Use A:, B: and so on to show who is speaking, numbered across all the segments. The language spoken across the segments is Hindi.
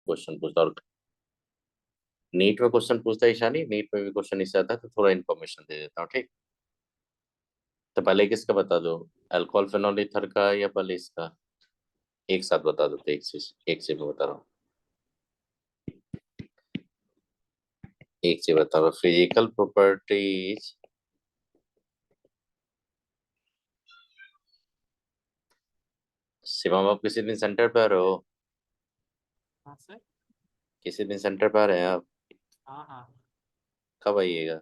A: क्वेश्चन पूछता, और नीट में क्वेश्चन पूछता है ईशानी, नीट में भी क्वेश्चन इससे आता है तो थोड़ा इन्फॉर्मेशन दे देता हूँ, ठीक। तो पहले किसका बता दो, अल्कोहल फेनोल ईथर का या पहले इसका, एक साथ बता दो, तो एक चीज मैं बता रहा हूँ, एक चीज बता रहा हूँ, फिजिकल प्रॉपर्टीज। शिवम आप किसी दिन सेंटर पे आ रहे हो?
B: हाँ सर।
A: किसी दिन सेंटर पे आ रहे हैं आप?
B: हाँ हाँ।
A: कब आइएगा?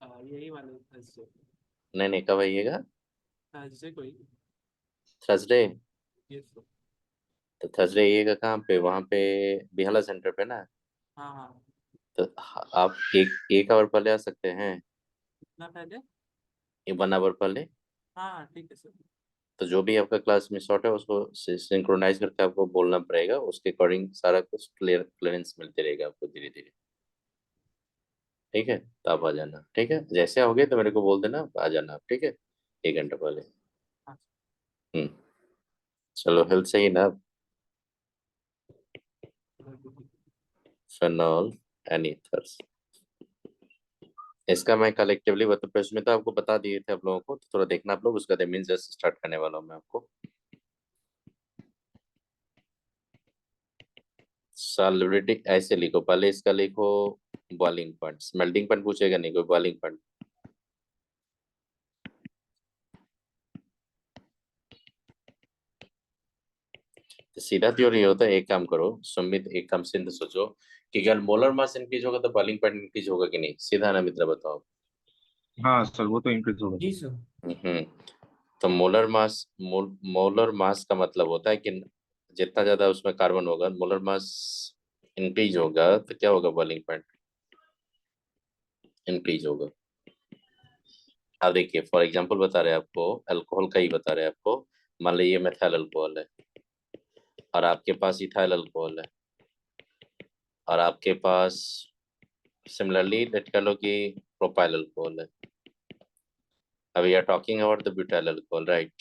B: यही वाले थर्सडे।
A: नहीं नहीं, कब आइएगा?
B: थर्सडे कोई।
A: थर्सडे?
B: Yes sir.
A: तो थर्सडे आइएगा कहाँ पे, वहाँ पे बिहाला सेंटर पे ना।
B: हाँ हाँ।
A: तो आप एक आवर पहले आ सकते हैं,
B: कितना पहले?
A: एक 1 आवर पहले।
B: हाँ हाँ ठीक है सर।
A: तो जो भी आपका क्लास मिस आउट है उसको सिंक्रोनाइज करके आपको बोलना पड़ेगा, उसके अकॉर्डिंग सारा कुछ क्लियरेंस मिलते रहेगा आपको धीरे धीरे, ठीक है। तो आप आ जाना, ठीक है, जैसे आओगे तो मेरे को बोल देना, आ जाना आप, ठीक है, 1 घंटा पहले।
B: हाँ
A: हम्म। चलो, हेल्थ सही ना?
B: सर।
A: फेनॉल एनीथर्स, इसका मैं कलेक्टिवली बता, प्रश्न में तो आपको बता दिए थे आप लोगों को, तो थोड़ा देखना आप लोग, उसका मीन्स जस्ट स्टार्ट करने वाला हूँ मैं आपको। सॉलिबिलिटी ऐसे लिखो, पहले इसका लिखो बॉइलिंग पॉइंट, मेल्टिंग पॉइंट पूछेगा नहीं कोई, बॉइलिंग पॉइंट। तो सीधा थ्योरी होता है, एक काम करो सुमित, एक काम सिंध सोचो कि अगर मोलर मास इंक्रीज होगा तो बॉइलिंग पॉइंट इंक्रीज होगा कि नहीं, सीधा ना मित्र बताओ।
C: हाँ सर, वो तो इंक्रीज होगा।
B: जी सर।
A: हम्म। तो मोलर मास का मतलब होता है कि जितना ज्यादा उसमें कार्बन होगा, मोलर मास इंक्रीज होगा, तो क्या होगा, बॉइलिंग पॉइंट इंक्रीज होगा। अब देखिए फॉर एग्जांपल बता रहे हैं आपको, अल्कोहल का ही बता रहे हैं आपको, मान लीजिए मेथाइल अल्कोहल है, और आपके पास इथाइल अल्कोहल है, और आपके पास सिमिलरली लेट कर लो कि प्रोपाइल अल्कोहल है। अब we are talking about the butyl alcohol, right?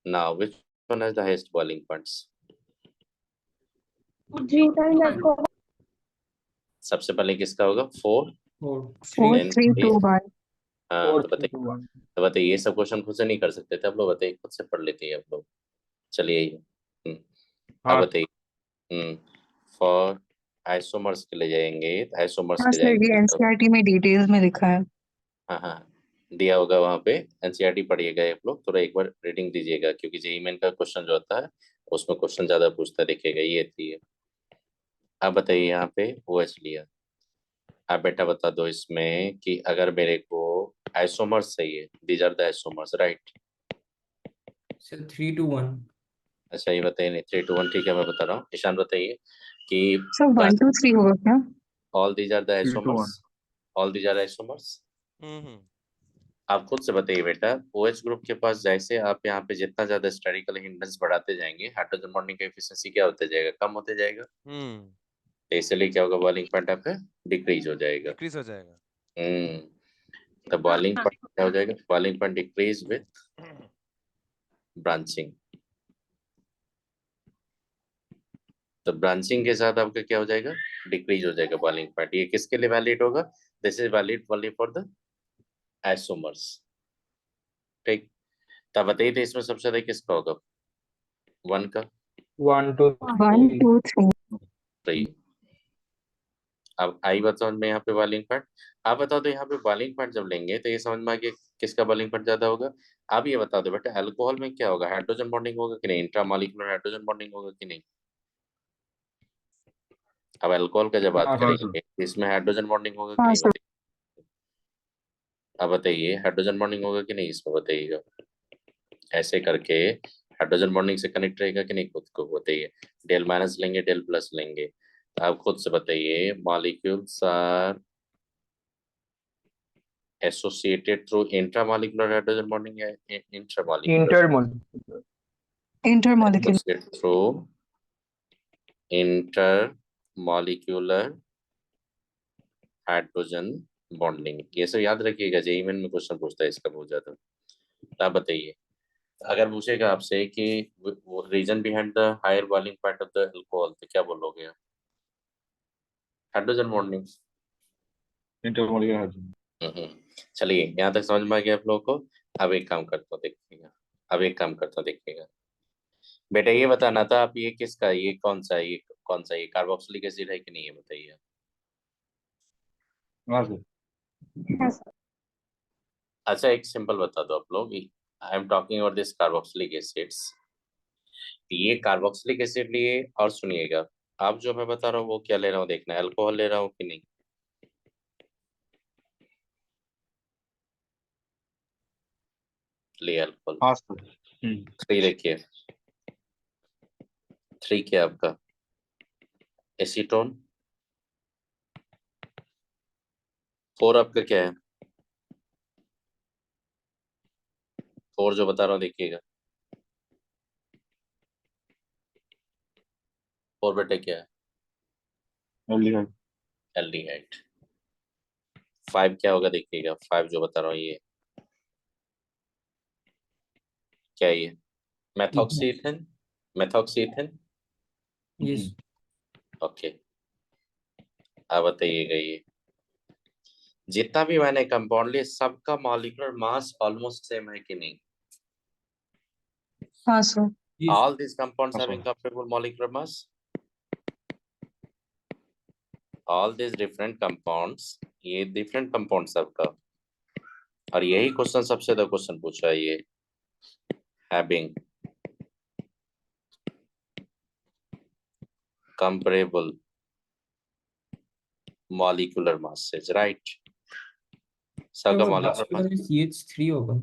A: Now which one has the highest boiling points?
D: जी सर।
A: सबसे पहले किसका होगा, 4,
B: फोर।
D: 4
A: देन
D: 3 2 1।
A: हाँ,
C: फोर
A: तो
C: थ्री
A: बताइए,
C: टू वन
A: तो बताइए ये सब क्वेश्चन खुद से नहीं कर सकते थे आप लोग, बताइए, खुद से पढ़ लेते हैं आप लोग। चलिए ये अब
C: हाँ
A: बताइए, फॉर आइसोमर्स के लिए जाएंगे, तो आइसोमर्स
D: हाँ
A: के
D: सर,
A: जाएंगे
D: ये
A: तो
D: एनसीईआरटी में डिटेल्स में लिखा है।
A: हाँ हाँ, दिया होगा वहाँ पे, एनसीईआरटी पढ़िएगा आप लोग, थोड़ा एक बार रीडिंग दीजिएगा, क्योंकि जेईई मेन का क्वेश्चन जो होता है उसमें क्वेश्चन ज्यादा पूछता दिखेगा, ये थी है। अब बताइए यहाँ पे OH लिया, आप बेटा बता दो इसमें कि अगर मेरे को आइसोमर्स चाहिए, these are the isomers, right?
B: Sir 3 to 1।
A: अच्छा ये बताइए, नहीं 3 to 1, ठीक है मैं बता रहा हूँ, ईशान बताइए कि
D: सर 1 2 3 होगा क्या?
A: All these are the
C: 3 to 1।
A: Isomers, all these are isomers.
E: Hmm.
A: आप खुद से बताइए बेटा, OH ग्रुप के पास जैसे आप यहाँ पे जितना ज्यादा स्टेरिकल हिंड्रेंस बढ़ाते जाएंगे, हाइड्रोजन बॉन्डिंग का एफिशिएंसी क्या होता जाएगा, कम होते जाएगा,
E: हम्म।
A: तो इसलिए क्या होगा, बॉइलिंग पॉइंट आपका डिक्रीज हो जाएगा।
E: डिक्रीज हो जाएगा।
A: हम्म। तो बॉइलिंग पॉइंट क्या हो जाएगा, boiling point decrease with branching. तो ब्रांचिंग के साथ आपका क्या हो जाएगा, डिक्रीज हो जाएगा बॉइलिंग पॉइंट। ये किसके लिए वैलिड होगा, this is valid only for the isomers, ठीक। तो आप बताइए, तो इसमें सबसे ज्यादा किसका होगा, 1 का?
C: 1 2
D: 1
C: 3।
D: 2 3।
A: सही। अब आई बताओ में यहाँ पे बॉइलिंग पॉइंट, आप बताओ तो यहाँ पे बॉइलिंग पॉइंट जब लेंगे तो ये समझ में आ गया किसका बॉइलिंग पॉइंट ज्यादा होगा। आप ये बता दो बेटा, अल्कोहल में क्या होगा, हाइड्रोजन बॉन्डिंग होगा कि नहीं, इंट्रामॉलिक्यूलर हाइड्रोजन बॉन्डिंग होगा कि नहीं। अब अल्कोहल का जब बात
C: हाँ सर।
A: करेंगे इसमें हाइड्रोजन बॉन्डिंग होगा कि
D: हाँ
A: नहीं,
D: सर।
A: बताइए। अब बताइए हाइड्रोजन बॉन्डिंग होगा कि नहीं इसमें, बताइएगा, ऐसे करके हाइड्रोजन बॉन्डिंग से कनेक्ट रहेगा कि नहीं, खुद को बताइए। डेल माइनस लेंगे, डेल प्लस लेंगे, तो आप खुद से बताइए, molecules are associated through intramolecular hydrogen bonding या intramolecular,
C: इंटरमोल।
D: Intermolecular.
A: associated through intermolecular hydrogen bonding, ये सब याद रखिएगा, जेईई मेन में क्वेश्चन पूछता है इसका बहुत ज्यादा। तो आप बताइए, अगर पूछेगा आपसे कि reason behind the higher boiling point of the alcohol तो क्या बोलोगे आप? Hydrogen bonding.
C: Intermolecular hydrogen.
A: चलिए यहाँ तक समझ में आ गया आप लोगों को। अब एक काम करता हूँ देखिएगा। अब एक काम करता हूँ देखिएगा। बेटा ये बताना था आप, ये किसका, ये कौन सा है, ये कौन सा, ये कार्बोक्सिलिक एसिड है कि नहीं, ये बताइए।
C: हाँ सर।
D: हाँ सर।
A: अच्छा एक सिंपल बता दो आप लोग, आई am talking about this carboxylic acids. ये कार्बोक्सिलिक एसिड लिए, और सुनिएगा आप जो मैं बता रहा हूँ वो क्या ले रहा हूँ देखना है, अल्कोहल ले रहा हूँ कि नहीं। लिए अल्कोहल।
C: हाँ सर।
A: 3 देखिए, 3 क्या आपका एसीटोन। 4 आपका क्या है, 4 जो बता रहा हूँ देखिएगा, 4 बेटे क्या है,
C: एल्डिहाइड।
A: एल्डिहाइड। 5 क्या होगा देखिएगा, 5 जो बता रहा हूँ ये क्या है, ये मेथॉक्सीएथेन। मेथॉक्सीएथेन।
B: Yes.
A: ओके। अब बताइएगा ये जितना भी मैंने कंपाउंड लिए सबका मॉलिक्यूलर मास ऑलमोस्ट सेम है कि नहीं।
D: हाँ sir.
B: Yes.
A: All these compounds
C: हाँ
A: having
C: sir.
A: comparable molecular mass. All these different compounds, ये different compounds सबका, और यही क्वेश्चन सबसे ज्यादा क्वेश्चन पूछा है ये, having comparable molecular masses, right?
B: तो
A: सबका
B: वो
A: molecular
B: हॉस्पिटल
A: mass।
B: में CH3 होगा।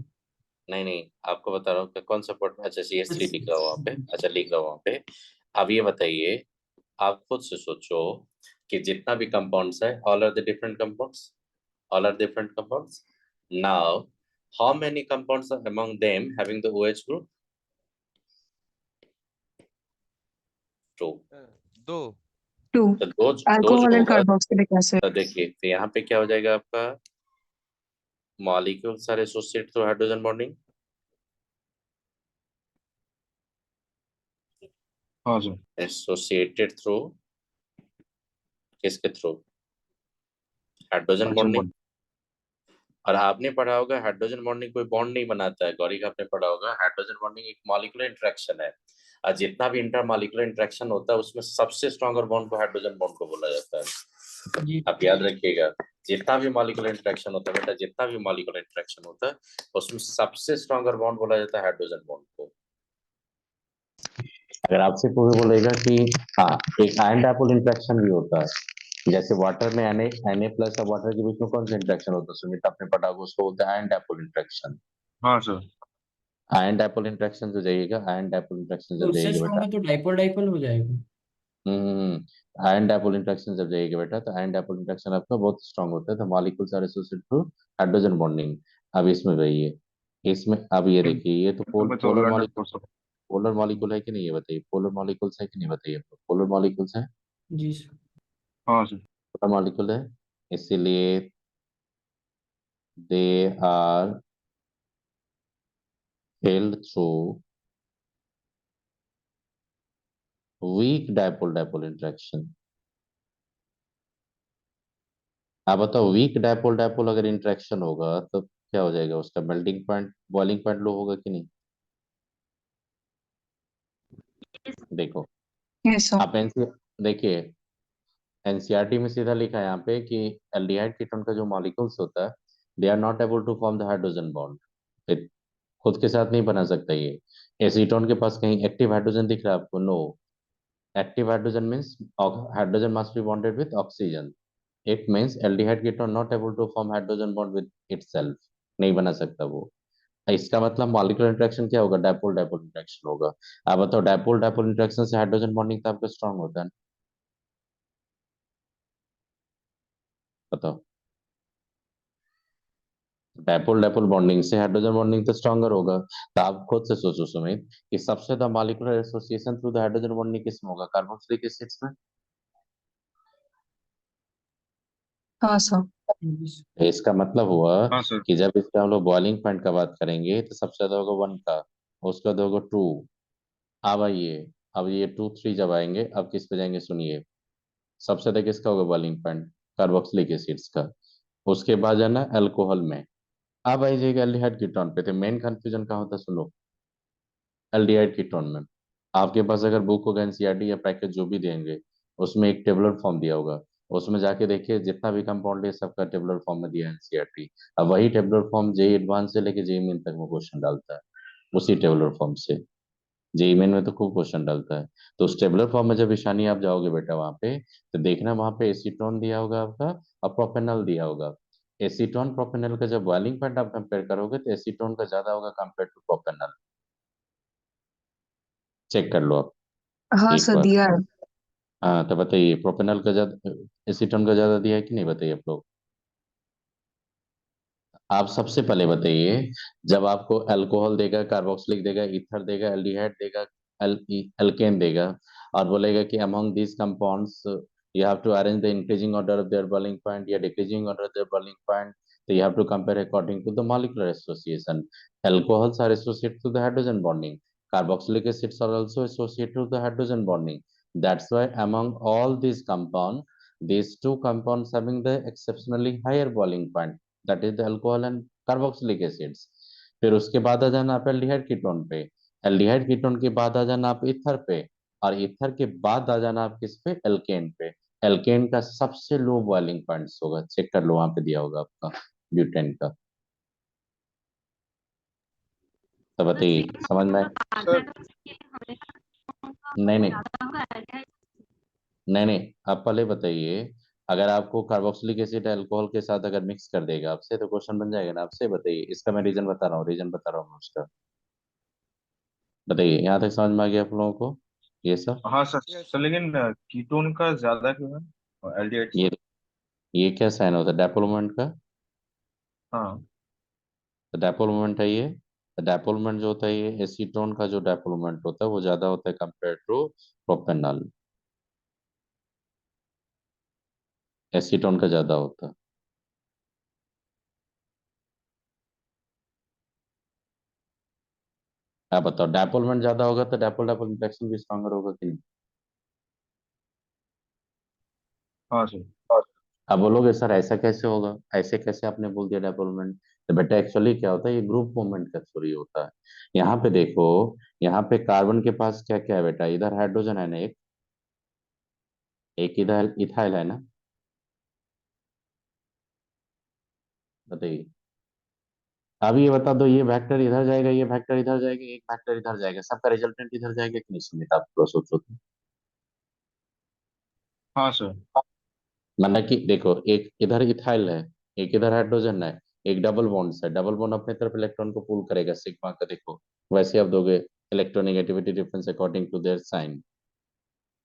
A: नहीं नहीं, आपको बता रहा हूँ कि कौन सा पॉइंट, अच्छा CH3 लिख रहा हूँ वहाँ पे, अच्छा लिख रहा हूँ वहाँ पे। अब ये बताइए, आप खुद से सोचो कि जितना भी कंपाउंड्स है, all are the different compounds, all are different compounds. Now, how many compounds are among them having the OH group? 2.
E: दो।
D: 2
A: तो दो जो
D: अल्कोहल एंड
A: होगा,
D: कार्बोक्सिलिक एसिड।
A: तो देखिए तो यहाँ पे क्या हो जाएगा आपका, molecules are associated through hydrogen bonding.
C: हाँ सर।
A: एसोसिएटेड थ्रू, किसके through, hydrogen
C: hydrogen
A: bonding.
C: Bond.
A: और आपने पढ़ा होगा हाइड्रोजन बॉन्डिंग कोई बॉन्ड नहीं बनाता है, गौरी का आपने पढ़ा होगा, हाइड्रोजन बॉन्डिंग एक मॉलिक्यूलर इंटरेक्शन है। और जितना भी इंटर मॉलिक्यूलर इंटरेक्शन होता है उसमें सबसे स्ट्रॉन्गर बॉन्ड को हाइड्रोजन बॉन्ड को बोला जाता है।
B: जी।
A: आप याद रखिएगा, जितना भी मॉलिक्यूलर इंटरेक्शन होता है बेटा, जितना भी मॉलिक्यूलर इंटरेक्शन होता है उसमें सबसे स्ट्रॉन्गर बॉन्ड बोला जाता है हाइड्रोजन बॉन्ड को। अगर आपसे कोई बोलेगा कि हाँ एक आयन डाइपोल इंटरेक्शन भी होता है, जैसे वाटर में Na प्लस और वाटर के बीच में कौन सा इंटरेक्शन होता है, सुमित आपने पढ़ा होगा, उसको बोलते हैं आयन डाइपोल इंटरेक्शन।
C: हाँ सर।
A: आयन डाइपोल इंटरेक्शन जो जाइएगा, आयन डाइपोल इंटरेक्शन
B: तो
A: जब
B: उससे
A: जाइएगा
B: स्ट्रॉन्ग
A: बेटा,
B: है तो डाइपोल डाइपोल हो जाएगा।
A: आयन डाइपोल इंटरेक्शन जब जाइएगा बेटा, तो आयन डाइपोल इंटरेक्शन आपका बहुत स्ट्रांग होता है, तो molecules are associated to hydrogen bonding. अब इसमें जाइए, इसमें अब ये देखिए, ये तो
C: तो मैं तो
A: पोलर
C: लंदन
A: मॉलिक्यूल,
C: पहुंच सकता
A: पोलर मॉलिक्यूल है कि नहीं ये बताइए, पोलर मॉलिक्यूल्स है कि नहीं बताइए, पोलर मॉलिक्यूल्स है,
B: जी सर।
C: हूँ। हाँ सर।
A: पोलर मॉलिक्यूल है, इसीलिए they are held through weak dipole dipole interaction। आप बताओ वीक डायपोल डायपोल अगर इंटरेक्शन होगा तो क्या हो जाएगा, उसका melting point boiling point low होगा कि नहीं। देखो
D: यस सर।
A: आप एनसी देखिए, एनसीईआरटी में सीधा लिखा है यहाँ पे कि एल्डिहाइड कीटोन का जो मॉलिक्यूल्स होता है, they are not able to form the hydrogen bond, खुद के साथ नहीं बना सकता ये। एसीटोन के पास कहीं एक्टिव हाइड्रोजन दिख रहा है आपको, no. Active hydrogen means hydrogen must be bonded with oxygen, it means aldehyde ketone not able to form hydrogen bond with itself, नहीं बना सकता वो। इसका मतलब मॉलिक्यूलर इंटरेक्शन क्या होगा, डायपोल डायपोल इंटरेक्शन होगा। आप बताओ डायपोल डायपोल इंटरेक्शन से हाइड्रोजन बॉन्डिंग तो आपका स्ट्रांग होता है ना? बताओ, डायपोल डायपोल बॉन्डिंग से हाइड्रोजन बॉन्डिंग तो स्ट्रांगर होगा। तो आप खुद से सोचो सुमित कि सबसे ज्यादा molecular association through the hydrogen bonding किसमें होगा, कार्बोक्सिलिक एसिड्स में।
D: हाँ सर।
B: जी सर।
A: इसका मतलब हुआ
C: हाँ सर।
A: कि जब इसका हम लोग बॉइलिंग पॉइंट का बात करेंगे तो सबसे ज्यादा होगा 1 का, उसका दोगे 2। अब आइए, अब ये 2 3 जब आएंगे, अब किस पे जाएंगे सुनिए। सबसे तक किसका होगा बॉइलिंग पॉइंट? कार्बोक्सिलिक एसिड्स का। उसके बाद जाना अल्कोहल में। अब आइएगा एल्डिहाइड कीटोन पे। तो मेन कंफ्यूजन कहाँ होता है सुनो, एल्डिहाइड कीटोन में। आपके पास अगर बुक होगा एनसीईआरटी या पैकेज जो भी देंगे, उसमें एक टेबुलर फॉर्म दिया होगा। उसमें जाके देखिए जितना भी कंपाउंड है सबका टेबुलर फॉर्म में दिया है एनसीईआरटी। अब वही टेबुलर फॉर्म जेई एडवांस से लेके जेई मेन तक में क्वेश्चन डालता है, उसी टेबुलर फॉर्म से। जेई मेन में तो खूब क्वेश्चन डालता है। तो उस टेबुलर फॉर्म में जब ईशानी आप जाओगे बेटा वहां पे, तो देखना वहां पे एसीटोन दिया होगा आपका, और प्रोपेनॉल दिया होगा। एसीटोन प्रोपेनॉल का जब बॉइलिंग पॉइंट आप कंपेयर करोगे तो एसीटोन का ज्यादा होगा कंपेयर टू प्रोपेनॉल। चेक कर लो आप
D: हाँ
A: एक
D: सर,
A: बार।
D: दिया है।
A: हाँ तो बताइए प्रोपेनॉल का ज्यादा, एसीटोन का ज्यादा दिया है कि नहीं, बताइए आप लोग। आप सबसे पहले बताइए, जब आपको अल्कोहल देगा, कार्बोक्सिलिक देगा, ईथर देगा, एल्डिहाइड देगा, अल्केन देगा, और बोलेगा कि among these compounds you have to arrange the increasing order of their boiling point या decreasing order of their boiling point, तो you have to compare according to the molecular association. Alcohols are associated to the hydrogen bonding, carboxylic acids are also associated with the hydrogen bonding. That's why among all these compounds, these two compounds having the exceptionally higher boiling point, that is the alcohol and carboxylic acids. फिर उसके बाद आ जाना आप एल्डिहाइड कीटोन पे। एल्डिहाइड कीटोन के बाद आ जाना आप ईथर पे। और ईथर के बाद आ जाना आप किस पे, एल्केन पे। एल्केन का सबसे लो बॉइलिंग पॉइंट्स होगा, चेक कर लो वहां पे दिया होगा आपका ब्यूटेन का। तो बताइए समझ में
C: सर
A: नहीं नहीं नहीं नहीं, आप पहले बताइए। अगर आपको कार्बोक्सिलिक एसिड अल्कोहल के साथ अगर मिक्स कर देगा आपसे तो क्वेश्चन बन जाएगा ना आपसे, बताइए। इसका मैं रीजन बता रहा हूँ, रीजन बता रहा हूँ मैं उसका। बताइए यहाँ तक समझ में आ गया आप लोगों को ये सब।
C: हाँ सर सर, लेकिन कीटोन का ज्यादा क्यों है और एल्डिहाइड
A: ये
C: का?
A: ये क्या साइन होता है डायपोल मोमेंट का?
C: हाँ
A: तो डायपोल मोमेंट है ये। तो डायपोल मोमेंट जो होता है ये एसीटोन का जो डायपोल मोमेंट होता है वो ज्यादा होता है कंपेयर टू प्रोपेनॉल। एसीटोन का ज्यादा होता है। आप बताओ डायपोल मोमेंट ज्यादा होगा तो डायपोल डायपोल इंटरेक्शन भी स्ट्रॉन्गर होगा कि नहीं?
C: हाँ सर।
A: अब बोलोगे सर ऐसा कैसे होगा, ऐसे कैसे आपने बोल दिया डेवलपमेंट। तो बेटा एक्चुअली क्या होता है, ये ग्रुप मूवमेंट का थ्योरी होता है। यहाँ पे देखो, यहाँ पे कार्बन के पास क्या क्या है बेटा, इधर हाइड्रोजन है ना एक, एक इधर इथाइल है ना। बताइए। अब ये बता दो, ये वेक्टर इधर जाएगा, ये वेक्टर इधर जाएगा, एक वेक्टर इधर जाएगा, सबका रिजल्टेंट इधर जाएगा कि नहीं, सुमित आप थोड़ा सोचो तो।
C: हाँ सर।
A: मतलब कि देखो एक इधर इथाइल है, एक इधर हाइड्रोजन है, एक डबल बॉन्ड है, डबल बॉन्ड अपने तरफ इलेक्ट्रॉन को पुल करेगा सिग्मा का, देखो वैसे आप दोगे electronegativity difference according to their sign.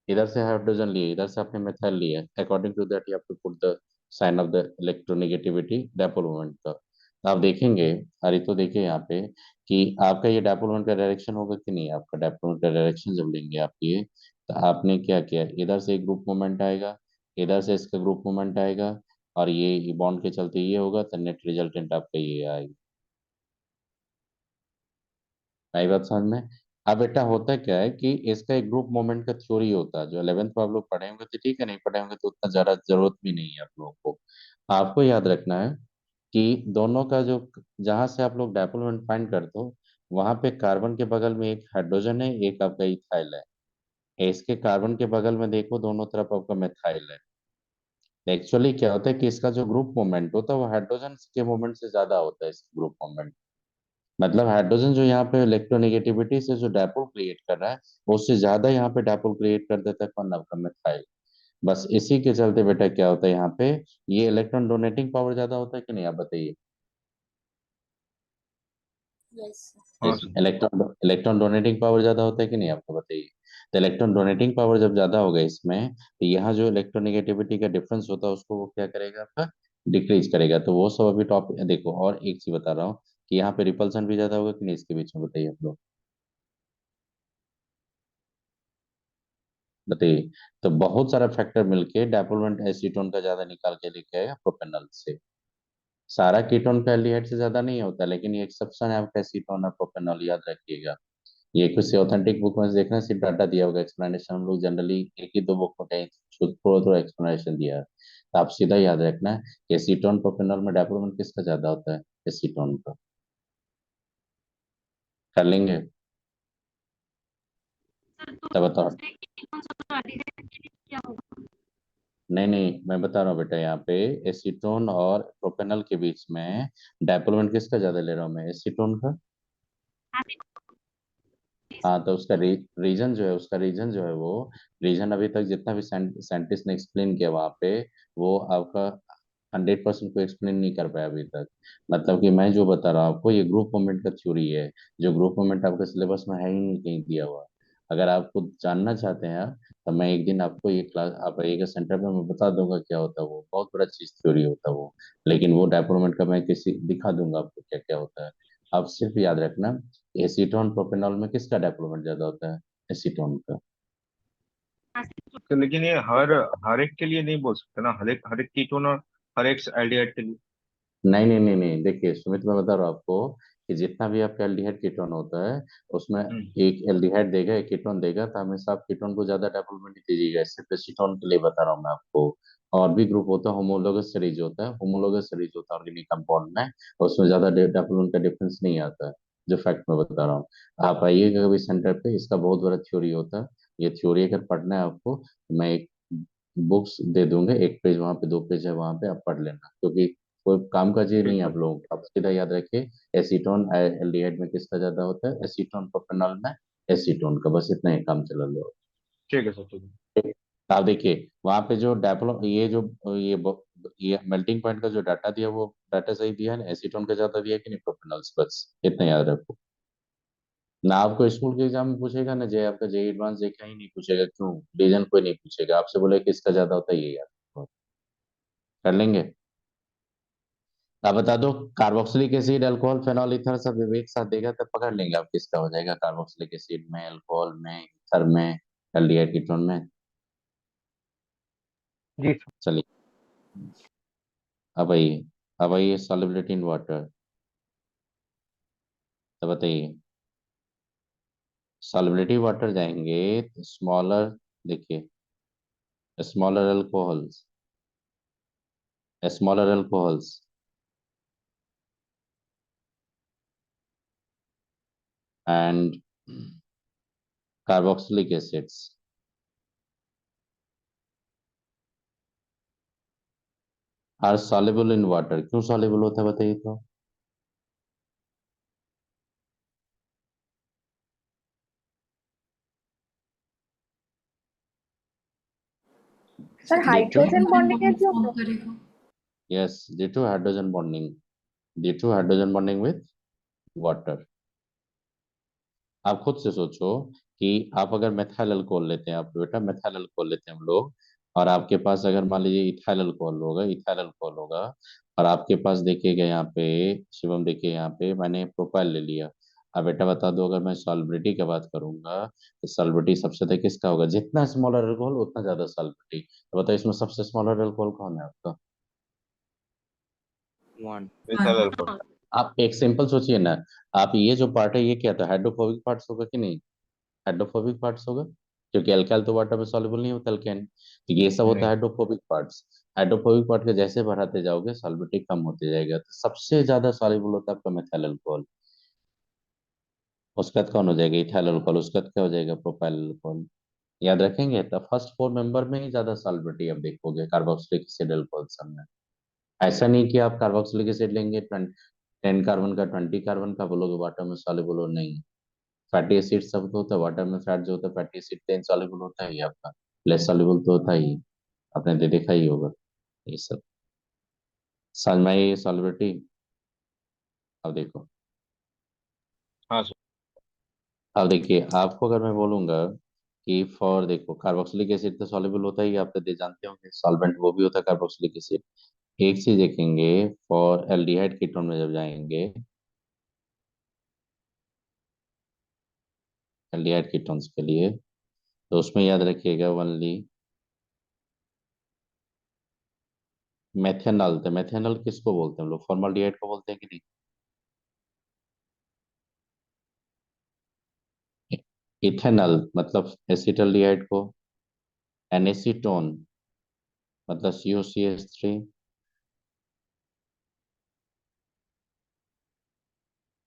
A: इधर से हाइड्रोजन लिए, इधर से आपने मेथाइल लिया, according to that you have to put the sign of the electronegativity dipole moment का। तो आप देखेंगे, अरे तो देखिए यहाँ पे कि आपका ये डायपोल मोमेंट का डायरेक्शन होगा कि नहीं, आपका डायपोल मोमेंट का डायरेक्शन जब लेंगे आप ये, तो आपने क्या किया, इधर से एक ग्रुप मोमेंट आएगा, इधर से इसका ग्रुप मोमेंट आएगा, और ये बॉन्ड के चलते ये होगा, तो नेट रिजल्टेंट आपका ये आएगा। आई बात समझ में? अब बेटा होता क्या है कि इसका एक ग्रुप मोमेंट का थ्योरी होता है, जो 11th में आप लोग पढ़े होंगे तो ठीक है, नहीं पढ़े होंगे तो उतना ज्यादा जरूरत भी नहीं है आप लोगों को। आपको याद रखना है कि दोनों का जो, जहां से आप लोग डायपोल मोमेंट फाइंड करते हो, वहां पे कार्बन के बगल में एक हाइड्रोजन है, एक आपका इथाइल है। इसके कार्बन के बगल में देखो दोनों तरफ आपका मेथाइल है। एक्चुअली क्या होता है कि इसका जो ग्रुप मोमेंट होता है वो हाइड्रोजन के मोमेंट से ज्यादा होता है, इसका ग्रुप मोमेंट। मतलब हाइड्रोजन जो यहाँ पे इलेक्ट्रोनेगेटिविटी से जो डायपोल क्रिएट कर रहा है, वो उससे ज्यादा यहाँ पे डायपोल क्रिएट कर देता है कौन, आपका मिथाइल। बस इसी के चलते बेटा क्या होता है यहाँ पे, ये इलेक्ट्रॉन डोनेटिंग पावर ज्यादा होता है कि नहीं, आप बताइए।
C: हाँ
A: इस
C: sir.
A: Electron electron donating power ज्यादा होता है कि नहीं, आपको बताइए। तो इलेक्ट्रॉन डोनेटिंग पावर जब ज्यादा होगा इसमें, तो यहाँ जो इलेक्ट्रोनेगेटिविटी का डिफरेंस होता है उसको वो क्या करेगा आपका, डिक्रीज करेगा। तो वो सब अभी टॉपिक देखो, और एक चीज बता रहा हूँ कि यहाँ पे रिपल्सन भी ज्यादा होगा कि नहीं इसके बीच में, बताइए आप लोग। बताइए। तो बहुत सारा फैक्टर मिलके डायपोलमेंट एसीटोन का ज्यादा निकाल के लेके आएगा प्रोपेनॉल से। सारा कीटोन का एल्डिहाइड से ज्यादा नहीं होता, लेकिन ये एक्सेप्शन है आपका एसीटोन और प्रोपेनॉल, याद रखिएगा। ये किसी ऑथेंटिक बुक में देखना, सिर्फ डाटा दिया होगा, एक्सप्लेनेशन हम लोग जनरली एक ही दो बुक में कहीं थोड़ा थोड़ा एक्सप्लेनेशन दिया है, तो आप सीधा याद रखना कि एसीटोन प्रोपेनॉल में डेवलपमेंट किसका ज्यादा होता है, एसीटोन का। कर लेंगे? तब बताओ। नहीं नहीं, मैं बता रहा हूँ बेटा, यहाँ पे एसीटोन और प्रोपेनॉल के बीच में डेवलपमेंट किसका ज्यादा ले रहा हूँ मैं, एसीटोन का। हाँ, तो उसका रीजन जो है, उसका रीजन जो है वो रीजन अभी तक जितना भी साइंटिस्ट ने एक्सप्लेन किया वहाँ पे, वो आपका 100% को एक्सप्लेन नहीं कर पाया अभी तक। मतलब कि मैं जो बता रहा हूँ आपको, ये ग्रुप मूवमेंट का थ्योरी है, जो ग्रुप मूवमेंट आपके सिलेबस में है ही नहीं कहीं दिया हुआ। अगर आपको जानना चाहते हैं तो मैं एक दिन आपको ये क्लास आप आइएगा सेंटर पे, मैं बता दूंगा क्या होता है वो, बहुत बड़ा चीज थ्योरी होता है वो। लेकिन वो डेवलपमेंट का मैं किसी दिखा दूंगा आपको क्या क्या होता है। आप सिर्फ याद रखना, एसीटोन प्रोपेनॉल में किसका डेवलपमेंट ज्यादा होता है, एसीटोन का।
C: तो लेकिन ये हर एक के लिए नहीं बोल सकते ना, हर एक कीटोन और हर एक एल्डिहाइड के लिए।
A: नहीं नहीं नहीं नहीं, देखिए सुमित, मैं बता रहा हूँ आपको कि जितना भी आपका एल्डिहाइड कीटोन होता है, उसमें
C: हम्म।
A: एक एल्डिहाइड देगा, एक कीटोन देगा, तो हमेशा आप कीटोन को ज्यादा डेवलपमेंट दीजिएगा, सिर्फ एसीटोन के लिए बता रहा हूँ मैं आपको। और भी ग्रुप होता है, होमोलोगस सीरीज होता है, होमोलोगस सीरीज होता है ऑर्गेनिक कंपाउंड में, उसमें ज्यादा डेवलपमेंट का डिफरेंस नहीं आता है, जो फैक्ट मैं बता रहा हूँ। आप आइएगा कभी सेंटर पे, इसका बहुत बड़ा थ्योरी होता है। ये थ्योरी अगर पढ़ना है आपको, तो मैं एक बुक्स दे दूंगा, एक पेज वहाँ पे, दो पेज है वहाँ पे, आप पढ़ लेना, क्योंकि कोई काम का चीज नहीं
C: ठीक
A: है
C: है।
A: आप लोगों को। आप सीधा याद रखिए, एसीटोन एल्डिहाइड में किसका ज्यादा होता है, एसीटोन प्रोपेनॉल में एसीटोन का, बस इतना ही काम चला लो।
C: ठीक है सर, ठीक है।
A: आप देखिए वहाँ पे जो डेवलप ये मेल्टिंग पॉइंट का जो डाटा दिया, वो डाटा सही दिया है ना, एसीटोन का ज्यादा दिया है कि नहीं प्रोपेनॉल से, बस इतना याद रखो। ना आपको स्कूल के एग्जाम में पूछेगा ना, जे आपका जे एडवांस जे का ही नहीं पूछेगा, क्यों, रीजन कोई नहीं पूछेगा आपसे, बोले किसका ज्यादा होता है, ये याद रखो। कर लेंगे? आप बता दो, carboxylic acid, alcohol, phenol, ether सब जब एक साथ देगा तब पकड़ लेंगे आप किसका हो जाएगा, कार्बोक्सिलिक एसिड में, अल्कोहल में, ईथर में, एल्डिहाइड कीटोन में।
C: जी सर।
A: चलिए, अब आइए सॉल्युबिलिटी इन वाटर। तो बताइए, सॉल्युबिलिटी वाटर जाएंगे तो स्मॉलर, देखिए, smaller alcohols, smaller alcohols and carboxylic acids are soluble in water. क्यों soluble होता है बताइए तो।
E: Sir
A: due to,
E: hydrogen bonding है जो
F: फॉर्म करेगा।
A: Yes, due to hydrogen bonding with water. आप खुद से सोचो कि आप अगर मेथाइल अल्कोहल लेते हैं, आप बेटा मेथाइल अल्कोहल लेते हैं हम लोग, और आपके पास अगर मान लीजिए इथाइल अल्कोहल होगा, और आपके पास देखिएगा यहाँ पे, शिवम देखिए यहाँ पे मैंने प्रोपाइल ले लिया। अब बेटा बता दो, अगर मैं सॉल्बिलिटी की बात करूंगा, तो सॉल्बिलिटी सबसे अधिक किसका होगा, जितना स्मॉलर अल्कोहल उतना ज्यादा सॉल्बिलिटी। तो बताओ इसमें सबसे स्मॉलर अल्कोहल कौन है आपका।
G: वन।
C: Missile alcohol.
A: आप एक सिंपल सोचिए ना, आप ये जो पार्ट है ये क्या था, हाइड्रोफोबिक पार्ट्स होगा कि नहीं, हाइड्रोफोबिक पार्ट्स होगा, क्योंकि अल्काइल तो वाटर में सॉल्युबल नहीं होता, अल्केन, तो ये सब होता है
C: नहीं।
A: Hydrophobic parts. हाइड्रोफोबिक पार्ट के जैसे बढ़ाते जाओगे सॉल्बिलिटी कम होते जाएगा, तो सबसे ज्यादा सॉल्युबल होता है आपका मेथाइल अल्कोहल। उसका बाद कौन हो जाएगा, इथाइल अल्कोहल, उसका बाद क्या हो जाएगा, प्रोपाइल अल्कोहल। याद रखेंगे, तो फर्स्ट फोर मेंबर में ही ज्यादा सॉल्बिलिटी आप देखोगे कार्बोक्सिलिक एसिड अल्कोहल सब में। ऐसा नहीं कि आप कार्बोक्सिलिक एसिड लेंगे 10 कार्बन का, 20 कार्बन का, बोलोगे वाटर में सॉल्युबल हो, नहीं। फैटी एसिड सब तो होता है वाटर में, फैट जो होता है फैटी एसिड तो इनसॉल्युबल होता है ही आपका, लेस सॉल्युबल तो होता ही, आपने तो देखा ही होगा ये सब। समझ में आई ये सॉल्युबिलिटी। अब देखो,
C: हाँ सर।
A: अब देखिए आपको अगर मैं बोलूंगा कि फॉर, देखो कार्बोक्सिलिक एसिड तो सॉल्युबल होता ही, आप तो दे जानते होंगे, सॉल्वेंट वो भी होता है कार्बोक्सिलिक एसिड। एक चीज देखेंगे, फॉर एल्डिहाइड कीटोन में जब जाएंगे, एल्डिहाइड कीटोन्स के लिए, तो उसमें याद रखिएगा ओनली मेथेनॉल, तो मेथेनॉल किसको बोलते हैं हम लोग? फॉर्मल्डिहाइड को बोलते हैं कि नहीं? इथेनॉल मतलब एसिटल्डिहाइड को, एनेसीटोन मतलब COCH3,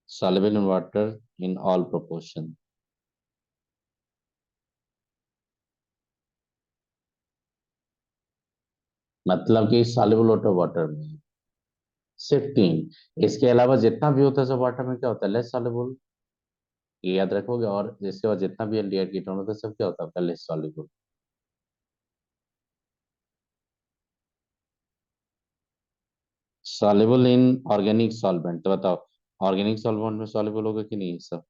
A: soluble in water in all proportion। मतलब कि soluble होता है वाटर में सिर्फ तीन, इसके अलावा जितना भी होता है सब वाटर में क्या होता है? Less soluble। ये याद रखोगे। और इसके बाद जितना भी एल्डिहाइड कीटोन होता है सब क्या होता है? Less soluble। soluble in organic solvent, तो बताओ ऑर्गेनिक सॉल्वेंट में soluble होगा कि नहीं? सब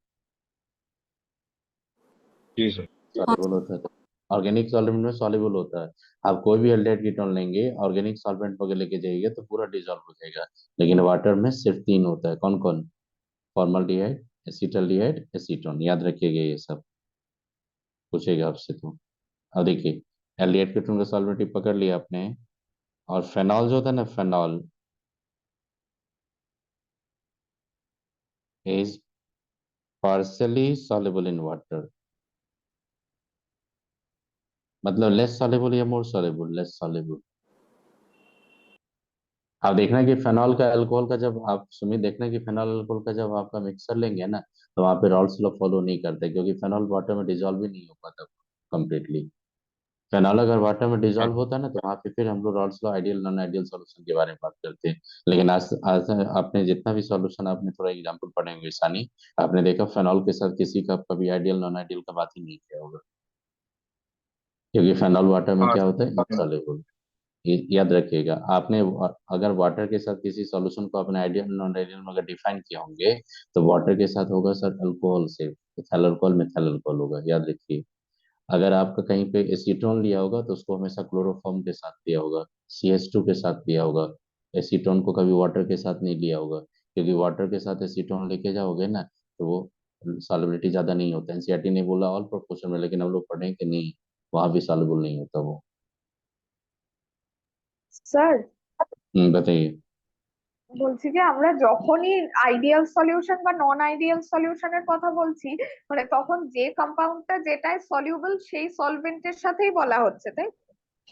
C: जी सर।
A: soluble होता है। ऑर्गेनिक सॉल्वेंट में soluble होता है। आप कोई भी एल्डिहाइड कीटोन लेंगे, ऑर्गेनिक सॉल्वेंट वगैरह लेके जाइए तो पूरा डिजॉल्व हो जाएगा। लेकिन वाटर में सिर्फ तीन होता है। कौन कौन? Formaldehyde, acetaldehyde, acetone. याद रखिएगा ये सब, पूछेगा आपसे तो। अब देखिए, एल्डिहाइड कीटोन का सॉल्वेंट पकड़ लिया आपने। और फेनॉल जो होता है ना, phenol is partially soluble in water. मतलब लेस soluble या मोर soluble? Less soluble। आप देखना कि फेनॉल का अल्कोहल का जब आप सुमित देखना कि फेनॉल अल्कोहल का जब आपका मिक्सर लेंगे ना, तो वहाँ पे रॉल्स लॉ फॉलो नहीं करते, क्योंकि फेनॉल वाटर में डिजॉल्व ही नहीं हो पाता कंप्लीटली। फेनॉल अगर वाटर में डिजॉल्व होता है ना, तो वहाँ पे फिर हम लोग Rawls law ideal non ideal solution के बारे में बात करते हैं। लेकिन आज आज आपने जितना भी सॉल्यूशन, आपने थोड़ा एग्जांपल पढ़े होंगे सानी, आपने देखा फेनॉल के साथ किसी का कभी आइडियल नॉन आइडियल का बात ही नहीं किया होगा, क्योंकि फेनॉल वाटर में
C: हाँ
A: क्या होता है?
C: सर।
A: इनसॉल्युबल। याद रखिएगा आपने, अगर वाटर के साथ किसी सॉल्यूशन को अपने आइडियल नॉन आइडियल में अगर डिफाइन किया होंगे, तो वाटर के साथ होगा सर अल्कोहल से, इथाइल अल्कोहल मिथाइल अल्कोहल होगा। याद रखिए। अगर आपका कहीं पे एसीटोन लिया होगा तो उसको हमेशा क्लोरोफॉर्म के साथ लिया होगा, CH2 के साथ लिया होगा। एसीटोन को कभी वाटर के साथ नहीं लिया होगा, क्योंकि वाटर के साथ एसीटोन लेके जाओगे ना, तो वो सॉल्युबिलिटी ज्यादा नहीं होता। एनसीईआरटी ने बोला ऑल प्रोपोर्शन में, लेकिन हम लोग पढ़ें कि नहीं, वहां भी सॉल्युबल नहीं होता वो।
E: স্যার
A: बताइए।
E: বলছি যে আমরা যখনই আইডিয়াল সলিউশন বা নন আইডিয়াল সলিউশনের কথা বলছি, মানে তখন যে কম্পাউন্ডটা যেটায় সলিউবল সেই সলভেন্টের সাথেই বলা হচ্ছে, তাই?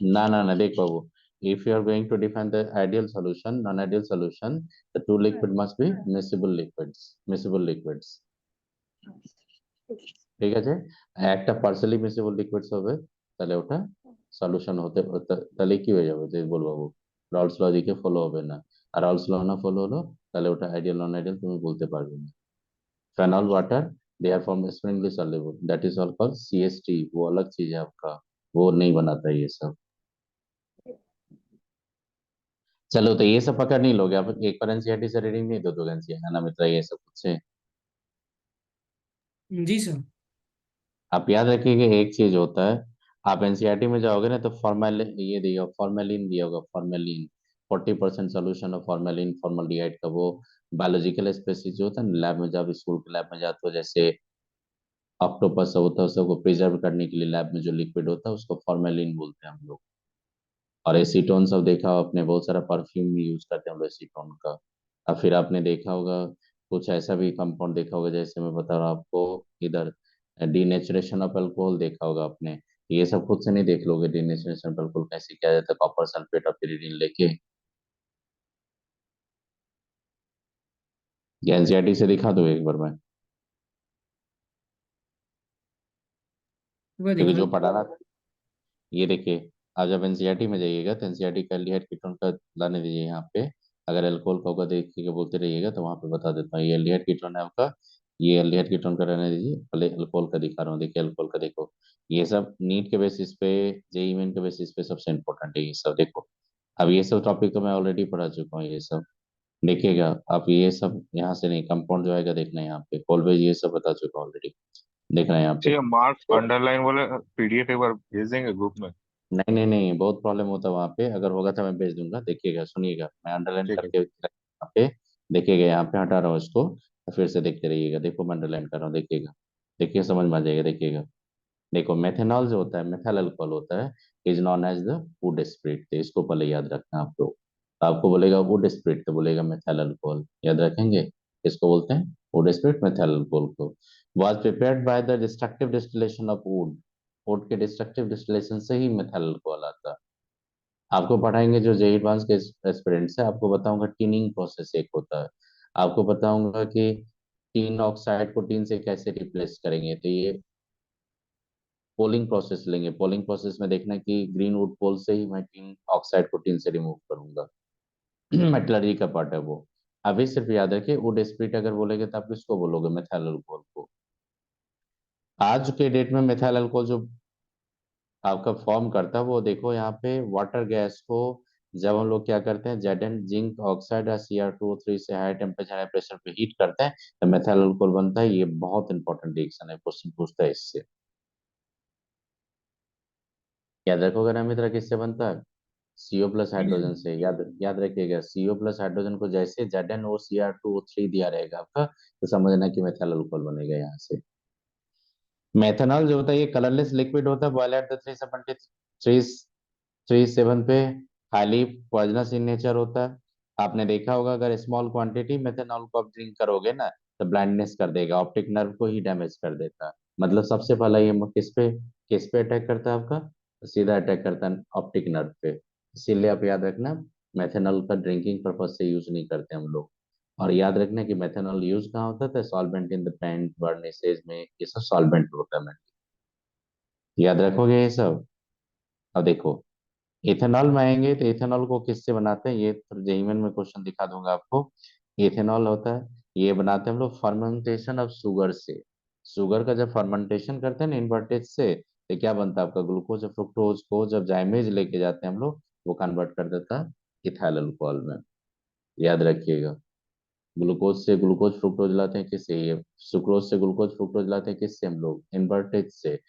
A: ना ना ना, देख बाबू, if you are going to define the ideal solution, non-ideal solution, the two
E: hmm,
A: liquid must be
E: hmm,
A: miscible liquids, miscible liquids।
E: ঠিক আছে।
A: ঠিক আছে। একটা পার্সিয়ালি মিসিবল লিকুইডস হবে, তাহলে ওটা সলিউশন হতে তাহলে কি হয়ে যাবে? যে বলবো রলস ল দিকে ফলো হবে না। আর রলস ল না ফলো হলো, তাহলে ওটা আইডিয়াল নন आइडियल তুমি বলতে পারবে না। Phenol water, they are form sparingly soluble, that is all called CH3। वो अलग चीज है आपका, वो नहीं बनाता ये सब। चलो, तो ये सब पकड़ नहीं लोगे आप, एक बार एनसीईआरटी से रीडिंग नहीं दो दोगे, एनसीईआरटी ना मित्र ये सब कुछ से।
B: जी सर।
A: आप याद रखिए कि एक चीज होता है, आप एनसीईआरटी में जाओगे ना तो फॉर्मेल ये दिया फॉर्मेलिन दिया होगा, formalin 40% solution of formalin formaldehyde का। वो बायोलॉजिकल स्पेसीज जो होता है ना, लैब में जब स्कूल के लैब में जाते हो, जैसे ऑक्टोपस होता है, उसको प्रिजर्व करने के लिए लैब में जो लिक्विड होता है उसको फॉर्मेलिन बोलते हैं हम लोग। और एसीटोन सब देखा हो आपने, बहुत सारा परफ्यूम भी यूज करते हैं हम लोग एसीटोन का। और फिर आपने देखा होगा कुछ ऐसा भी कंपाउंड देखा होगा, जैसे मैं बता रहा हूँ आपको, इधर डीनेचुरेशन ऑफ अल्कोहल देखा होगा आपने। ये सब खुद से नहीं देख लोगे, डीनेचुरेशन ऑफ अल्कोहल कैसे किया जाता है, कॉपर सल्फेट और pyridine लेके। एनसीईआरटी से दिखा दो एक बार मैं,
B: वह
A: क्योंकि
B: दिखा।
A: जो पढ़ा रहा था। ये देखिए, आप जब एनसीईआरटी में जाइएगा तो एनसीईआरटी का एल्डिहाइड कीटोन का लाने दीजिए यहाँ पे। अगर अल्कोहल का होगा देखिए बोलते रहिएगा, तो वहां पे बता देता हूँ। ये एल्डिहाइड कीटोन है आपका, ये एल्डिहाइड कीटोन का रहने दीजिए। पहले अल्कोहल का दिखा रहा हूँ, देखिए अल्कोहल का देखो। ये सब नीट के बेसिस पे, जेईई मेन के बेसिस पे सबसे इम्पोर्टेंट है ये सब, देखो। अब ये सब टॉपिक तो मैं ऑलरेडी पढ़ा चुका हूँ ये सब। देखिएगा आप, ये सब यहाँ से नहीं, कंपाउंड जो आएगा देखना यहाँ पे, कॉलवेज ये सब बता चुका हूँ ऑलरेडी, देखना है यहाँ पे।
C: ठीक है, मार्क्स अंडरलाइन वाले पीडीएफ एक बार भेज देंगे ग्रुप में।
A: नहीं नहीं नहीं, बहुत प्रॉब्लम होता है वहाँ पे। अगर होगा तो मैं भेज दूंगा, देखिएगा, सुनिएगा, मैं अंडरलाइन
C: ठीक है।
A: करके यहाँ पे, देखिएगा यहाँ पे हटा रहा हूँ इसको, तो फिर से देखते रहिएगा। देखो मैं अंडरलाइन कर रहा हूँ, देखिएगा, देखिए समझ में आ जाएगा, देखिएगा। देखो मेथेनॉल जो होता है, मेथाइल अल्कोहल होता है, is known as the food spirit, तो इसको पहले याद रखना आप लोग। तो आपको बोलेगा वुड स्प्रिट, तो बोलेगा मेथाइल अल्कोहल। याद रखेंगे इसको बोलते हैं वुड स्प्रिट मेथाइल अल्कोहल को। Was prepared by the destructive distillation of would, would के डिस्ट्रक्टिव डिस्टिलेशन से ही मेथाइल अल्कोहल आता है। आपको पढ़ाएंगे जो जेई एडवांस के एस्पिरेंट्स है, आपको बताऊंगा टिनिंग प्रोसेस एक होता है, आपको बताऊंगा कि टीन ऑक्साइड को टीन से कैसे रिप्लेस करेंगे। तो ये पोलिंग प्रोसेस लेंगे, पोलिंग प्रोसेस में देखना कि ग्रीन वुड पोल से ही मैं टीन ऑक्साइड को टीन से रिमूव करूंगा। मेटलर्जी का पार्ट है वो। अभी सिर्फ याद रखिए वुड स्प्रिट अगर बोलेगे तो आप किसको बोलोगे, मेथाइल अल्कोहल को। आज के डेट में मेथाइल अल्कोहल जो आपका फॉर्म करता है वो देखो यहाँ पे वाटर गैस को जब हम लोग क्या करते हैं जेड जिंक ऑक्साइड या Cr2O3 से हाई टेम्परेचर हाई प्रेशर पे हीट करते हैं तो मेथाइल अल्कोहल बनता है। ये बहुत इंपॉर्टेंट रिएक्शन है, क्वेश्चन पूछता है इससे। याद रखोगे ना मित्र किससे बनता है, CO प्लस हाइड्रोजन से। याद याद रखिएगा CO प्लस हाइड्रोजन को जैसे ZnOCr2O3 दिया रहेगा आपका तो समझना कि मेथाइल अल्कोहल बनेगा यहाँ से। मेथनॉल जो होता है ये कलरलेस लिक्विड होता है, बॉयल एट द 337 पे, हाईली पॉइजनस इन नेचर होता है। आपने देखा होगा अगर स्मॉल क्वांटिटी मेथनॉल को आप ड्रिंक करोगे ना तो ब्लाइंडनेस कर देगा, ऑप्टिक नर्व को ही डैमेज कर देता है। मतलब सबसे पहला ये किस पे अटैक करता है आपका, सीधा अटैक करता है ऑप्टिक नर्व पे। इसीलिए आप याद रखना मेथनॉल का ड्रिंकिंग पर्पज से यूज नहीं करते हम लोग। और याद रखना कि मेथनॉल यूज कहाँ होता था, सॉल्वेंट इन द पेंट बर्नेसेज में, ये सब सॉल्वेंट होता है। याद रखोगे ये सब। अब देखो इथेनॉल में आएंगे तो इथेनॉल को किससे बनाते हैं, ये जेईमेन में क्वेश्चन दिखा दूंगा आपको। इथेनॉल होता है ये बनाते हैं हम लोग फर्मेंटेशन ऑफ शुगर से। शुगर का जब फर्मेंटेशन करते हैं ना इनवर्टेज से तो क्या बनता है आपका ग्लूकोज और फ्रुक्टोज को जब जाइमेज लेके जाते हैं हम लोग वो कन्वर्ट कर देता है इथाइल अल्कोहल में। याद रखिएगा ग्लूकोज से ग्लूकोज फ्रुक्टोज लाते हैं किससे, ये सुक्रोज से ग्लूकोज फ्रुक्टोज लाते हैं किससे हम लोग, इन्वर्टेज से।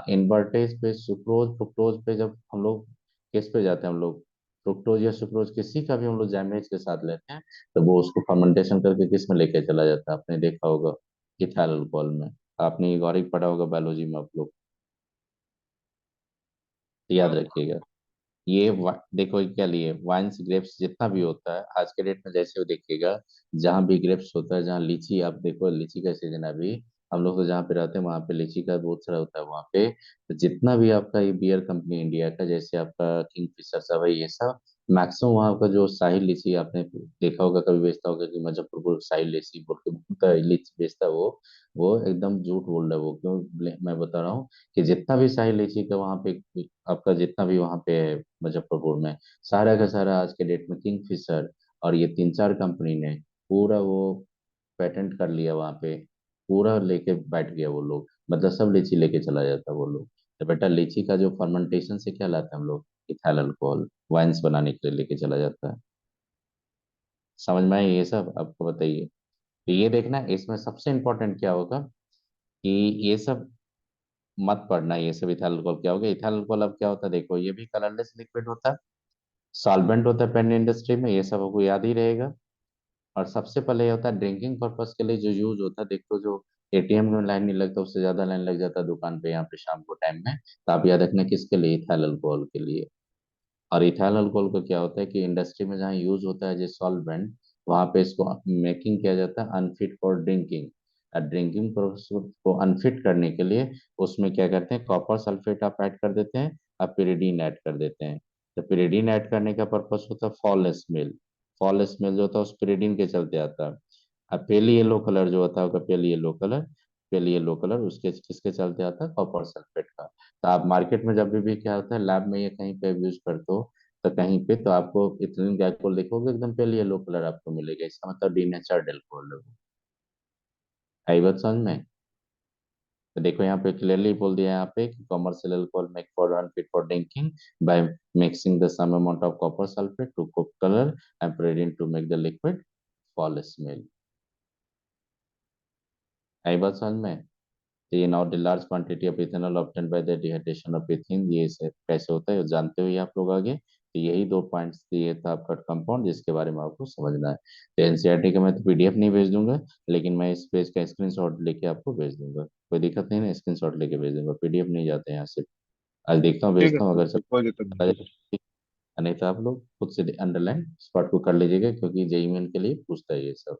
A: इन्वर्टेज पे सुक्रोज फ्रुक्टोज पे जब हम लोग किस पे जाते हैं हम लोग, फ्रुक्टोज या सुक्रोज किसी का भी हम लोग जैमेज के साथ लेते हैं तो वो उसको फर्मेंटेशन करके किस में लेके चला जाता है, आपने देखा होगा इथाइल अल्कोहल में। आपने ये गौरी पढ़ा होगा बायोलॉजी में आप लोग, याद रखिएगा। देखो ये क्या लिए वाइन्स ग्रेप्स जितना भी होता है आज के डेट में, जैसे वो देखिएगा जहाँ भी ग्रेप्स होता है, जहाँ लीची आप देखो लीची का सीजन है अभी, हम लोग तो जहाँ पे रहते हैं वहाँ पे लीची का बहुत सारा होता है वहाँ पे। तो जितना भी आपका ये बियर कंपनी इंडिया का जैसे आपका किंगफिशर सब है ये सब मैक्सिमम वहाँ का जो शाही लीची आपने देखा होगा कभी बेचता होगा कि मुजफ्फरपुर शाही लीची बोल के बोलता है, लीची बेचता है वो एकदम झूठ बोल रहा है वो। क्यों मैं बता रहा हूँ कि जितना भी शाही लीची का वहाँ पे आपका जितना भी वहाँ पे है मुजफ्फरपुर में सारा का सारा आज के डेट में किंगफिशर और ये 3-4 कंपनी ने पूरा वो पेटेंट कर लिया वहाँ पे, पूरा लेके बैठ गया वो लोग। मतलब सब लीची लेके चला जाता है वो लोग। तो बेटा लीची का जो फर्मेंटेशन से क्या लाते हैं हम लोग, इथाइल अल्कोहल वाइन्स बनाने के लिए लेके चला जाता है। समझ में आए ये सब आपको, बताइए। तो ये देखना इसमें सबसे इम्पोर्टेंट क्या होगा कि ये सब मत पढ़ना, ये सब इथाइल अल्कोहल क्या होगा। इथाइल अल्कोहल अब क्या होता है देखो, ये भी कलरलेस लिक्विड होता है, सॉल्वेंट होता है पेन इंडस्ट्री में, ये सब आपको याद ही रहेगा। और सबसे पहले ये होता है ड्रिंकिंग पर्पस के लिए जो यूज होता है, देखो जो ATM में लाइन नहीं लगता उससे ज्यादा लाइन लग जाता है दुकान पे यहाँ पे शाम को टाइम में, तो आप याद रखना किसके लिए, इथाइल अल्कोहल के लिए। और इथाइल अल्कोहल का क्या होता है कि इंडस्ट्री में जहाँ यूज होता है जो सॉल्वेंट वहां पे इसको मेकिंग किया जाता है unfit for drinking. Drinking process को अनफिट करने के लिए उसमें क्या करते हैं कॉपर सल्फेट आप ऐड कर देते हैं, आप पिरिडीन ऐड कर देते हैं। तो पिरिडीन ऐड करने का पर्पस होता है फॉल स्मेल, फॉल स्मेल जो होता है उस पिरिडीन के चलते आता है। अब पेल येलो कलर जो होता है पेल येलो कलर उसके किसके चलते आता है, कॉपर सल्फेट का। तो आप मार्केट में जब भी क्या होता है लैब में या कहीं पे यूज करते हो तो कहीं पे तो आपको इथिलीन ग्लाइकोल देखोगे एकदम पेल येलो कलर आपको मिलेगा, इसका मतलब डीनेचर्ड अल्कोहल है वो। आई बात समझ में। तो देखो यहाँ पे क्लियरली बोल दिया यहाँ पे कि commercial alcohol make for unfit for drinking by mixing the some amount of copper sulphate to cook colour and pyridine to make the liquid foul smell. आई बात समझ में। तो ये not the large quantity of ethanol obtained by the dehydration of ethene, ये कैसे होता है जानते हो ये आप लोग आगे। तो यही 2 पॉइंट्स दिए था आपका कंपाउंड जिसके बारे में आपको समझना है। तो एनसीईआरटी का मैं तो PDF नहीं भेज दूंगा लेकिन मैं इस पेज का स्क्रीनशॉट लेके आपको भेज दूंगा, कोई दिक्कत नहीं ना, स्क्रीनशॉट लेके भेज दूंगा, PDF नहीं जाते यहाँ से। आज देखता हूँ
C: ठीक है
A: भेजता हूँ
C: सर,
A: अगर सब
C: कोई दिक्कत नहीं।
A: नहीं तो आप लोग खुद से अंडरलाइन स्पॉट को कर लीजिएगा, क्योंकि जेईई मेन के लिए पूछता है ये सब।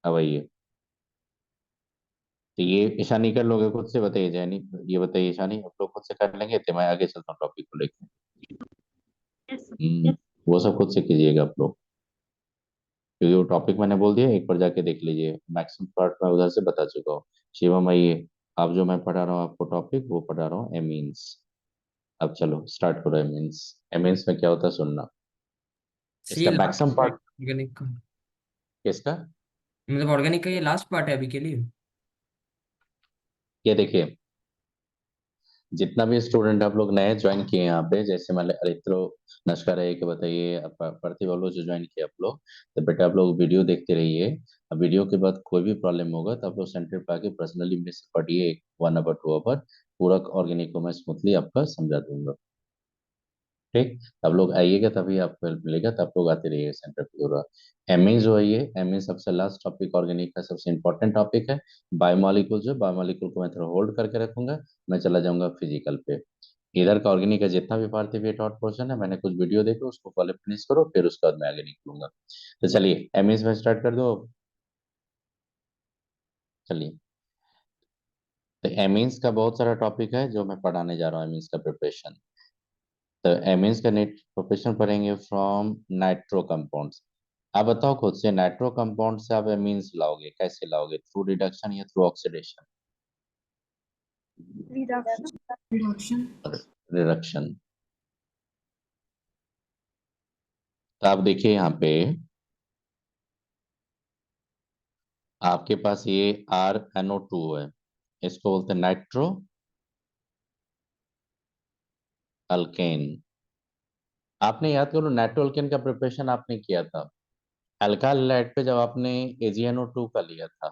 A: अब आइए, तो ये ईशानी कर लोगे खुद से? बताइए जैनी, ये बताइए ईशानी, आप लोग खुद से कर लेंगे तो मैं आगे चलता हूँ टॉपिक को लेकर। वो सब खुद से कीजिएगा आप लोग, क्योंकि वो टॉपिक मैंने बोल दिया, एक बार जाके देख लीजिए, मैक्सिमम पार्ट मैं उधर से बता चुका हूँ। शिवम आइए, आप जो मैं पढ़ा रहा हूँ आपको टॉपिक, वो पढ़ा रहा हूँ एमीन्स। अब चलो स्टार्ट करो एमीन्स। एमीन्स में क्या होता है सुनना।
B: सी
A: इसका
B: लास्ट
A: मैक्सिमम पार्ट
B: ऑर्गेनिक का,
A: किसका?
B: मतलब ऑर्गेनिक का ये लास्ट पार्ट है अभी के लिए।
A: ये देखिए, जितना भी स्टूडेंट आप लोग नए ज्वाइन किए हैं यहाँ पे, जैसे मान लो अरित्रो नस्कर है कि बताइए, प्रतिभा लोग जो ज्वाइन किए आप लोग, तो बेटा आप लोग वीडियो देखते रहिए। अब वीडियो के बाद कोई भी प्रॉब्लम होगा तो आप लोग सेंटर पे आके पर्सनली मेरे से पढ़िए, 1 आवर 2 आवर, पूरा ऑर्गेनिक को मैं स्मूथली आपका समझा दूंगा। ठीक, आप लोग आइएगा तभी आपको हेल्प मिलेगा, तो आप लोग आते रहिए सेंटर पे पूरा। एमई जो है, ये एमई सबसे लास्ट टॉपिक ऑर्गेनिक का सबसे इंपॉर्टेंट टॉपिक है। बायोमोलिक्यूल, जो बायोमोलिक्यूल को मैं थोड़ा होल्ड करके रखूंगा, मैं चला जाऊंगा फिजिकल पे। इधर का ऑर्गेनिक का जितना भी पार्थिव और पोर्शन है, मैंने कुछ वीडियो देखे, उसको पहले फिनिश करो, फिर उसके बाद मैं आगे निकलूंगा। तो चलिए एमईज में स्टार्ट कर दो। चलिए, तो एमीन्स का बहुत सारा टॉपिक है जो मैं पढ़ाने जा रहा हूँ, एमीन्स का प्रिपरेशन। तो एमीन्स का नेट प्रिपरेशन पढ़ेंगे फ्रॉम नाइट्रो कंपाउंड्स। आप बताओ खुद से, नाइट्रो कंपाउंड से आप एमीन्स लाओगे कैसे लाओगे? थ्रू रिडक्शन या थ्रू ऑक्सीडेशन?
E: रिडक्शन।
A: रिडक्शन। तो आप देखिए यहाँ पे आपके पास ये RNO2 है, इसको बोलते हैं नाइट्रो अल्केन। आपने याद करो, नाइट्रो अल्केन का प्रिपरेशन आपने किया था अल्काइल हैलाइड पे, जब आपने AgNO2 का लिया था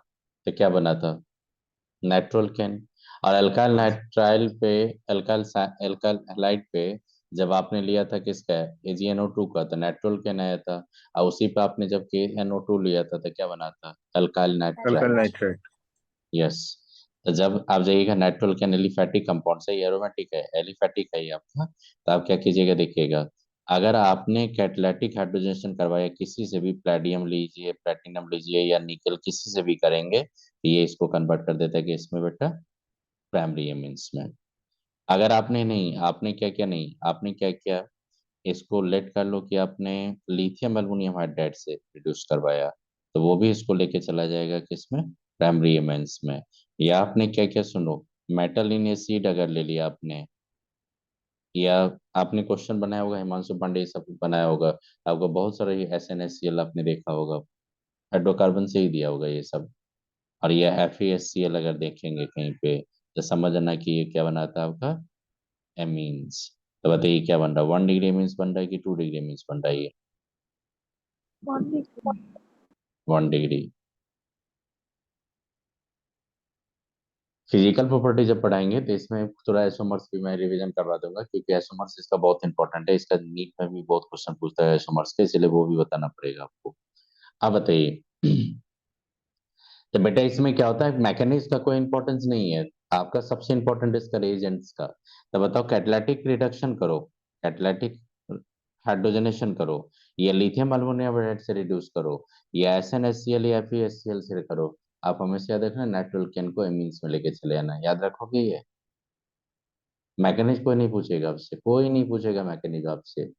A: तो क्या बना था? Nitro alkane. और अल्काइल नाइट्राइल पे, अल्काइल अल्काइल हैलाइड पे जब आपने लिया था किसका? AgNO2 का, तो नाइट्रो अल्केन आया था। और उसी पे आपने जब KNO2 लिया था तो क्या बना था? Alkyl
C: alkyl
A: nitrile.
C: Nitrate.
A: Yes. तो जब आप जाइएगा, नाइट्रोल कैन एलिफैटिक कंपाउंड से, एरोमेटिक है, एलिफैटिक है ये आपका, तो आप क्या कीजिएगा देखिएगा, अगर आपने कैटालिटिक हाइड्रोजनेशन करवाया किसी से भी, प्लेडियम लीजिए, प्लेटिनम लीजिए या निकल, किसी से भी करेंगे, तो ये इसको कन्वर्ट कर देता है कि इसमें बेटा प्राइमरी एमिन्स में। अगर आपने नहीं, आपने क्या किया, नहीं आपने क्या किया, इसको लेट कर लो कि आपने लिथियम एल्युमिनियम हाइड्राइड से रिड्यूस करवाया, तो वो भी इसको लेके चला जाएगा किसमें? प्राइमरी एमिन्स में। या आपने क्या क्या, सुनो, मेटल इन एसिड अगर ले लिया आपने, या आपने क्वेश्चन बनाया होगा, हिमांशु पांडे ये सब बनाया होगा, आपको बहुत सारा ये SnHCl आपने देखा होगा, हाइड्रोकार्बन से ही दिया होगा ये सब। और ये FeSCl अगर देखेंगे कहीं पे, तो समझना कि ये क्या बनाता है आपका? एमीन्स। तो बताइए क्या बन रहा है? 1 डिग्री एमीन्स बन रहा है कि 2 डिग्री एमीन्स बन रहा है? ये 1 डिग्री। फिजिकल प्रॉपर्टी जब पढ़ाएंगे तो इसमें थोड़ा एसोमर्स भी मैं रिवीजन करवा दूंगा, क्योंकि एसोमर्स इसका बहुत इंपॉर्टेंट है, इसका नीट में भी बहुत क्वेश्चन पूछता है एसोमर्स के, इसलिए वो भी बताना पड़ेगा आपको। आप बताइए। तो बेटा इसमें क्या होता है, मैकेनिक्स का कोई इंपॉर्टेंस नहीं है, आपका सबसे इंपॉर्टेंट इसका रिएजेंट्स का। तो बताओ, कैटालिटिक रिडक्शन करो, कैटालिटिक हाइड्रोजनेशन करो, या लिथियम अल्युमिनियम हाइड्राइड से रिड्यूस करो, या SnHCl या FeSCl से करो, आप हमेशा याद रखना नाइट्रो अल्केन को एमीन्स में लेके चले आना, याद रखोगे ये? मैकेनिज्म कोई नहीं पूछेगा आपसे, कोई नहीं पूछेगा मैकेनिज्म आपसे।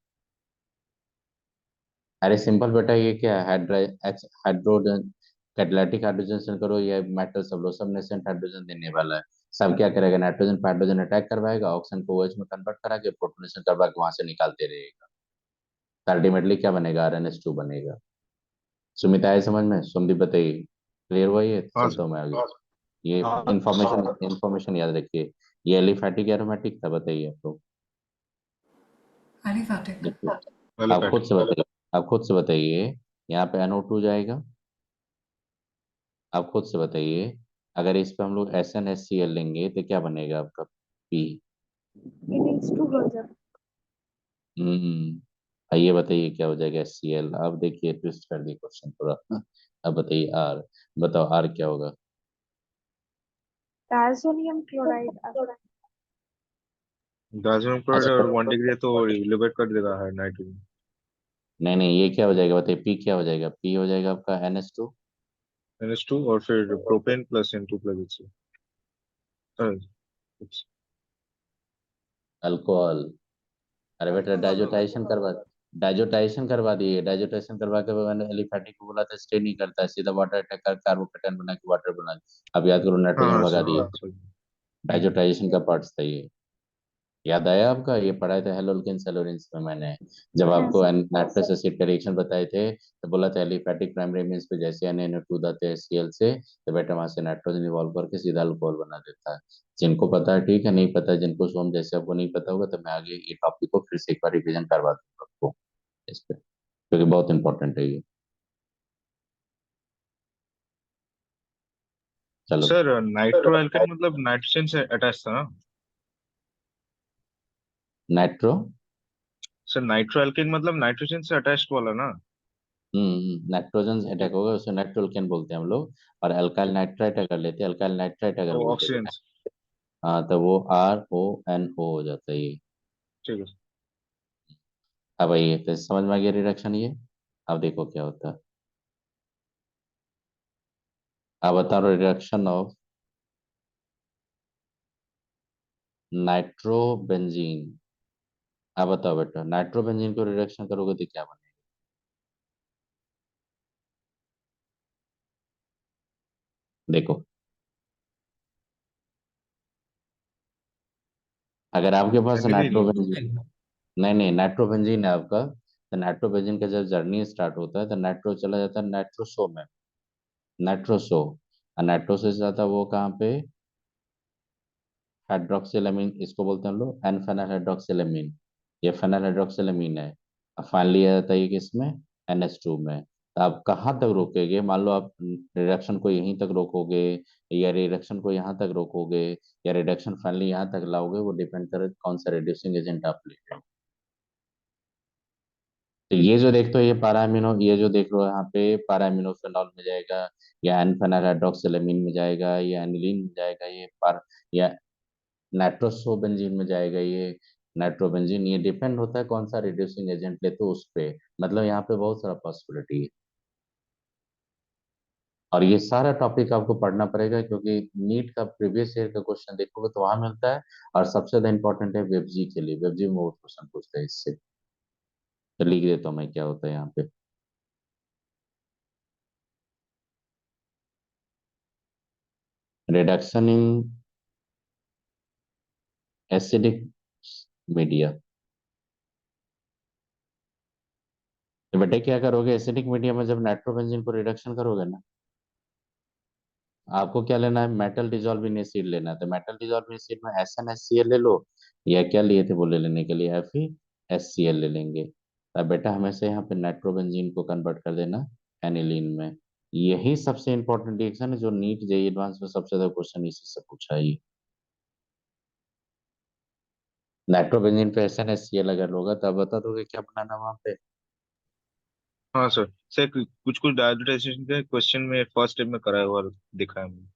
A: अरे सिंपल बेटा, ये क्या है, हाइड्रोजन कैटालिटिक हाइड्रोजन करो, ये मेटल सब लो, सब नेसेंट हाइड्रोजन देने वाला है। सब क्या करेगा, नाइट्रोजन पर हाइड्रोजन अटैक करवाएगा, ऑक्सीजन को OH में कन्वर्ट करा के प्रोटोनेशन करवा के वहां से निकालते रहेगा, तो अल्टीमेटली क्या बनेगा? RNH2 बनेगा। सुमित आए समझ में? सुमदीप बताइए, क्लियर हुआ ये?
C: हाँ
A: चलता
C: सर।
A: हूँ मैं आगे। ये इंफॉर्मेशन इंफॉर्मेशन याद रखिए, ये एलिफैटिक एरोमेटिक था, बताइए आप लोग। देखिए, आप खुद
C: एलिफैटिक।
A: से बताइए, आप खुद से बताइए, यहाँ पे NO2 जाएगा, आप खुद से बताइए, अगर इस पे हम लोग SnHCl लेंगे तो क्या बनेगा आपका? P। हम्म, आइए बताइए क्या हो जाएगा? HCl। अब देखिए ट्विस्ट कर दी क्वेश्चन पूरा। अब बताइए R, बताओ R क्या होगा?
E: Diazonium chloride.
C: डायज़ोनियम क्लोराइड
A: अच्छा
C: और 1 डिग्री है तो एलिवेट कर देगा है नाइट्रोजन।
A: नहीं नहीं, ये क्या हो जाएगा बताइए, पी क्या हो जाएगा, पी हो जाएगा आपका NH2
C: NH2 और फिर propane plus N2 plus H2।
A: Alcohol. अरे बेटा डाइजोटाइजेशन करवा दिए, डाइजोटाइजेशन करवा के मैंने एलिफेटिक को बोला था स्टे नहीं करता है, सीधा वाटर अटैक कर कार्बोकेटाइन बना के वाटर बना दिया। अब याद करो
C: हाँ
A: नाइट्रोजन
C: हाँ
A: भगा
C: सर,
A: दिए।
C: हाँ सर।
A: डाइजोटाइजेशन का पार्ट था ये। याद आया आपका, ये पढ़ाया था हेलोल्किन सेलोरेंस में मैंने, जब आपको नाइट्रस एसिड का रिएक्शन बताए थे तो बोला था एलिफेटिक प्राइमरी मीन्स पे जैसे NaNO2 जाते हैं HCl से, तो बेटा वहां से नाइट्रोजन इवॉल्व करके सीधा अल्कोहल बना देता है। जिनको पता है ठीक है, नहीं पता है जिनको सोम जैसे आपको नहीं पता होगा, तो मैं आगे ये टॉपिक को फिर से एक बार रिविजन करवा दूंगा आपको इस पे, क्योंकि बहुत इंपॉर्टेंट है ये। चलो।
C: सर नाइट्रो एल्केन मतलब नाइट्रोजन से अटैच था ना?
A: नाइट्रो।
C: सर नाइट्रो एल्केन मतलब नाइट्रोजन से अटैच्ड वाला ना?
A: नाइट्रोजन अटैक होगा उसे नाइट्रोल्केन बोलते हैं हम लोग। और अल्काइल नाइट्राइट अगर लेते हैं, अल्काइल नाइट्राइट अगर
C: वो
A: बोलते
C: ऑक्सीजन
A: हैं,
C: से।
A: हाँ तो वो RONO हो जाता है ये।
C: ठीक है सर।
A: अब ये तो समझ में आ गया रिडक्शन ये। अब देखो क्या होता है। अब बता रहा रिडक्शन ऑफ नाइट्रोबेंजीन। अब बताओ बेटा, नाइट्रोबेंजीन को रिडक्शन करोगे तो क्या बनेगा? देखो, अगर आपके पास
C: एनिलीन।
A: नाइट्रोबेंजीन, नहीं नहीं नाइट्रोबेंजीन है आपका, तो नाइट्रोबेंजीन का जब जर्नी स्टार्ट होता है तो नाइट्रो चला जाता है नाइट्रोसो में, नाइट्रोसो। और नाइट्रो से जाता है वो कहाँ पे, हाइड्रोक्सिलमीन इसको बोलते हैं हम लोग, एन फेनाइल हाइड्रोक्सिलमीन। ये फेनाइल हाइड्रोक्सिलमीन है। अब फाइनली आ जाता है ये किसमें, NH2 में। तो आप कहाँ तक रोकेंगे, मान लो आप रिडक्शन को यहीं तक रोकोगे, या रिडक्शन को यहाँ तक रोकोगे, या रिडक्शन फाइनली यहाँ तक लाओगे, वो डिपेंड करे कौन सा रिड्यूसिंग एजेंट आप ले रहे हो। तो ये जो देखते हो ये पैरामिनो, ये जो देख लो यहाँ पे पैरामिनोफेनॉल में जाएगा, या एन फेनाइल हाइड्रोक्सिलमीन में जाएगा, या एनिलीन में जाएगा, ये पार, या नाइट्रोसोबेंजीन में जाएगा ये, नाइट्रोबेंजीन। ये डिपेंड होता है कौन सा रिड्यूसिंग एजेंट लेते हो उस पे। मतलब यहाँ पे बहुत सारा पॉसिबिलिटी है, और ये सारा टॉपिक आपको पढ़ना पड़ेगा, क्योंकि नीट का प्रीवियस ईयर का क्वेश्चन देखोगे तो वहां मिलता है। और सबसे ज्यादा इंपॉर्टेंट है वेबजी के लिए, वेबजी में बहुत क्वेश्चन पूछता है इससे। तो लिख देता हूँ मैं क्या होता है यहाँ पे। Reduction in acidic media. तो बेटे क्या करोगे, एसिडिक मीडिया में जब नाइट्रोबेंजीन को रिडक्शन करोगे ना, आपको क्या लेना है, मेटल डिजोल्विंग एसिड लेना है। तो मेटल डिजोल्विंग एसिड में SnHCl ले लो, या क्या लिए थे बोले लेने के लिए, FeHCl ले लेंगे। तब बेटा हमेशा यहाँ पे नाइट्रोबेंजीन को कन्वर्ट कर देना एनिलीन में। यही सबसे इंपॉर्टेंट रिएक्शन है जो नीट जेईई एडवांस में सबसे ज्यादा क्वेश्चन इसी से पूछा है ये। नाइट्रोबेंजीन पे SnHCl अगर होगा तब बता दोगे क्या बनाना वहां पे।
C: हाँ सर। सर कुछ कुछ डायजोटाइजेशन के क्वेश्चन में फर्स्ट स्टेप में कराया हुआ दिखा है मुझे।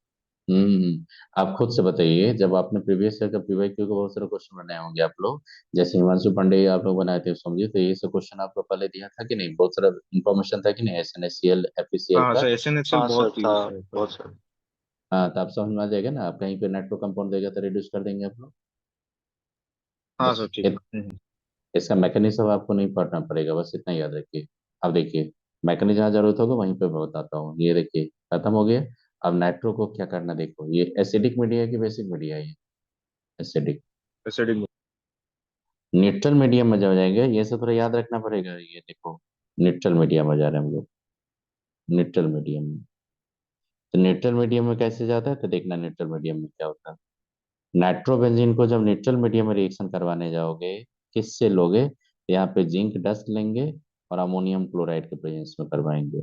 A: आप खुद से बताइए, जब आपने प्रीवियस ईयर का PYQ का बहुत सारे क्वेश्चन बनाए होंगे आप लोग, जैसे हिमांशु पांडे आप लोग बनाए थे समझिए, तो ये सब क्वेश्चन आपको पहले दिया था कि नहीं, बहुत सारा इंफॉर्मेशन था कि नहीं SnHCl FeCl
C: हाँ
A: का।
C: सर, SnHCl
F: हाँ सर
C: बहुत
F: था,
C: यूज है
F: बहुत सर।
A: हाँ तो आप समझ में आ जाएगा ना, आप कहीं पे नाइट्रो कंपाउंड देगा तो रिड्यूस कर देंगे आप लोग।
C: हाँ
A: बस
C: सर ठीक है।
A: इसका मैकेनिज्म आपको नहीं पढ़ना पड़ेगा, बस इतना याद रखिए। अब देखिए, मैकेनिज्म जहाँ जरूरत होगा वहीं पे मैं बताता हूँ। ये देखिए खत्म हो गया। अब नाइट्रो को क्या करना देखो, ये एसिडिक मीडिया की बेसिक मीडिया है ये, एसिडिक।
C: एसिडिक।
A: न्यूट्रल मीडियम में जब जाएंगे, ये सब थोड़ा याद रखना पड़ेगा। ये देखो न्यूट्रल मीडियम में जा रहे हैं हम लोग, न्यूट्रल मीडियम में। तो न्यूट्रल मीडियम में कैसे जाता है, तो देखना न्यूट्रल मीडियम में क्या होता है। नाइट्रोबेंजीन को जब न्यूट्रल मीडियम में रिएक्शन करवाने जाओगे, किससे लोगे, यहाँ पे जिंक डस्ट लेंगे और अमोनियम क्लोराइड के प्रेजेंस में करवाएंगे।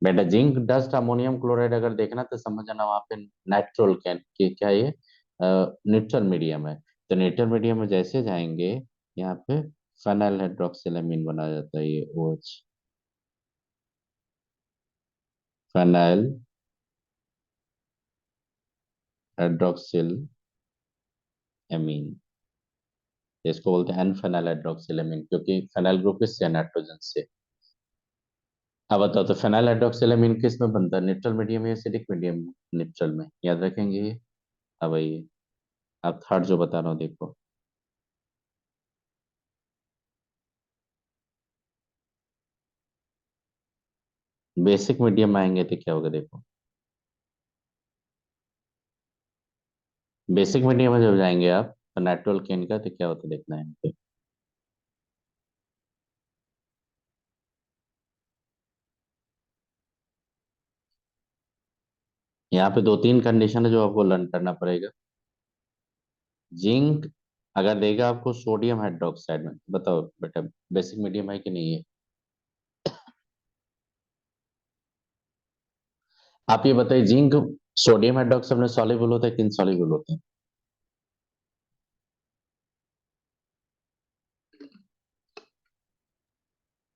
A: बेटा जिंक डस्ट अमोनियम क्लोराइड अगर देखना तो समझ जाना वहाँ पे नाइट्रोल क्या ये न्यूट्रल मीडियम है। तो न्यूट्रल मीडियम में जैसे जाएंगे, यहाँ पे फेनाइल हाइड्रोक्सिलामीन बना जाता है ये OH, फेनाइल हाइड्रोक्सिल एमीन। इसको बोलते हैं एन फेनाइल हाइड्रोक्सिल एमीन, क्योंकि फेनाइल ग्रुप किससे है? नाइट्रोजन से। अब बताओ तो फेनाइल हाइड्रोक्सिल एमीन किस में बनता है? न्यूट्रल मीडियम या एसिडिक मीडियम में? न्यूट्रल में, याद रखेंगे ये। अब आइए, अब थर्ड जो बता रहा हूँ देखो, बेसिक मीडियम में आएंगे तो क्या होगा देखो। बेसिक मीडियम में जब जाएंगे आप तो नाइट्रोल केन का, तो क्या होता है देखना है यहाँ पे। यहाँ पे दो तीन कंडीशन है जो आपको लर्न करना पड़ेगा। जिंक अगर देगा आपको सोडियम हाइड्रोक्साइड में, बताओ बेटा बेसिक मीडियम है कि नहीं है? आप ये बताइए, जिंक सोडियम हाइड्रोक्साइड में सॉल्युबल होता है कि इनसॉल्युबल होता है?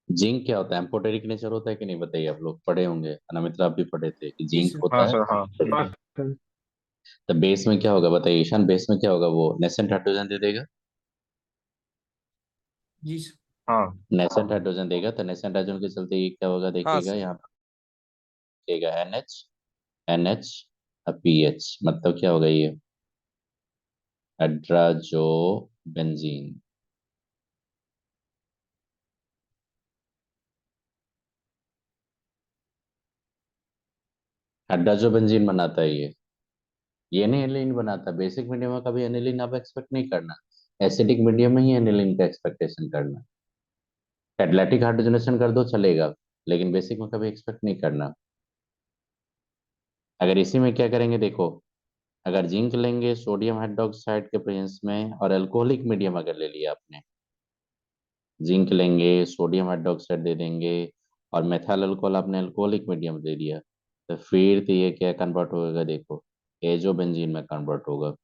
A: जिंक क्या होता है? एम्फोटेरिक नेचर होता है कि नहीं? बताइए, आप लोग पढ़े होंगे, अनामित्रा आप भी पढ़े थे कि
B: जी
A: जिंक
B: सर।
C: हाँ
A: होता है।
C: सर, हाँ हाँ सर।
A: तो बेस में क्या होगा बताइए, ईशान बेस में क्या होगा? वो नेसेंट हाइड्रोजन दे देगा।
B: जी सर।
C: हाँ
A: नेसेंट हाइड्रोजन देगा, तो नेसेंट हाइड्रोजन के चलते ये क्या होगा
B: हाँ
A: देखिएगा,
B: सर।
A: यहाँ पे देगा NH NH PH, मतलब क्या होगा ये? हाइड्राजो बेंजीन। हाइड्राजो बेंजीन बनाता है ये नहीं एनिलीन बनाता। बेसिक मीडियम में कभी एनिलीन आप एक्सपेक्ट नहीं करना, एसिडिक मीडियम में ही एनिलीन का एक्सपेक्टेशन करना। कैटालिटिक हाइड्रोजनेशन कर दो चलेगा, लेकिन बेसिक में कभी एक्सपेक्ट नहीं करना। अगर इसी में क्या करेंगे देखो, अगर जिंक लेंगे सोडियम हाइड्रोक्साइड के प्रेजेंस में, और अल्कोहलिक मीडियम अगर ले लिया आपने, जिंक लेंगे सोडियम हाइड्रोक्साइड दे देंगे, और मेथाइल अल्कोहल आपने अल्कोहलिक मीडियम दे दिया, तो फिर तो ये क्या कन्वर्ट होगा देखो, एजो बेंजीन में कन्वर्ट होगा।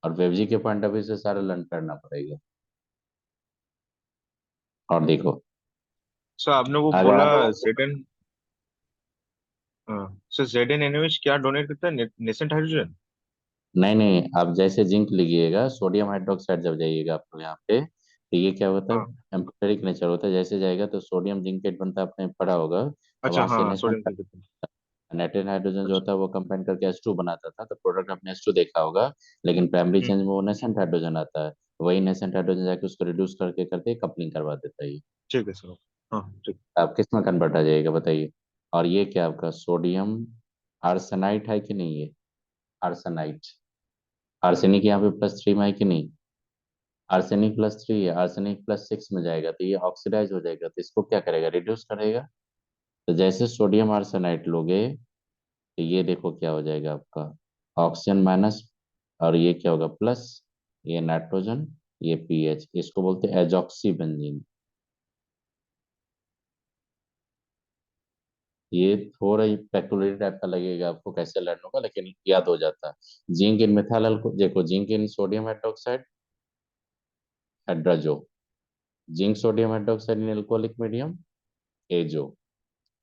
A: और वेवजी के पॉइंट ऑफ व्यू से सारा लर्न करना पड़ेगा। और देखो,
C: सर, आपने वो
A: अगर
C: बोला
A: आप
C: जेडन। हाँ सर, जेडन एनओएच क्या डोनेट करता है? Nascent hydrogen.
A: नहीं नहीं, आप जैसे जिंक लीजिएगा, सोडियम हाइड्रोक्साइड जब जाइएगा आप लोग यहाँ पे, तो ये क्या होता है?
C: हाँ,
A: एम्फोटेरिक नेचर होता है। जैसे जाएगा तो सोडियम जिंकेट बनता है, आपने पढ़ा होगा, तो
C: अच्छा,
A: वहां से
C: हाँ सोडियम सिंथेसिस।
A: नाइट्रेट हाइड्रोजन जो
C: अच्छा,
A: होता है वो कंबाइन करके H2 बनाता था, तो प्रोडक्ट आपने H2 देखा होगा। लेकिन प्राइमरी
C: हम्म,
A: चेंज में वो नेसेंट हाइड्रोजन आता है, वही नेसेंट हाइड्रोजन जाके उसको रिड्यूस करके करके कपलिंग करवा देता है ये।
C: ठीक है सर। हाँ ठीक।
A: आप किस में कन्वर्ट आ जाएगा बताइए? और ये क्या आपका सोडियम आर्सेनाइट है कि नहीं? ये आर्सेनाइट, आर्सेनिक यहाँ पे +3 में है कि नहीं? आर्सेनिक +3 है, आर्सेनिक +6 में जाएगा तो ये ऑक्सीडाइज हो जाएगा, तो इसको क्या करेगा? रिड्यूस करेगा। तो जैसे सोडियम आर्सेनाइट लोगे, तो ये देखो क्या हो जाएगा आपका, ऑक्सीजन माइनस, और ये क्या होगा प्लस, ये नाइट्रोजन, ये पीएच, इसको बोलते हैं एजॉक्सी बेंजीन। ये थोड़ा ही पेकुलियर टाइप का लगेगा आपको, कैसे लर्न होगा, लेकिन याद हो जाता है। जिंक इन मिथाइल देखो, zinc in sodium hydroxide hydrazo, zinc sodium hydroxide in alcoholic medium azo,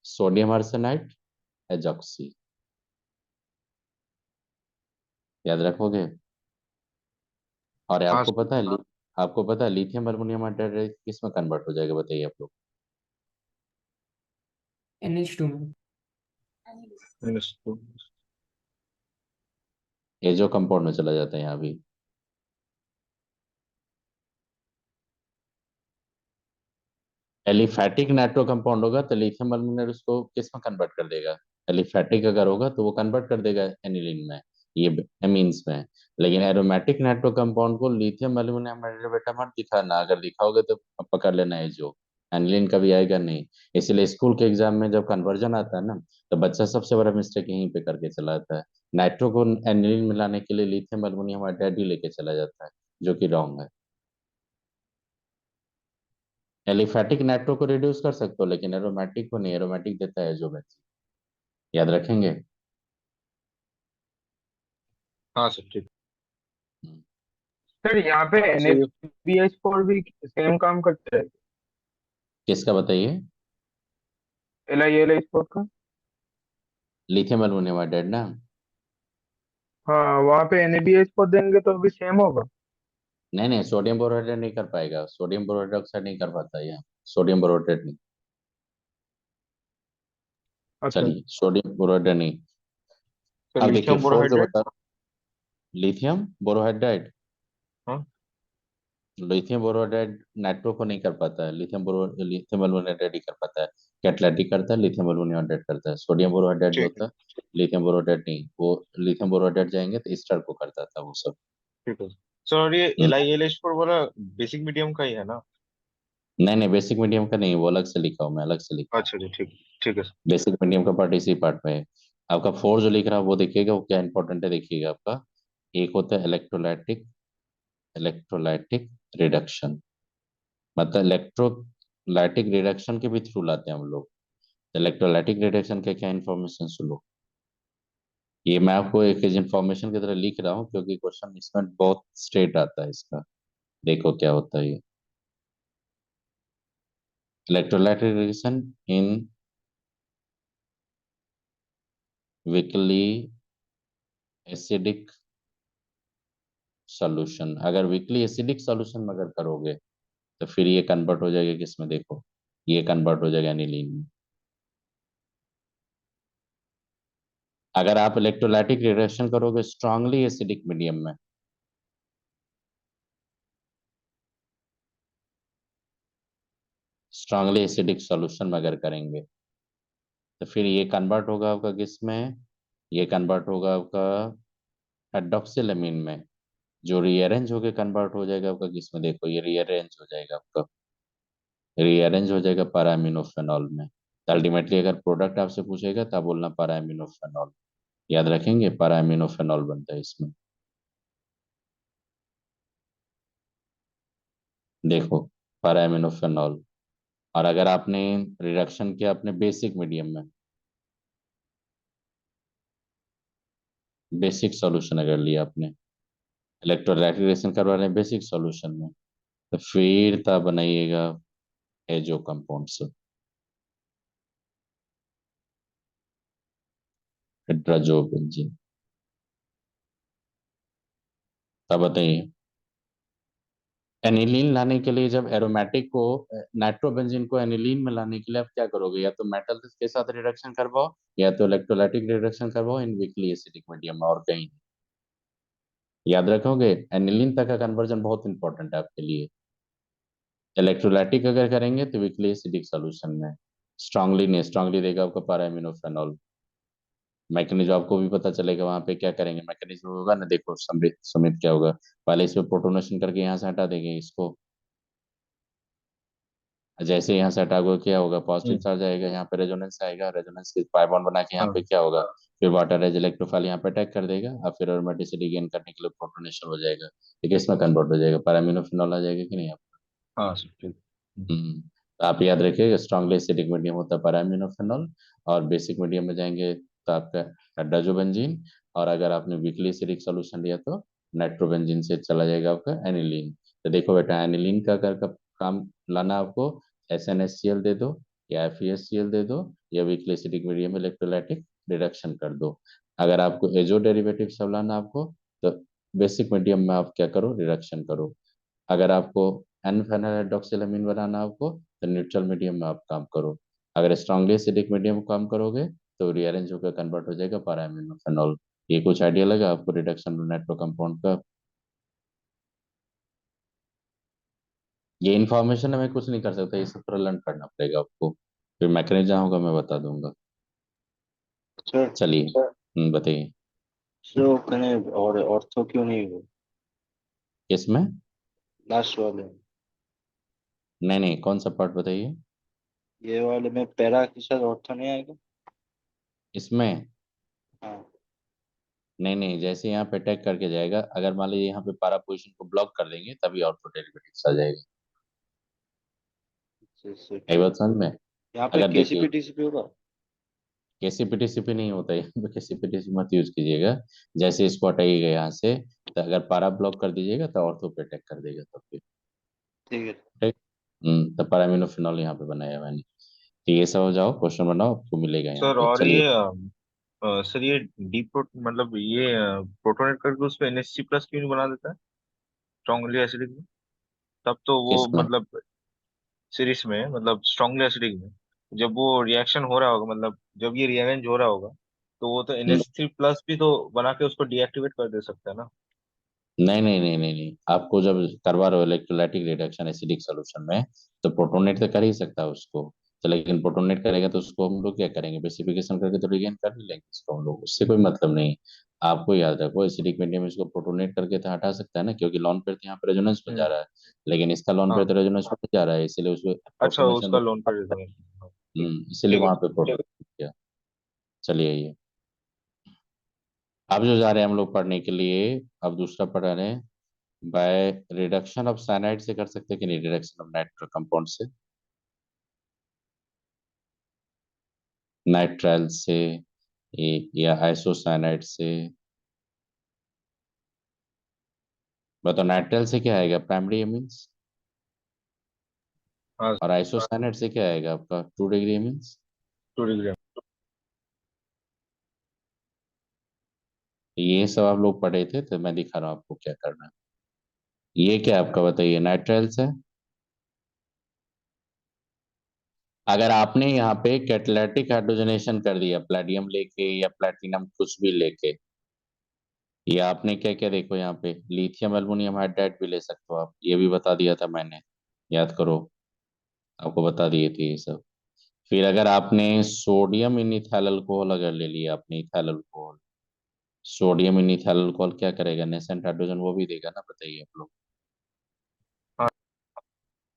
A: sodium arsenide azoxy. याद रखोगे? और
C: हाँ
A: आपको
C: सर।
A: पता है आपको पता है लिथियम अल्मुनियम हाइड्राइड किस में कन्वर्ट हो जाएगा बताइए आप लोग?
B: NH2 में।
A: एजो कंपाउंड में चला जाता है यहाँ भी। एलिफैटिक नाइट्रो कंपाउंड होगा तो लिथियम अल्मुनियम उसको किस में कन्वर्ट कर देगा? एलिफैटिक अगर होगा तो वो कन्वर्ट कर देगा एनिलीन में, ये एमीन्स में। लेकिन एरोमेटिक नाइट्रो कंपाउंड को लिथियम अल्मुनियम हाइड्राइड बेटा मत दिखाना, अगर दिखाओगे तो पकड़ लेना है जो एनिलीन कभी आएगा नहीं। इसलिए स्कूल के एग्जाम में जब कन्वर्जन आता है ना, तो बच्चा सबसे बड़ा मिस्टेक यहीं पे करके चला जाता है, नाइट्रो को एनिलीन मिलाने के लिए लिथियम अल्मुनियम हाइड्राइड ही लेके चला जाता है, जो कि रॉन्ग है। एलिफैटिक नाइट्रो को रिड्यूस कर सकते हो, लेकिन एरोमेटिक को नहीं, एरोमेटिक देता है जो बेंजीन। याद रखेंगे?
C: हाँ सर ठीक।
A: हम्म।
C: सर, यहाँ पे
A: अच्छा ये
C: NaBH4 भी सेम काम करता है?
A: किसका बताइए?
C: LiAlH4 का?
A: लिथियम अल्मुनियम हाइड्राइड ना?
C: हाँ वहाँ पे NaBH को देंगे तो भी सेम होगा।
A: नहीं नहीं, सोडियम बोरोहाइड्रेट नहीं कर पाएगा, सोडियम बोरोहाइड्रेट ऑक्साइड नहीं कर पाता यहाँ, सोडियम बोरोहाइड्रेट नहीं।
C: अच्छा।
A: चलिए, सोडियम बोरोहाइड्रेट नहीं।
C: तो
A: अब देखिए
C: लिथियम
A: फोर जो
C: बोरोहाइड्रेट।
A: बता, लिथियम बोरोहाइड्रेट,
C: हाँ।
A: लिथियम बोरोहाइड्रेट नाइट्रो को नहीं कर पाता है, लिथियम एल्यूमिनेटेड ही कर पाता है। कैटलाइटिक करता है, लिथियम एल्यूमिनेटेड करता है। सोडियम बोरोहाइड्रेट जो
C: ठीक है।
A: होता है, लिथियम बोरोहाइड्रेट नहीं, वो लिथियम बोरोहाइड्रेट जाएंगे तो ईस्टर को करता था वो सब।
C: ठीक है सर, और ये
A: हम्म,
C: LiLH4 वाला बेसिक मीडियम का ही है ना?
A: नहीं नहीं, बेसिक मीडियम का नहीं, वो अलग से लिखा हूँ मैं, अलग से लिखा हूँ।
C: अच्छा जी, ठीक। ठीक है सर।
A: बेसिक मीडियम का पार्ट इसी पार्ट में है। आपका फोर जो लिख रहा है वो देखिएगा, वो क्या इंपॉर्टेंट है देखिएगा आपका। एक होता है इलेक्ट्रोलाइटिक, इलेक्ट्रोलाइटिक रिडक्शन, मतलब इलेक्ट्रोलाइटिक रिडक्शन के भी थ्रू लाते हैं हम लोग। इलेक्ट्रोलाइटिक रिडक्शन का क्या इन्फॉर्मेशन सुनो, ये मैं आपको एक इन्फॉर्मेशन की तरह लिख रहा हूँ क्योंकि क्वेश्चन इसमें बहुत स्ट्रेट आता है इसका। देखो क्या होता है ये, electrolytic reduction in weakly acidic solution. अगर वीकली एसिडिक सॉल्यूशन में अगर करोगे तो फिर ये कन्वर्ट हो जाएगा किसमें, देखो ये कन्वर्ट हो जाएगा एनिलीन में। अगर आप इलेक्ट्रोलाइटिक रिडक्शन करोगे स्ट्रांगली एसिडिक मीडियम में, स्ट्रांगली एसिडिक सॉल्यूशन में अगर करेंगे तो फिर ये कन्वर्ट होगा आपका किसमें, ये कन्वर्ट होगा आपका हेड्रॉक्सिलमीन में, जो रीअरेंज होके कन्वर्ट हो जाएगा आपका किसमें, देखो ये रीअरेंज हो जाएगा आपका, रीअरेंज हो जाएगा पैरामिनोफेनॉल में। तो अल्टीमेटली अगर प्रोडक्ट आपसे पूछेगा तब बोलना पैरामिनोफेनॉल, याद रखेंगे पैरामिनोफेनॉल बनता है इसमें। देखो पैरामिनोफेनॉल। और अगर आपने रिडक्शन किया अपने बेसिक मीडियम में, बेसिक सॉल्यूशन अगर लिया आपने, इलेक्ट्रोलाइटिक रिएक्शन करवा रहे हैं बेसिक सॉल्यूशन में, तो फिर तब बनाइएगा एजो कंपाउंड्स, हाइड्रोजोबेंजीन। तब बताइए एनिलीन लाने के लिए, जब एरोमेटिक को नाइट्रोबेंजीन को एनिलीन में लाने के लिए आप क्या करोगे, या तो मेटल के साथ रिडक्शन करवाओ या तो इलेक्ट्रोलाइटिक रिडक्शन करवाओ इन वीकली एसिडिक मीडियम में, और कहीं नहीं। याद रखोगे एनिलीन तक का कन्वर्जन बहुत इंपॉर्टेंट है आपके लिए। इलेक्ट्रोलाइटिक अगर करेंगे तो वीकली एसिडिक सॉल्यूशन में, स्ट्रांगली नहीं, स्ट्रांगली देगा आपको पैरामिनोफेनॉल। मैकेनिज्म आपको भी पता चलेगा वहां पे क्या करेंगे, मैकेनिज्म होगा ना, देखो सुमित सुमित क्या होगा, पहले इस पे प्रोटोनेशन करके यहाँ से हटा देंगे इसको, जैसे यहाँ से हटाओगे क्या होगा, पॉजिटिव
C: हम्म।
A: चार्ज आएगा, यहाँ पे रेजोनेंस आएगा, रेजोनेंस के पाई बॉन्ड बना के यहाँ पे
C: हाँ।
A: क्या होगा, फिर वाटर एज इलेक्ट्रोफाइल यहाँ पे अटैक कर देगा और फिर एरोमेटिसिटी गेन करने के लिए प्रोटोनेशन हो जाएगा, ठीक है, इसमें कन्वर्ट हो जाएगा, पैरामिनोफेनॉल आ जाएगा कि नहीं।
C: हाँ सर, ठीक।
A: तो आप याद रखिएगा स्ट्रांगली एसिडिक मीडियम होता है पैरामिनोफेनॉल, और बेसिक मीडियम में जाएंगे तो आपका डाइजोबेंजीन, और अगर आपने वीकली एसिडिक सॉल्यूशन लिया तो नाइट्रोबेंजीन से चला जाएगा आपका एनिलीन। तो देखो बेटा एनिलीन का अगर का काम लाना आपको, SnHCl दे दो या FeSCl दे दो, या वीकली एसिडिक मीडियम में इलेक्ट्रोलाइटिक रिडक्शन कर दो। अगर आपको एजो डेरिवेटिव सब लाना आपको, तो बेसिक मीडियम में आप क्या करो, रिडक्शन करो। अगर आपको एन फेनल हाइड्रोक्सिलामीन बनाना आपको, तो न्यूट्रल मीडियम में आप काम करो। अगर स्ट्रांगली एसिडिक मीडियम में काम करोगे तो रीअरेंज होकर कन्वर्ट हो जाएगा पैरामिनोफेनॉल। ये कुछ आइडिया लगा आपको रिडक्शन नाइट्रो कंपाउंड का। ये इन्फॉर्मेशन हमें कुछ नहीं कर सकता, ये सब पूरा लर्न करना पड़ेगा आपको, फिर मैकेनिज्म होगा मैं बता दूंगा।
F: सर
A: चलिए बताइए
F: सर कने और ऑर्थो क्यों नहीं हुआ
A: किसमें,
F: लास्ट वाले?
A: नहीं नहीं कौन सा पार्ट बताइए।
F: ये वाले में पैरा के साथ ऑर्थो नहीं आएगा?
A: इसमें
F: हाँ।
A: नहीं नहीं, जैसे यहाँ पे अटैक करके जाएगा, अगर मान लीजिए यहाँ पे पारा पोजिशन को ब्लॉक कर देंगे तभी ऑर्थो डेरिवेटिव्स आ जाएगा। एक
F: ठीक।
A: बात समझ में,
F: यहाँ पे
A: अगर देखिए
F: केसीपी टीसीपी होगा?
A: केसीपी टीसीपी नहीं होता है, केसीपी टीसीपी मत यूज कीजिएगा। जैसे इसको हटाइएगा यहाँ से, तो अगर पारा ब्लॉक कर दीजिएगा तो ऑर्थो पे अटैक कर देगा तब फिर,
F: ठीक है।
A: ठीक। तो पैरामिनोफेनॉल यहाँ पे बनाया मैंने। तो ये सब हो जाओ, क्वेश्चन बनाओ, आपको मिलेगा यहाँ
C: सर
A: पे,
C: और
A: चलिए।
C: ये सर ये मतलब ये प्रोटोनेट करके उस पे NH3 प्लस क्यों नहीं बना देता है स्ट्रांगली एसिडिक में? तब तो वो
A: किसमें?
C: मतलब सीरीज में, मतलब स्ट्रांगली एसिडिक में जब वो रिएक्शन हो रहा होगा, मतलब जब ये रीअरेंज हो रहा होगा, तो वो तो
A: हम्म,
C: NH3 प्लस भी तो बना के उसको डीएक्टिवेट कर दे सकता है ना?
A: नहीं नहीं नहीं नहीं नहीं, आपको जब करवा रहे हो इलेक्ट्रोलाइटिक रिडक्शन एसिडिक सोल्यूशन में, तो प्रोटोनेट तो कर ही सकता है उसको। तो लेकिन प्रोटोनेट करेगा तो उसको हम लोग क्या करेंगे, बेसिफिकेशन करके तो रिगेन कर ही लेंगे इसको हम लोग, उससे कोई मतलब नहीं। आपको याद रखो, एसिडिक मीडियम इसको प्रोटोनेट करके तो हटा सकता है ना, क्योंकि लॉन पेयर तो यहाँ पे रेजोनेंस में जा
C: हम्म।
A: रहा है। लेकिन इसका लॉन पेयर
C: हाँ।
A: तो रेजोनेंस में नहीं जा रहा है, इसलिए उसको
C: अच्छा,
A: प्रोटोनेशन
C: उसका
A: तो
C: लोन पे रिजोनेंस। ठीक।
A: इसीलिए
C: ठीक है।
A: वहां पे प्रोटोनेट किया। चलिए ये अब जो जा रहे हैं हम लोग पढ़ने के लिए, अब दूसरा पढ़ा रहे हैं। बाय रिडक्शन ऑफ साइनाइड से कर सकते हैं कि नहीं, रिडक्शन ऑफ नाइट्रो कंपाउंड से, नाइट्राइल से, या आइसोसाइनाइड से। बताओ, नाइट्राइल से क्या आएगा, प्राइमरी एमीन्स।
C: हाँ।
A: और आइसोसाइनाइड से क्या आएगा आपका, 2 डिग्री एमीन्स।
C: 2 डिग्री।
A: ये सब आप लोग पढ़े थे, तो मैं दिखा रहा हूँ आपको क्या करना है। ये क्या आपका, बताइए, नाइट्राइल से। अगर आपने यहाँ पे कैटालिटिक हाइड्रोजनेशन कर दिया, प्लेटियम लेके या प्लेटिनम कुछ भी लेके, या आपने क्या क्या, देखो यहाँ पे लिथियम एल्युमिनियम हाइड्राइड भी ले सकते हो आप, ये भी बता दिया था मैंने, याद करो, आपको बता दिए थे ये सब। फिर अगर आपने सोडियम इन इथाइल अल्कोहल अगर ले लिया, आपने इथाइल अल्कोहल, सोडियम इन इथाइल अल्कोहल क्या करेगा, नेसेंट हाइड्रोजन वो भी देगा ना, बताइए आप लोग।
C: हाँ।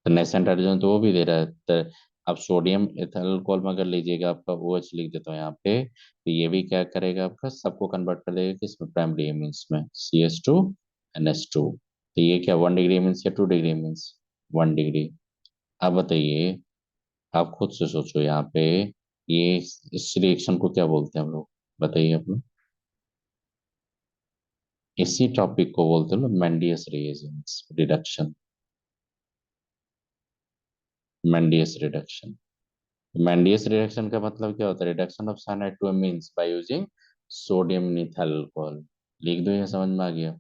A: तो नेसेंट हाइड्रोजन तो वो भी दे रहा है, तो अब सोडियम इथाइल अल्कोहल में अगर लीजिएगा, आपका OH लिख देता हूँ यहाँ पे, तो ये भी क्या करेगा, आपका सबको कन्वर्ट कर देगा किसमें, प्राइमरी एमीन्स में, CH2NH2। तो ये क्या 1 डिग्री मीन्स या 2 डिग्री मीन्स, 1 डिग्री। अब बताइए, आप खुद से सोचो यहाँ पे, ये इस रिएक्शन को क्या बोलते हैं हम लोग, बताइए आप लोग। इसी टॉपिक को बोलते हैं लोग Mendius reagents reduction, Mendius reduction. Mendius reduction का मतलब क्या होता है, reduction of cyanide to amines by using sodium ethyl alcohol. लिख दो, ये समझ में आ गया।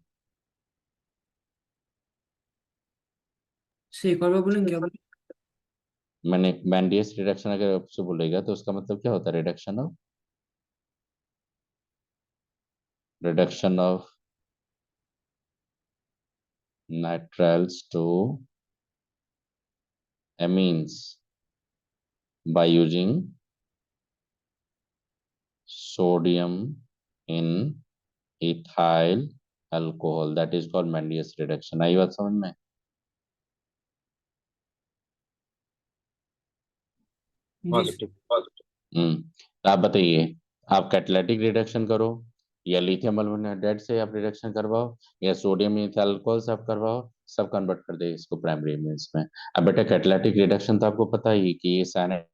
B: से एक और बार बोलेंगे क्या बोले?
A: मैंने मेंडियस रिडक्शन अगर आपसे बोलेगा, तो उसका मतलब क्या होता है, reduction of nitriles to amines by using sodium in ethyl alcohol, that is called Mendius reduction। आई बात समझ में?
C: हाँ
B: जी
C: सर,
B: सर।
C: ठीक।
A: तो आप बताइए, आप कैटालिटिक रिडक्शन करो, या लिथियम अल्युमिनियम हाइड्राइड से आप रिडक्शन करवाओ, या सोडियम इथाइल अल्कोहल से आप करवाओ, सब कन्वर्ट कर दे इसको प्राइमरी एमिन्स में। अब बेटा कैटालिटिक रिडक्शन तो आपको पता ही कि ये साइनाइड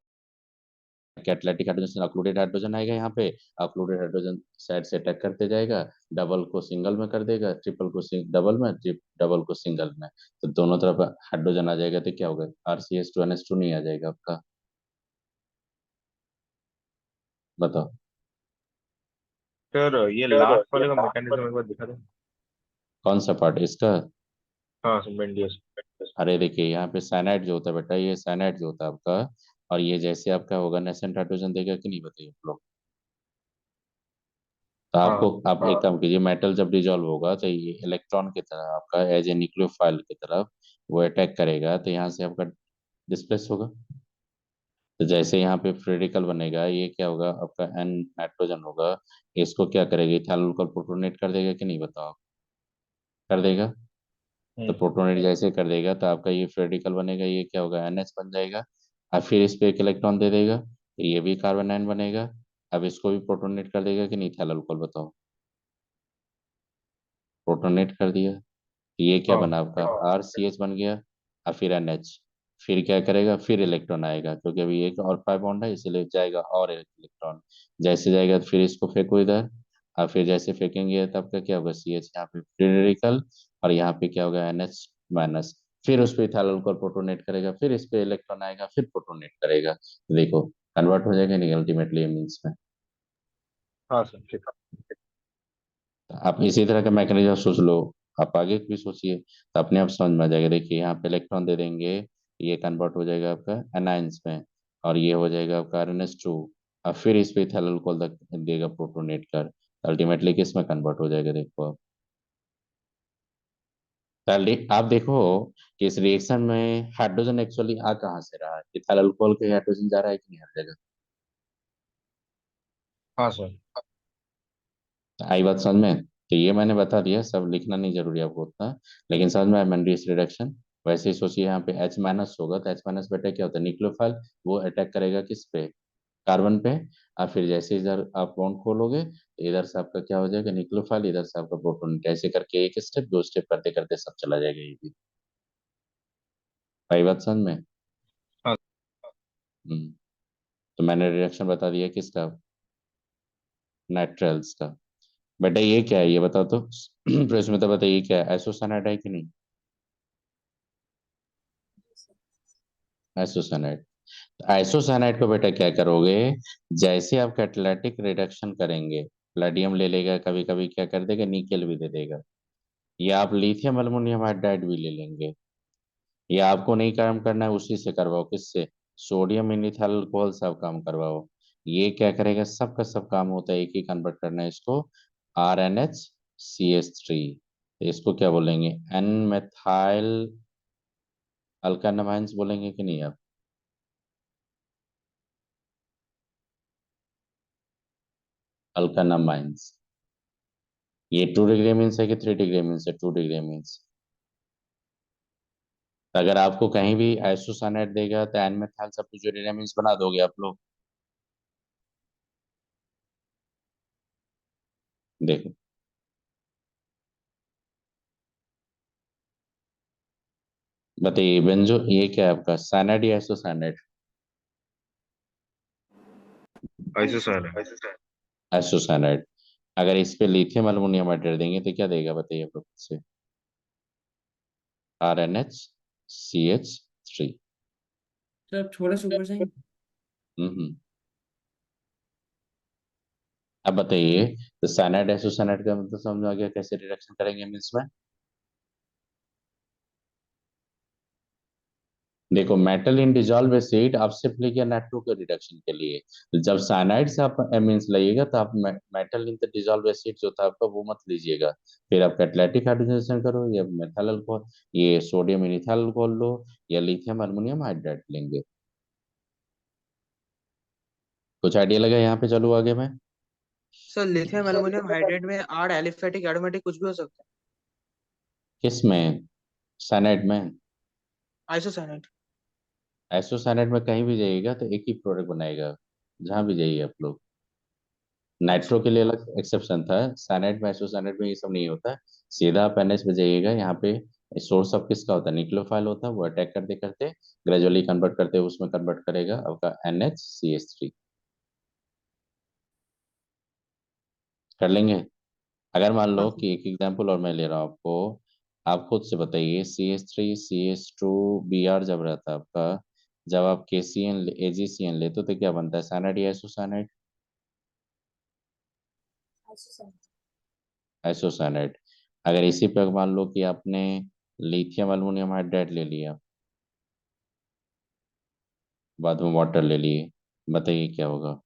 A: कैटालिटिक हाइड्रोजन अक्लूडेड हाइड्रोजन आएगा यहाँ पे, अक्लूडेड हाइड्रोजन साइड से अटैक करते जाएगा, डबल को सिंगल में कर देगा, ट्रिपल को डबल में, डबल को सिंगल में, तो दोनों तरफ हाइड्रोजन आ जाएगा, तो क्या होगा, RCH2NH2 नहीं आ जाएगा आपका, बताओ।
C: सर ये लास्ट वाले का मैकेनिज्म एक बार दिखा दें।
A: कौन सा पार्ट इसका?
C: हाँ सर, मेंडियस।
A: अरे देखिए, यहाँ पे साइनाइड जो होता है बेटा, ये साइनाइड जो होता है आपका, और ये जैसे आपका होगा नेसेंट हाइड्रोजन देगा कि नहीं, बताइए आप लोग। तो आपको,
C: हाँ।
A: आप एक काम कीजिए, मेटल जब डिजॉल्व होगा, तो ये इलेक्ट्रॉन की तरह आपका एज ए न्यूक्लियोफाइल की तरफ वो अटैक करेगा, तो यहाँ से आपका डिस्प्लेस होगा। तो जैसे यहाँ पे रेडिकल बनेगा, ये क्या होगा, आपका N नाइट्रोजन होगा, इसको क्या करेगा, इथाइल अल्कोहल प्रोटोनेट कर देगा कि नहीं, बताओ आप। कर देगा। तो
C: हम्म।
A: प्रोटोनेट जैसे कर देगा, तो आपका ये रेडिकल बनेगा, ये क्या होगा, NH बन जाएगा। अब फिर इस पे एक इलेक्ट्रॉन दे देगा, तो ये भी कार्बन आयन बनेगा। अब इसको भी प्रोटोनेट कर देगा कि नहीं, इथाइल अल्कोहल, बताओ। प्रोटोनेट कर दिया, ये क्या
C: हाँ।
A: बना आपका, RCH बन गया। और फिर NH, फिर क्या करेगा, फिर इलेक्ट्रॉन आएगा, क्योंकि अभी एक और 5 बॉन्ड है, इसलिए जाएगा और एक इलेक्ट्रॉन। जैसे जाएगा तो फिर इसको फेंको इधर, और फिर जैसे फेंकेंगे तब का क्या होगा, CH यहाँ पे फ्री रेडिकल, और यहाँ पे क्या होगा, NH माइनस। फिर उस पर इथाइल अल्कोहल प्रोटोनेट करेगा, फिर इस पे इलेक्ट्रॉन आएगा, फिर प्रोटोनेट करेगा, देखो कन्वर्ट हो जाएगा नहीं अल्टीमेटली मीन्स में।
C: हाँ सर ठीक है।
A: आप इसी तरह का मैकेनिज्म सोच लो, आप आगे भी सोचिए तो अपने आप समझ में आ जाएगा। देखिए यहाँ पे इलेक्ट्रॉन दे देंगे, ये कन्वर्ट हो जाएगा आपका एनाइंस में, और ये हो जाएगा आपका Rn2। अब फिर इस पे इथाइल अल्कोहल देगा प्रोटोनेट कर, अल्टीमेटली किस में कन्वर्ट हो जाएगा देखो आप। आप देखो कि इस रिएक्शन में हाइड्रोजन एक्चुअली आ कहाँ से रहा है, इथाइल अल्कोहल के हाइड्रोजन जा रहा है कि नहीं हर जगह।
C: हाँ सर।
A: आई बात समझ में। तो ये मैंने बता दिया, सब लिखना नहीं जरूरी आपको उतना, लेकिन समझ में आया मैंड्रीज रिडक्शन। वैसे ही सोचिए यहाँ पे H माइनस होगा तो H माइनस बेटा क्या होता है, न्यूक्लियोफाइल। वो अटैक करेगा किस पे, कार्बन पे। और फिर जैसे इधर आप बॉन्ड खोलोगे तो इधर से आपका क्या हो जाएगा, न्यूक्लियोफाइल, इधर से आपका प्रोटोन, ऐसे करके एक स्टेप दो स्टेप करते करते सब चला जाएगा ये भी। आई बात समझ में।
C: हाँ
A: हम्म। तो मैंने रिएक्शन बता दिया किसका, नाइट्रेल्स का। बेटा ये क्या है ये बताओ तो प्रश्न में तो बताइए क्या है, आइसोसाइनाइड है कि नहीं, आइसोसाइनाइड। आइसोसाइनाइड को बेटा क्या करोगे, जैसे आप कैटालिटिक रिडक्शन करेंगे, प्लेटियम ले लेगा, कभी कभी क्या कर देगा, निकेल भी दे देगा, या आप लिथियम एल्युमिनियम हाइड्राइड भी ले लेंगे, या आपको नहीं काम करना है उसी से करवाओ, किससे, सोडियम इनिथिल अल्कोहल से आप काम करवाओ। ये क्या करेगा, सबका सब काम होता है एक ही, कन्वर्ट करना है इसको RNH CH3। इसको क्या बोलेंगे, एन मेथाइल अल्कानमाइंस बोलेंगे कि नहीं आप। अल्कानमाइंस, ये 2 डिग्री मीन्स है कि 3 डिग्री मीन्स है, 2 डिग्री मीन्स। अगर आपको कहीं भी आइसोसाइनाइड देगा तो एन मेथाइल सब्स्टिट्यूटेड मीन्स बना दोगे आप लोग। देखो बताइए, बेंजो ये क्या है आपका, साइनाइड या आइसोसाइनाइड,
C: आइसोसाइनाइड।
A: आइसोसाइनाइड। अगर इस पे लिथियम एल्युमिनियम हाइड्राइड देंगे तो क्या देगा बताइए आप लोग से, RNH CH3।
B: तो अब थोड़ा सा ऊपर जाएंगे।
A: हम्म। अब बताइए, तो साइनाइड आइसोसाइनाइड का मतलब समझ में आ गया कैसे रिडक्शन करेंगे मीन्स में। देखो मेटल इन डिजॉल्व एसिड आप सिर्फ लिखिए नाइट्रो के रिडक्शन के लिए, जब साइनाइड से आप एमीन्स लाइएगा तो आप metal in the dissolve acid जो था आपका वो मत लीजिएगा। फिर आप कैटालिटिक हाइड्रोजनेशन करो, या मेथाइल अल्कोहल, ये सोडियम इनिथिल अल्कोहल लो, या लिथियम एल्युमिनियम हाइड्राइड लेंगे। कुछ आइडिया लगा यहाँ पे, चलो आगे मैं।
G: सर लिथियम एल्युमिनियम हाइड्राइड में आड़ एलिफेटिक एरोमेटिक कुछ भी हो सकता है।
A: किस में, साइनाइड में।
G: आइसोसाइनाइड।
A: आइसोसाइनाइड में कहीं भी जाइएगा तो एक ही प्रोडक्ट बनाएगा, जहां भी जाइए आप लोग। नाइट्रो
G: अच्छा।
A: के लिए अलग एक्सेप्शन था, साइनाइड में आइसोसाइनाइड में ये सब नहीं होता। सीधा आप NH पे जाइएगा, यहाँ पे सोर्स ऑफ किसका होता है, न्यूक्लियोफाइल होता है, वो अटैक करते करते ग्रेजुअली कन्वर्ट करते उसमें कन्वर्ट करेगा आपका NH CH3। कर लेंगे। अगर मान लो
G: हाँ
A: कि एक एग्जांपल और मैं ले रहा हूँ आपको, आप खुद से बताइए, CH3 CH2 Br जब रहता है आपका, जब आप KCN AgCN लेते हो तो क्या बनता है, साइनाइड या आइसोसाइनाइड, आइसोसाइनाइड। अगर इसी पे मान लो कि आपने लिथियम एल्युमिनियम हाइड्राइड ले लिया, बाद में वाटर ले लिए, बताइए क्या होगा,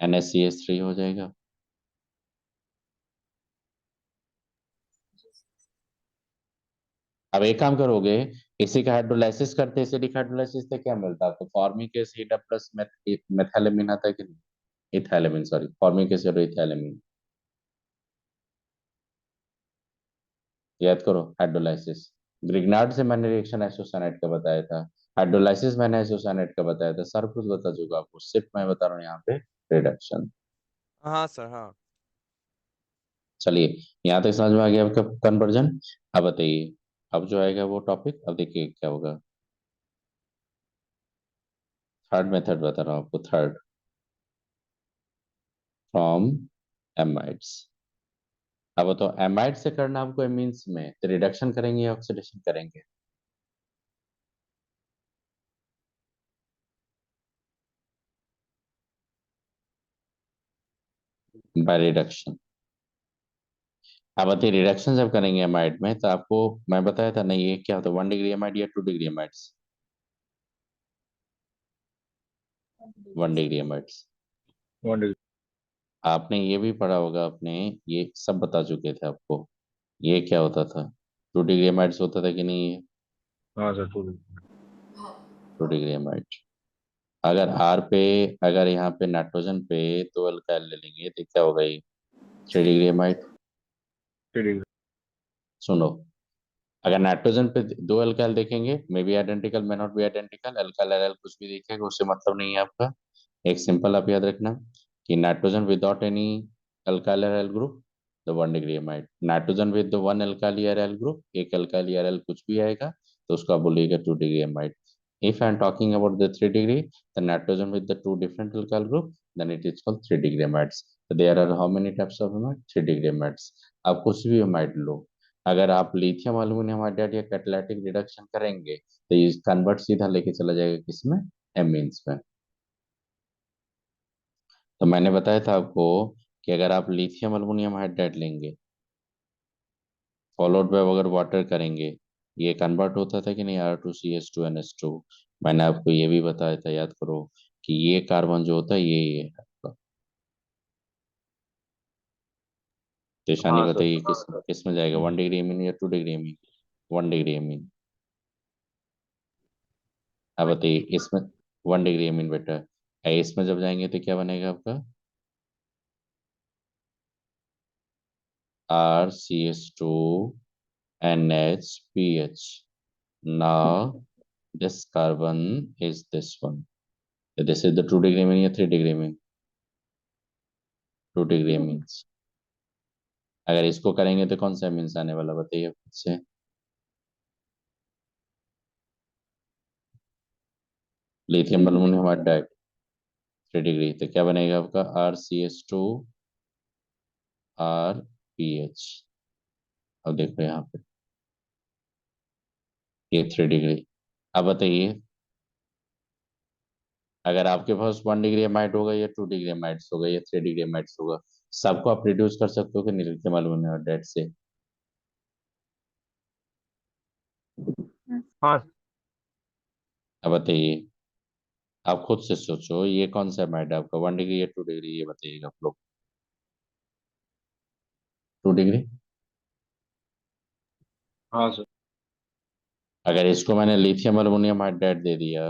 A: NaCH3 हो जाएगा। अब एक काम करोगे, इसी का हाइड्रोलाइसिस करते, एसिडिक हाइड्रोलाइसिस से क्या मिलता है आपको, फॉर्मिक एसिड प्लस मेथैलेमिन आता है कि नहीं, इथैलेमिन, सॉरी, फॉर्मिक एसिड और इथैलेमिन। याद करो हाइड्रोलाइसिस, ग्रिग्नार्ड से मैंने रिएक्शन आइसोसाइनाइड का बताया था, हाइड्रोलाइसिस मैंने आइसोसाइनाइड का बताया था, सब कुछ बता चुका आपको, सिर्फ मैं बता रहा हूँ यहाँ पे रिडक्शन।
H: हाँ सर हाँ।
A: चलिए, यहाँ तक समझ में आ गया आपका कन्वर्जन। अब बताइए, अब जो आएगा वो टॉपिक, अब देखिए क्या होगा, थर्ड मेथड बता रहा हूँ आपको, थर्ड, फ्रॉम एमाइड्स। अब तो एमाइड से करना आपको एमीन्स में, तो रिडक्शन करेंगे या ऑक्सीडेशन करेंगे, बाय रिडक्शन। अब बताइए रिडक्शन जब करेंगे एमाइड में तो आपको मैं बताया था ना ये क्या होता है, 1 डिग्री एमाइड या 2 degree amides? 1 degree amides.
C: 1 degree.
A: आपने ये भी पढ़ा होगा, आपने ये सब बता चुके थे आपको। ये क्या होता था, 2 डिग्री एमाइड्स होता था कि नहीं ये?
C: हाँ सर 2 डिग्री।
A: 2 degree amide. अगर आर पे, अगर यहाँ पे नाइट्रोजन पे 2 अल्काइल ले लेंगे तो क्या होगा ये? 3 डिग्री एमाइड।
C: 3 डिग्री।
A: सुनो, अगर नाइट्रोजन पे 2 अल्काइल देखेंगे, may be identical may not be identical, alkyl aryl कुछ भी देखेगा उससे मतलब नहीं है आपका। एक सिंपल आप याद रखना कि nitrogen without any alkyl aryl group the 1 degree amide, nitrogen with the 1 alkyl aryl group, एक अल्काइल एराइल कुछ भी आएगा तो उसको आप बोलिएगा 2 degree amide. If I am talking about the 3 degree, the nitrogen with the 2 different alkyl group, then it is called 3 degree amides. There are how many types of amide? 3 degree amides. आप कुछ भी एमाइड लो, अगर आप लिथियम एल्यूमिनियम हाइड्राइड या कैटालिटिक रिडक्शन करेंगे तो ये कन्वर्ट सीधा लेके चला जाएगा किसमें? एमीन्स में। तो मैंने बताया था आपको कि अगर आप लिथियम एल्यूमिनियम हाइड्राइड लेंगे फॉलोड बाय अगर वाटर करेंगे, ये कन्वर्ट होता था कि नहीं, R2CH2NH2। मैंने आपको ये भी बताया था, याद करो, कि ये कार्बन जो होता है ये है आपका। तो शानी
C: हाँ सर।
A: बताइए किस किस में जाएगा, 1 डिग्री एमीन या 2 डिग्री एमीन? 1 degree amine. अब बताइए इसमें 1 डिग्री एमीन बेटा है, इसमें जब जाएंगे तो क्या बनेगा आपका? RCH2NHPH। Now this carbon is this one. So this is the 2 degree mean या 3 डिग्री mean? 2 degree means. अगर इसको करेंगे तो कौन सा मीन्स आने वाला बताइए खुद से। लिथियम एल्यूमिनियम हाइड्राइड 3 डिग्री, तो क्या बनेगा आपका? RCH2RPH। अब देखो यहाँ पे ये 3 डिग्री। अब बताइए अगर आपके पास 1 डिग्री एमाइड होगा या 2 डिग्री एमाइड्स होगा या 3 डिग्री एमाइड्स होगा, सबको आप रिड्यूस कर सकते हो कि नहीं लिथियम एल्यूमिनियम हाइड्राइड से?
C: हाँ
A: अब बताइए, आप खुद से सोचो ये कौन सा एमाइड है आपका, 1 डिग्री या 2 डिग्री, ये बताइएगा आप लोग। 2 डिग्री।
C: हाँ सर।
A: अगर इसको मैंने लिथियम एल्यूमिनियम हाइड्राइड दे दिया,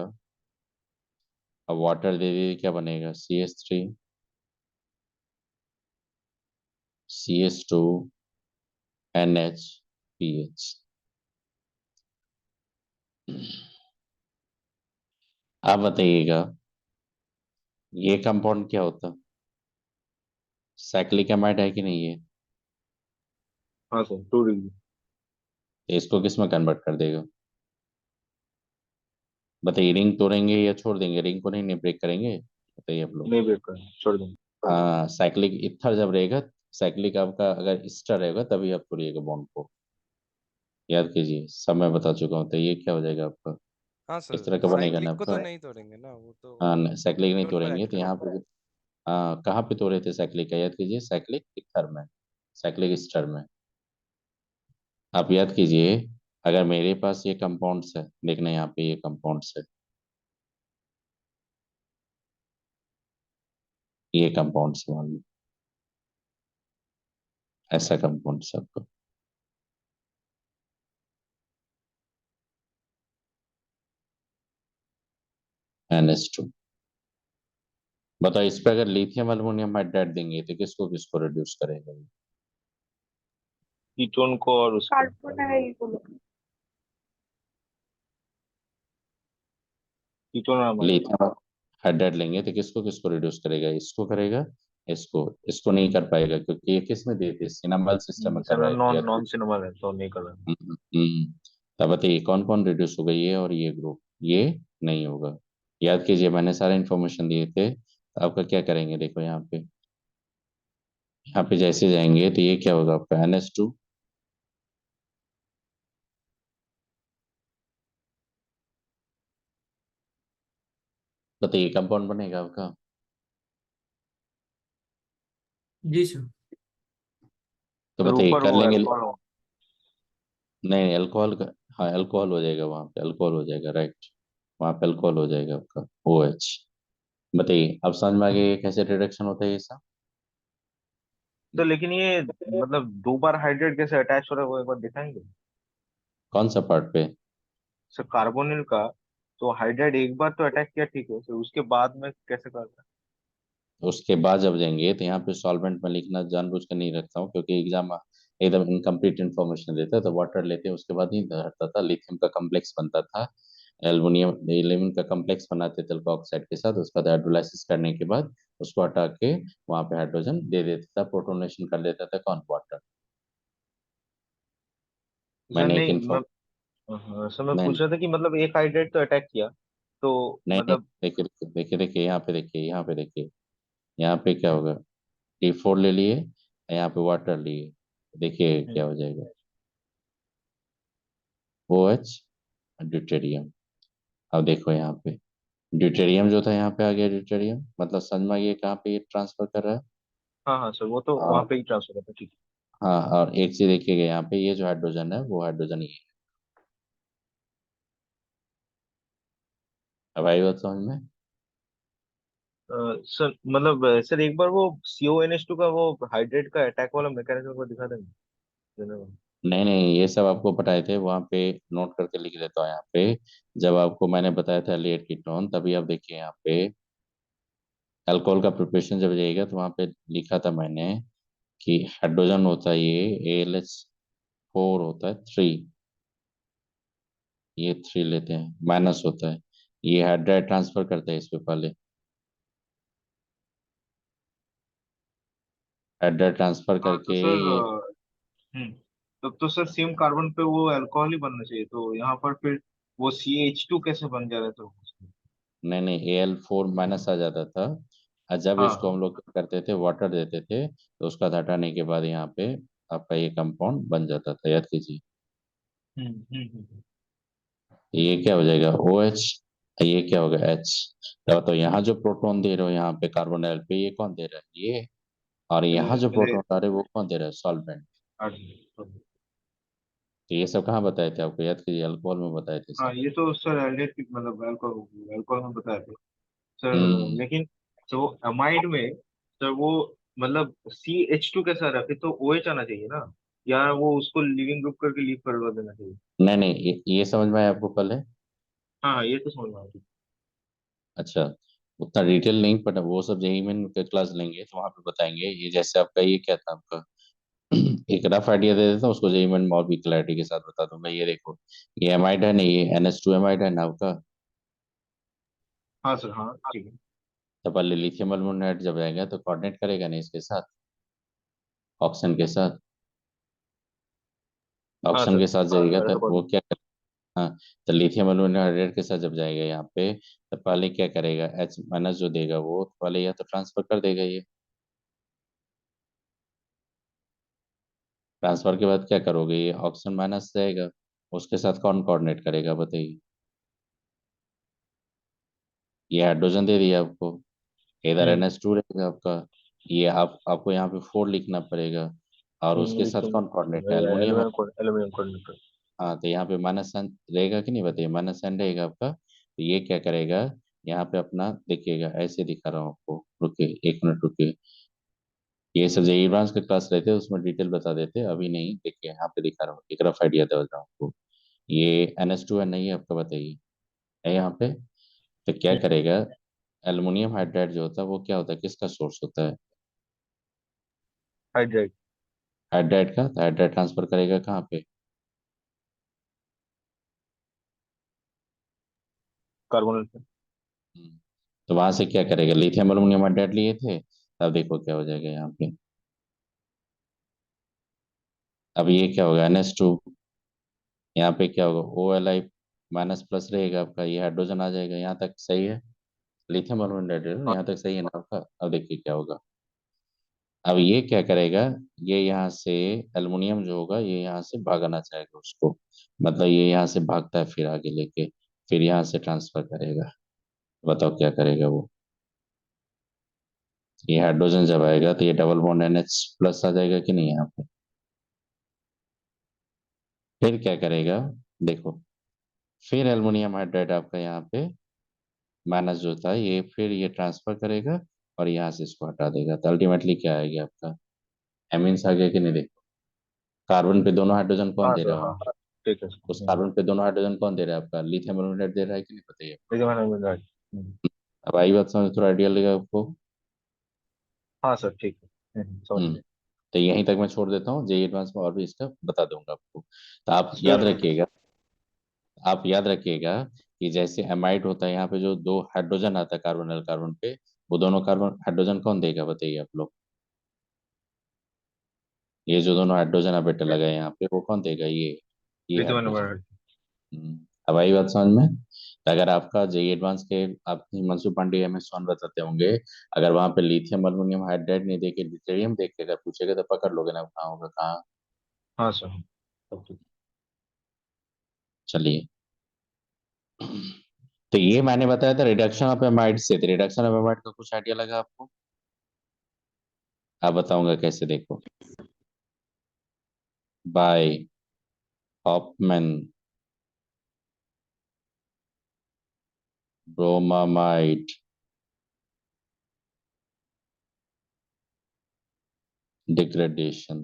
A: अब वाटर दे दिया, क्या बनेगा? CH3CH2NHPH। आप बताइएगा ये कंपाउंड क्या होता? साइक्लिक एमाइड है कि नहीं ये?
C: हाँ सर 2 डिग्री।
A: तो इसको किस में कन्वर्ट कर देगा बताइए? रिंग तोड़ेंगे या छोड़ देंगे? रिंग को नहीं ब्रेक करेंगे, बताइए आप लोग।
C: नहीं ब्रेक करना, छोड़ देंगे।
A: हाँ, साइक्लिक इथर जब रहेगा, साइक्लिक आपका अगर ईस्टर रहेगा तभी आप तोड़िएगा बॉन्ड को, याद कीजिए, सब मैं बता चुका हूँ। तो ये क्या हो जाएगा आपका,
H: हाँ
A: इस
H: सर,
A: तरह का बनेगा ना
H: साइक्लिक को
A: आपका।
H: तो नहीं तोड़ेंगे ना, वो तो
A: हाँ, साइक्लिक नहीं
H: कीटोन पर
A: तोड़ेंगे
H: एक्ट
A: तो यहाँ
H: करेगा।
A: पे, हाँ कहाँ पे तोड़े थे साइक्लिक का, याद कीजिए, साइक्लिक इथर में, साइक्लिक ईस्टर में। आप याद कीजिए, अगर मेरे पास ये कंपाउंड्स है, देखना यहाँ पे ये कंपाउंड्स है, ये कंपाउंड्स मान लो, ऐसा कंपाउंड आपको। NH2। बताओ इस पे अगर लिथियम एल्यूमिनियम हाइड्राइड देंगे तो किसको किसको रिड्यूस करेगा ये?
C: कीटोन को और उसको।
E: कार्बोनाइल गुलो।
C: कीटोन और अमाइड।
A: लिथियम हाइड्राइड लेंगे तो किसको किसको रिड्यूस करेगा? इसको करेगा, इसको इसको नहीं कर पाएगा क्योंकि ये किस में देते, सिनेमल सिस्टम में कर
C: सर
A: रहा है,
C: नॉन
A: याद
C: नॉन
A: कीजिए।
C: सिनेमा है तो नहीं कर रहा।
A: तब बताइए कौन कौन रिड्यूस होगा, ये और ये ग्रुप, ये नहीं होगा। याद कीजिए मैंने सारे इन्फॉर्मेशन दिए थे, तो आपका क्या करेंगे, देखो यहाँ पे, यहाँ पे जैसे जाएंगे तो ये क्या होगा आपका? NH2। बताइए कंपाउंड बनेगा आपका,
B: जी सर।
A: तो
C: सर
A: बताइए
C: ऊपर
A: कर
C: वो
A: लेंगे।
C: अल्कोहल हो।
A: नहीं, अल्कोहल का, हाँ अल्कोहल हो जाएगा, वहाँ पे अल्कोहल हो जाएगा, राइट। वहाँ पे अल्कोहल हो जाएगा आपका OH। बताइए अब समझ में आ गया ये कैसे रिडक्शन होता है ये सब।
C: तो लेकिन ये मतलब दो बार हाइड्रेट कैसे अटैच हो रहा है वो एक बार दिखाएंगे।
A: कौन सा पार्ट पे।
C: सर कार्बोनिल का तो हाइड्रेट एक बार तो अटैक किया ठीक है, फिर उसके बाद में कैसे करता
A: उसके बाद जब जाएंगे तो यहाँ पे सॉल्वेंट में लिखना जानबूझ कर नहीं रखता हूँ, क्योंकि एग्जाम एकदम इनकम्प्लीट इन्फॉर्मेशन देता है, तो वाटर लेते हैं उसके बाद नहीं हटता था, लिथियम का कम्प्लेक्स बनता था, एल्युमिनियम एल्यूमिनियम का कम्प्लेक्स बनाते थे अल्कोहल ऑक्साइड के साथ, उसका हाइड्रोलाइसिस करने के बाद उसको हटा के वहाँ पे हाइड्रोजन दे देता था, प्रोटोनेशन कर देता था कौन, वाटर।
C: है। सर
A: मैंने एक
C: नहीं
A: इन्फॉर्म
C: हाँ, सर मैं
A: नहीं
C: पूछ रहा था कि मतलब एक हाइड्रेट तो अटैक किया तो
A: नहीं नहीं,
C: मतलब।
A: देखिए देखिए देखिए देखिए, यहाँ पे देखिए, यहाँ पे देखिए, यहाँ पे क्या होगा, T4 ले लिए, यहाँ पे वाटर लिए, देखिए क्या
C: हम्म,
A: हो जाएगा, OH ड्यूटेरियम। अब देखो यहाँ पे ड्यूटेरियम जो था यहाँ पे आ गया ड्यूटेरियम, मतलब समझ में आ गया कहाँ पे ये ट्रांसफर कर रहा है।
C: हाँ हाँ सर वो तो वहाँ
A: और
C: पे ही ट्रांसफर होता है ठीक
A: हाँ, और एक चीज देखिएगा यहाँ पे, ये जो हाइड्रोजन है वो हाइड्रोजन ये है। अब आई बात समझ में।
C: है। सर मतलब सर एक बार वो CONH2 का वो हाइड्रेट का अटैक वाला मैकेनिज्म को दिखा देंगे जनरल।
A: नहीं नहीं, ये सब आपको पढ़ाए थे वहाँ पे, नोट करके लिख देता हूँ यहाँ पे। जब आपको मैंने बताया था लेड कीटोन, तभी आप देखिए यहाँ पे अल्कोहल का प्रिपरेशन जब जाइएगा तो वहाँ पे लिखा था मैंने कि हाइड्रोजन होता है ये ALH4 होता है 3, ये 3 लेते हैं, माइनस होता है, ये हाइड्राइड ट्रांसफर करता है इस पे पहले, हाइड्राइड ट्रांसफर
C: हाँ तो
A: करके
C: सर
A: ये,
C: हम्म तब तो सर सेम कार्बन पे वो अल्कोहल ही बनना चाहिए, तो यहाँ पर फिर वो CH2 कैसे बन जा रहा था उसमें?
A: नहीं नहीं, AL4 माइनस आ जाता था, और जब
C: हाँ
A: इसको
C: हाँ।
A: हम लोग क्या करते थे, वाटर देते थे, तो उसका हटाने के बाद यहाँ पे आपका ये कंपाउंड बन जाता था, याद कीजिए।
C: हम्म।
A: ये क्या हो जाएगा OH, ये क्या होगा H। तो यहाँ जो प्रोटॉन दे रहे हो यहाँ पे कार्बोनिल पे, ये कौन दे रहा है, ये। और यहाँ जो
C: पहले
A: प्रोटॉन आ रहे हैं वो कौन दे रहा है, सॉल्वेंट।
C: हाँ
A: तो ये सब कहाँ बताए थे आपको, याद कीजिए, अल्कोहल में बताए थे
C: हाँ,
A: सब।
C: ये तो सर एल्डेट की मतलब अल्कोहल अल्कोहल में बताया था सर।
A: हम्म।
C: लेकिन तो अमाइड में सर वो मतलब CH2 कैसा रहा, फिर तो OH आना चाहिए ना, या वो उसको लिविंग ग्रुप करके लीव करवा देना चाहिए।
A: नहीं नहीं, ये समझ में आया आपको पहले।
C: हाँ हाँ, ये तो समझ में आ गया।
A: अच्छा, उतना डिटेल नहीं पता, वो सब जेई में के क्लास लेंगे तो वहाँ पे बताएंगे, ये जैसे आपका ये क्या था आपका एक रफ आइडिया दे देता हूँ, उसको जेई में और भी क्लैरिटी के साथ बता दूंगा। ये देखो, ये एमाइड है ना, ये NH2 एमाइड है ना आपका।
C: हाँ सर हाँ ठीक है।
A: तो पहले लिथियम एल्यूमिनेट जब आएगा तो कोऑर्डिनेट करेगा नहीं इसके साथ, ऑक्सीजन के साथ,
C: हाँ
A: ऑक्सीजन
C: सर
A: के साथ जाएगा
C: मैंने
A: तो
C: तो पढ़ा।
A: वो क्या करेगा, हाँ, तो लिथियम एल्यूमिनेट हाइड्रेट के साथ जब जाएगा यहाँ पे, तो पहले क्या करेगा, H माइनस जो देगा वो पहले या तो ट्रांसफर कर देगा ये, ट्रांसफर के बाद क्या करोगे, ये ऑक्सीजन माइनस रहेगा, उसके साथ कौन कोऑर्डिनेट करेगा बताइए। ये हाइड्रोजन दे दिया आपको, इधर NH2 रहेगा आपका, ये आपको यहाँ पे 4 लिखना पड़ेगा, और उसके साथ
C: लिथियम
A: कौन कोऑर्डिनेट है, एल्युमिनियम है।
C: Aluminium coordinator.
A: हाँ, तो यहाँ पे माइनस साइन रहेगा कि नहीं बताइए, माइनस साइन रहेगा आपका, तो ये क्या करेगा, यहाँ पे अपना देखिएगा, ऐसे दिखा रहा हूँ आपको, रुकिए 1 मिनट रुकिए, ये सब जेई ब्रांच के क्लास रहते हैं उसमें डिटेल बता देते, अभी नहीं, देखिए यहाँ पे दिखा रहा हूँ, एक रफ आइडिया दे रहा हूँ आपको। ये NH2 है नहीं है आपका, बताइए, है यहाँ पे। तो क्या करेगा, एल्युमिनियम हाइड्राइड जो होता है वो क्या होता है, किसका सोर्स होता है,
C: हाइड्रेट
A: हाइड्राइड का, तो हाइड्राइड ट्रांसफर करेगा कहाँ पे,
C: कार्बोनिल पे।
A: तो वहां से क्या करेगा, लिथियम एल्युमिनियम हाइड्राइड लिए थे, तब देखो क्या हो जाएगा यहाँ पे, अब ये क्या होगा NH2, यहाँ पे क्या होगा OLI माइनस प्लस रहेगा आपका, ये हाइड्रोजन आ जाएगा, यहाँ तक सही है, लिथियम एल्युमिनियम हाइड्राइड
C: हाँ
A: यहाँ तक सही है ना आपका। अब देखिए क्या होगा, अब ये क्या करेगा, ये यहाँ से एल्युमिनियम जो होगा ये यहाँ से भागना चाहेगा उसको, मतलब ये यहाँ से भागता है फिर आगे लेके, फिर यहाँ से ट्रांसफर करेगा, बताओ क्या करेगा वो। ये हाइड्रोजन जब आएगा तो ये डबल बॉन्ड NH प्लस आ जाएगा कि नहीं यहाँ पे। फिर क्या करेगा, देखो, फिर एल्युमिनियम हाइड्राइड आपका यहाँ पे माइनस जो था ये फिर ये ट्रांसफर करेगा और यहाँ से इसको हटा देगा, तो अल्टीमेटली क्या आएगा आपका, एमीन्स आ गया कि नहीं। देखो कार्बन पे दोनों हाइड्रोजन कौन
C: हाँ
A: दे
C: सर,
A: रहा है
C: हाँ
A: वहाँ पे,
C: ठीक है
A: उस
C: सर।
A: कार्बन पे दोनों हाइड्रोजन कौन दे रहा है आपका, लिथियम एल्युमिनेट दे रहा है कि नहीं, बताइए।
C: ठीक है मैंने समझा।
A: अब आई बात समझ, थोड़ा आइडिया लगा आपको।
C: हाँ सर, ठीक है, समझ
A: हम्म
C: गया।
A: तो यहीं तक मैं छोड़ देता हूँ, जेई एडवांस में और भी इसका बता दूंगा आपको। तो आप याद
C: श्योर सर।
A: रखिएगा, आप याद रखिएगा कि जैसे एमाइड होता है यहाँ पे जो दो हाइड्रोजन आता है कार्बन कार्बन पे, वो दोनों कार्बन हाइड्रोजन कौन देगा बताइए आप लोग। ये जो दोनों हाइड्रोजन आप बेटा लगाए यहाँ पे वो कौन देगा, ये
C: लिथियम
A: हाइड्रोजन।
C: एनोमाइड।
A: अब आई बात समझ में। तो अगर आपका जेई एडवांस के आप हिमांशु पांडे MS1 बताते होंगे, अगर वहां पे लिथियम एल्युमिनियम हाइड्राइड नहीं देके ड्यूटेरियम देख के अगर पूछेगा तो पकड़ लोगे ना कहाँ होगा कहाँ।
C: हाँ सर, सब ठीक।
A: चलिए, तो ये मैंने बताया था रिडक्शन ऑफ एमाइड से, तो रिडक्शन ऑफ एमाइड का कुछ आइडिया लगा आपको। आप बताऊंगा कैसे, देखो, by Hofmann bromamide degradation.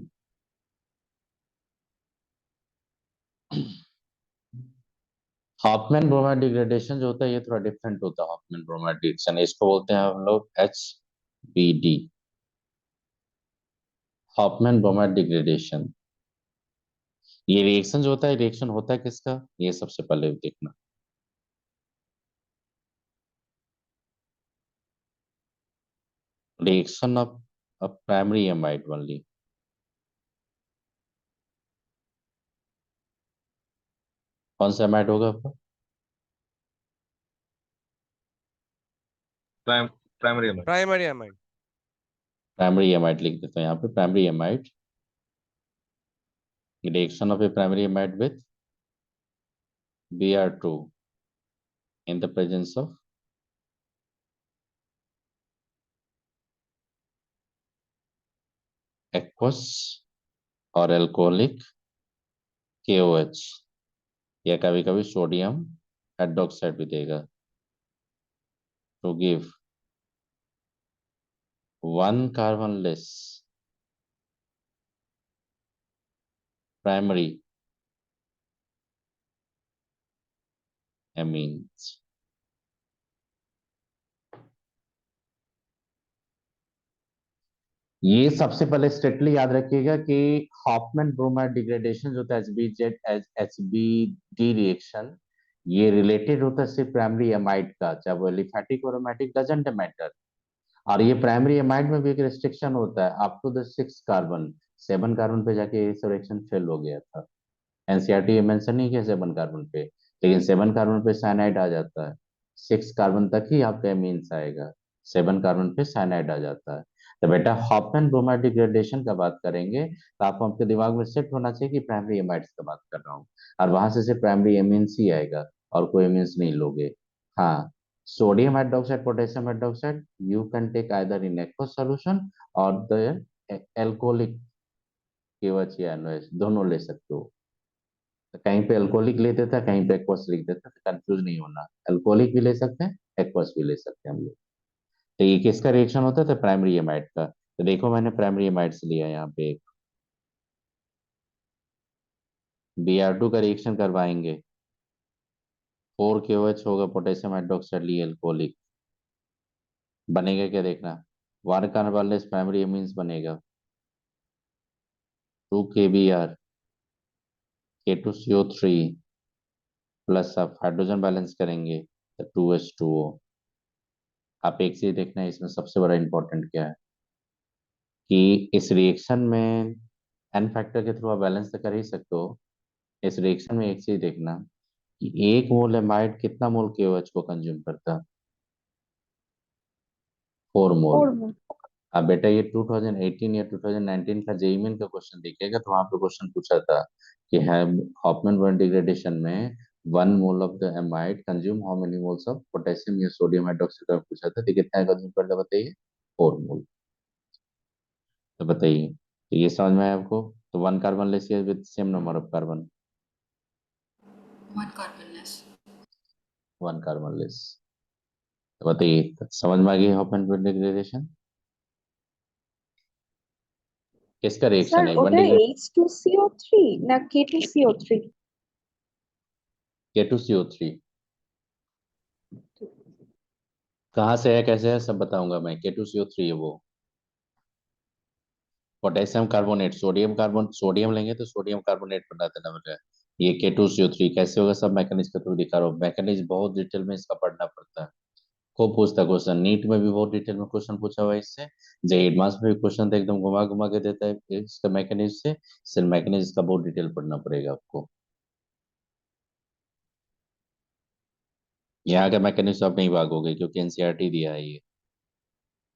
A: Hofmann bromide degradation जो होता है ये थोड़ा डिफरेंट होता है। हॉफमैन ब्रोमाइड डिग्रेडेशन इसको बोलते हैं हम लोग HBD, हॉफमैन ब्रोमाइड डिग्रेडेशन। ये रिएक्शन जो होता है, रिएक्शन होता है किसका, ये सबसे पहले देखना। Reaction of primary amide only. कौन सा एमाइड होगा आपका,
C: प्राइमरी एनोमाइड।
H: Primary amide.
A: प्राइमरी एमाइड लिख देता हूँ यहाँ पे, primary amide, reaction of a primary amide with Br2 in the presence of aqueous और अल्कोहलिक KOH, या कभी कभी सोडियम हाइड्रोक्साइड भी देगा, to give 1 carbon less primary amines। ये सबसे पहले स्ट्रिक्टली याद रखिएगा कि हॉफमैन ब्रोमाइड डिग्रेडेशन जो होता है HBD रिएक्शन, ये रिलेटेड होता है सिर्फ प्राइमरी एमाइड का, चाहे वो एलिफैटिक और एरोमेटिक डजंट मैटर। और ये प्राइमरी एमाइड में भी एक रिस्ट्रिक्शन होता है, up to the 6 carbon, 7 carbon पे जाके ये रिएक्शन फेल हो गया था। एनसीईआरटी ये मेंशन नहीं किया 7 कार्बन पे, लेकिन 7 कार्बन पे साइनाइड आ जाता है। 6 कार्बन तक ही आपका एमीन्स आएगा, 7 कार्बन पे साइनाइड आ जाता है। तो बेटा हॉफमैन ब्रोमाइड डिग्रेडेशन का बात करेंगे तो आपको आपके दिमाग में सेट होना चाहिए कि प्राइमरी एमाइड्स का बात कर रहा हूँ, और वहां से सिर्फ प्राइमरी एमीन्स ही आएगा और कोई एमीन्स नहीं लोगे। हाँ, sodium hydroxide, potassium hydroxide, you can take either in aqueous solution or the alcoholic KOH या NOH, दोनों ले सकते हो। तो कहीं पे अल्कोहलिक ले देता है, कहीं पे एक्वस लिख देता है, तो कंफ्यूज नहीं होना, अल्कोहलिक भी ले सकते हैं, एक्वस भी ले सकते हैं हम लोग। तो ये किसका रिएक्शन होता है, तो प्राइमरी एमाइड का। तो देखो मैंने प्राइमरी एमाइड से लिया यहाँ पे एक Br2 का रिएक्शन करवाएंगे, 4KOH होगा, पोटेशियम हाइड्रोक्साइड लिए अल्कोहलिक, बनेगा क्या देखना, 1 कार्बन प्राइमरी एमीन्स बनेगा, 2 KBr, K2CO3 प्लस आप हाइड्रोजन बैलेंस करेंगे तो 2H2O। आप एक चीज देखना है इसमें सबसे बड़ा इंपॉर्टेंट क्या है, कि इस रिएक्शन में एन फैक्टर के थ्रू आप बैलेंस तो कर ही सकते हो। इस रिएक्शन में एक चीज देखना कि 1 मोल एमाइड कितना मोल KOH को कंज्यूम करता है, 4 मोल।
E: और वो
A: अब बेटा ये 2018 या 2019 का जेईई मेन का क्वेश्चन देखिएगा, तो वहां पे क्वेश्चन पूछा था कि है हॉफमैन बॉन्ड डिग्रेडेशन में 1 mole of the amide consume how many moles of potassium या सोडियम हाइड्रोक्साइड का पूछा था, तो कितना कंज्यूम करता बताइए। 4 मोल। तो बताइए, तो ये समझ में आया आपको? तो 1 carbon less with same number of carbon,
B: 1 carbon less.
A: 1 carbon less. तो बताइए, तो समझ में आ गई हॉफमैन डिग्रेडेशन? किसका रिएक्शन
E: স্যার
A: है?
E: ওটা
A: 1 डिग्री
E: H2CO3 না K2CO3?
A: K2CO3 कहाँ से है, कैसे है, सब बताऊंगा मैं। K2CO3 है वो। पोटेशियम कार्बोनेट, सोडियम लेंगे तो सोडियम कार्बोनेट बना देना बेटा। ये K2CO3 कैसे होगा, सब मैकेनिज्म के थ्रू दिखा रहा हूँ। मैकेनिज्म बहुत डिटेल में इसका पढ़ना पड़ता है। खूब पूछता क्वेश्चन, नीट में भी बहुत डिटेल में क्वेश्चन पूछा हुआ है इससे। जे एडवांस में भी क्वेश्चन तो एकदम घुमा घुमा के देता है इसका मैकेनिज्म से। सिर्फ मैकेनिज्म का बहुत डिटेल पढ़ना पड़ेगा आपको। यहाँ का मैकेनिज्म आप नहीं भागोगे क्योंकि एनसीईआरटी दिया है ये।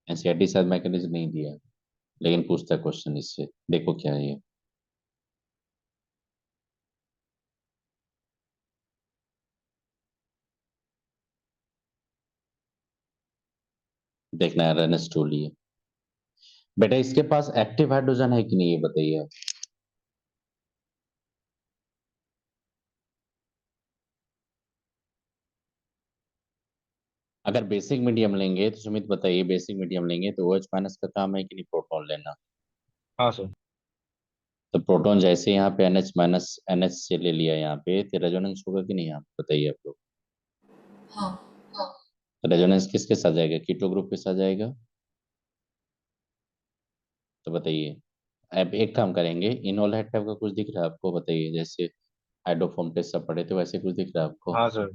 A: एनसीईआरटी शायद मैकेनिज्म नहीं दिया है, लेकिन पूछता क्वेश्चन इससे। देखो क्या है ये, देखना है। रनस टोली है बेटा, इसके पास एक्टिव हाइड्रोजन है कि नहीं ये बताइए। अगर बेसिक मीडियम लेंगे तो सुमित बताइए, बेसिक मीडियम लेंगे तो OH माइनस का काम है कि नहीं प्रोटॉन लेना।
C: हाँ सर।
A: तो प्रोटॉन जैसे यहाँ पे NH माइनस NH से ले लिया यहाँ पे, तो रेजोनेंस होगा कि नहीं, आप बताइए आप लोग।
B: हाँ।
A: तो रेजोनेंस किसके साथ जाएगा, कीटो ग्रुप के साथ जाएगा। तो बताइए, अब एक काम करेंगे, इनोल हेड टाइप का कुछ दिख रहा है आपको, बताइए। जैसे हाइड्रोफोम टेस्ट सब पढ़े थे वैसे कुछ दिख रहा है आपको।
C: हाँ सर।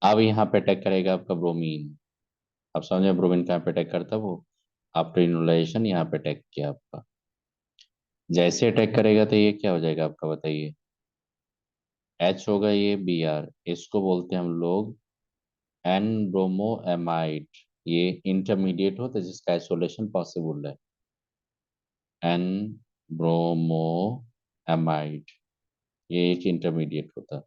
A: अब यहाँ पे अटैक करेगा आपका ब्रोमीन। आप समझे ब्रोमीन कहाँ पे अटैक करता है वो, आफ्टर इनोलाइजेशन यहाँ पे अटैक किया आपका। जैसे अटैक करेगा तो ये क्या हो जाएगा आपका, बताइए। H होगा ये Br, इसको बोलते हैं हम लोग एन ब्रोमोएमाइड। ये इंटरमीडिएट होता है जिसका आइसोलेशन पॉसिबल है, एन ब्रोमोएमाइड। ये एक इंटरमीडिएट होता है।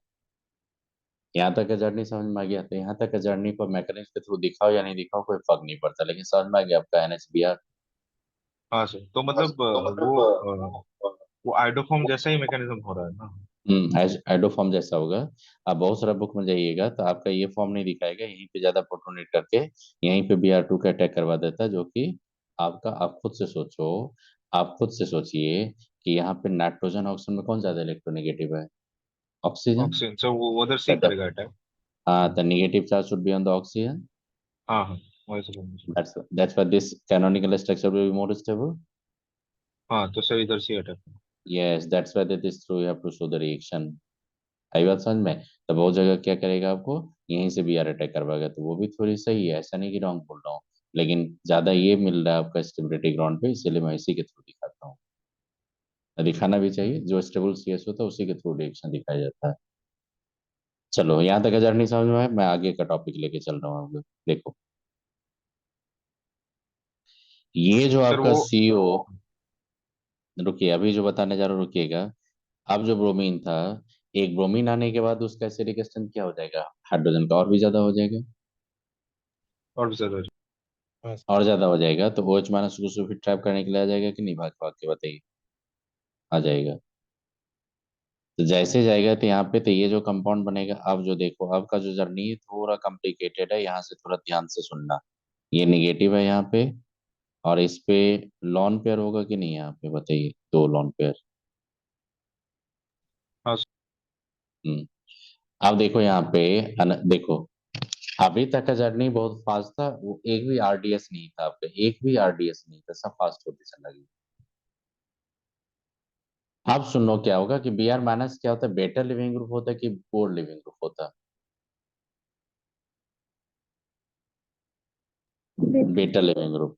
A: यहाँ तक का जर्नी समझ में आ गया। तो यहाँ तक का जर्नी पर मैकेनिक्स के थ्रू दिखाओ या नहीं दिखाओ कोई फर्क नहीं पड़ता, लेकिन समझ में आ गया आपका NHBr।
C: हाँ सर, तो मतलब वो आइडोफॉर्म जैसा ही मैकेनिज्म हो रहा है ना।
A: हाइड्रोफॉर्म जैसा होगा। आप बहुत सारा बुक में जाइएगा तो आपका ये फॉर्म नहीं दिखाएगा, यहीं पे ज्यादा प्रोटोनेट करके यहीं पे Br2 का अटैक करवा देता है, जो कि आपका, आप खुद से सोचो, आप खुद से सोचिए कि यहाँ पे नाइट्रोजन ऑक्सीजन में कौन ज्यादा इलेक्ट्रोनेगेटिव है, ऑक्सीजन।
C: ऑक्सीजन सर, वो उधर से ही करेगा अटैक।
A: हाँ, the negative charge should be on the oxygen.
C: हाँ हाँ, वही से बोलना चाहिए।
A: That's why this canonical structure will be more stable.
C: हाँ, तो सर इधर से ही attack.
A: Yes, that's why that is through you have to show the reaction. आई बात समझ में? तो बहुत जगह क्या करेगा आपको, यहीं से Br अटैक करवाएगा, तो वो भी थोड़ी सही है, ऐसा नहीं कि रॉन्ग बोल रहा हूँ। लेकिन ज्यादा ये मिल रहा है आपका स्टेबिलिटी ग्राउंड पे, इसीलिए मैं इसी के थ्रू दिखाता हूँ। दिखाना भी चाहिए, जो स्टेबल CS होता है उसी के थ्रू रिएक्शन दिखाया जाता है। चलो यहाँ तक जर्नी समझ में आया, मैं आगे का टॉपिक लेके चल रहा हूँ। देखो, ये जो
C: सर
A: आपका
C: वो
A: CO, रुकिए अभी जो बताने जा रहा हूँ रुकिएगा। अब जो ब्रोमीन था, एक ब्रोमीन आने के बाद उसका एसिडिक स्ट्रेंथ क्या हो जाएगा, हाइड्रोजन का और भी ज्यादा हो जाएगा।
C: और भी ज्यादा। हाँ
A: और ज्यादा हो जाएगा तो OH माइनस को फिर ट्रैप करने के लिए आ जाएगा कि नहीं, भाग भाग के बताइए। आ जाएगा। तो जैसे जाएगा तो यहाँ पे तो ये जो कंपाउंड बनेगा, अब जो देखो आपका जो जर्नी है थोड़ा कॉम्प्लिकेटेड है, यहाँ से थोड़ा ध्यान से सुनना। ये निगेटिव है यहाँ पे, और इस पे लॉन पेयर होगा कि नहीं, यहाँ पे बताइए, 2 लॉन पेयर।
C: हाँ
A: हम्म। अब देखो यहाँ पे, देखो अभी तक का जर्नी बहुत फास्ट था, वो एक भी RDS नहीं था आपका, एक भी RDS नहीं था, सब फास्ट होते चला गया। अब सुनो क्या होगा कि Br माइनस क्या होता है, बेटर लिविंग ग्रुप होता है कि पोर लिविंग ग्रुप होता है, बेटर लिविंग ग्रुप।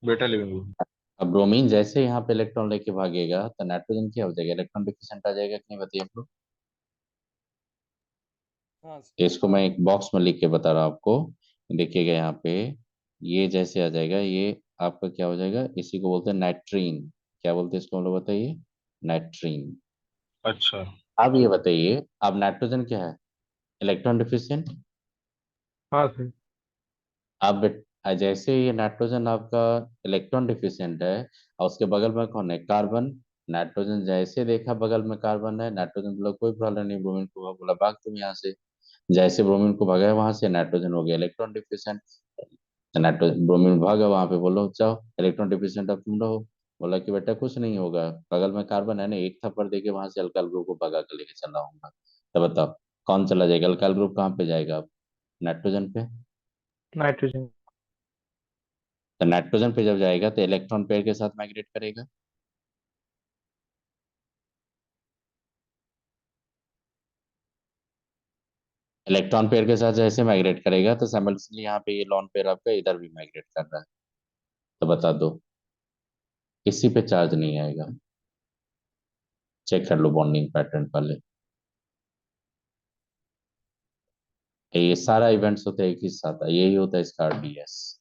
C: बेटा लिविंग।
A: अब ब्रोमीन जैसे यहाँ पे इलेक्ट्रॉन लेके भागेगा तो नाइट्रोजन क्या हो जाएगा, इलेक्ट्रॉन डिफिशिएंट आ जाएगा कि नहीं, बताइए आप लोग।
F: हाँ
A: इसको मैं एक बॉक्स में लिख के बता रहा हूँ आपको, देखिएगा यहाँ पे। ये जैसे आ जाएगा, ये आपका क्या हो जाएगा, इसी को बोलते हैं नाइट्रीन। क्या बोलते हैं इसको हम लोग, बताइए, नाइट्रीन।
C: अच्छा।
A: अब ये बताइए, अब नाइट्रोजन क्या है, इलेक्ट्रॉन डिफिशिएंट।
C: हाँ सर।
A: अब जैसे ये नाइट्रोजन आपका इलेक्ट्रॉन डिफिशिएंट है और उसके बगल में कौन है, कार्बन। नाइट्रोजन जैसे देखा बगल में कार्बन है, नाइट्रोजन बोला कोई प्रॉब्लम नहीं, ब्रोमीन को बोला भाग तुम यहाँ से। जैसे ब्रोमीन को भगाया वहां से, नाइट्रोजन हो गया इलेक्ट्रॉन डिफिशिएंट। नाइट्रोजन ब्रोमीन भागा वहां पे, बोलो जाओ इलेक्ट्रॉन डिफिशिएंट अब तुम रहो। बोला कि बेटा कुछ नहीं होगा, बगल में कार्बन है ना, एक थप्पड़ देके वहां से अल्काइल ग्रुप को भगा कर लेके चला आऊंगा। तो बताओ कौन चला जाएगा, अल्काइल ग्रुप कहाँ पे जाएगा अब, नाइट्रोजन पे।
H: नाइट्रोजन।
A: तो नाइट्रोजन पे जब जाएगा तो इलेक्ट्रॉन पेयर के साथ माइग्रेट करेगा। इलेक्ट्रॉन पेयर के साथ जैसे माइग्रेट करेगा तो साइमल्टेनियसली यहाँ पे ये लॉन पेयर आपका इधर भी माइग्रेट कर रहा है। तो बता दो किसी पे चार्ज नहीं आएगा। चेक कर लो बॉन्डिंग पैटर्न पहले। ये सारा इवेंट्स होता है एक ही साथ, यही होता है इसका आरडीएस।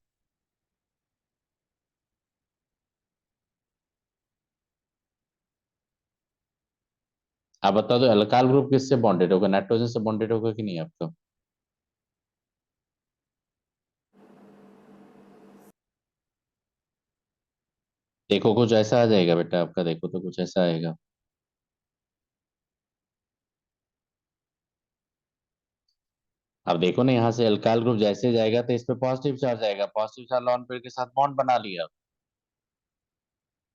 A: आप बता दो अल्काइल ग्रुप किससे बॉन्डेड होगा, नाइट्रोजन से बॉन्डेड होगा कि नहीं आपका। देखो कुछ ऐसा आ जाएगा बेटा आपका, देखो तो कुछ ऐसा आएगा। अब देखो ना यहाँ से अल्काइल ग्रुप जैसे जाएगा तो इस पे पॉजिटिव चार्ज आएगा, पॉजिटिव चार्ज लॉन पेयर के साथ बॉन्ड बना लिया।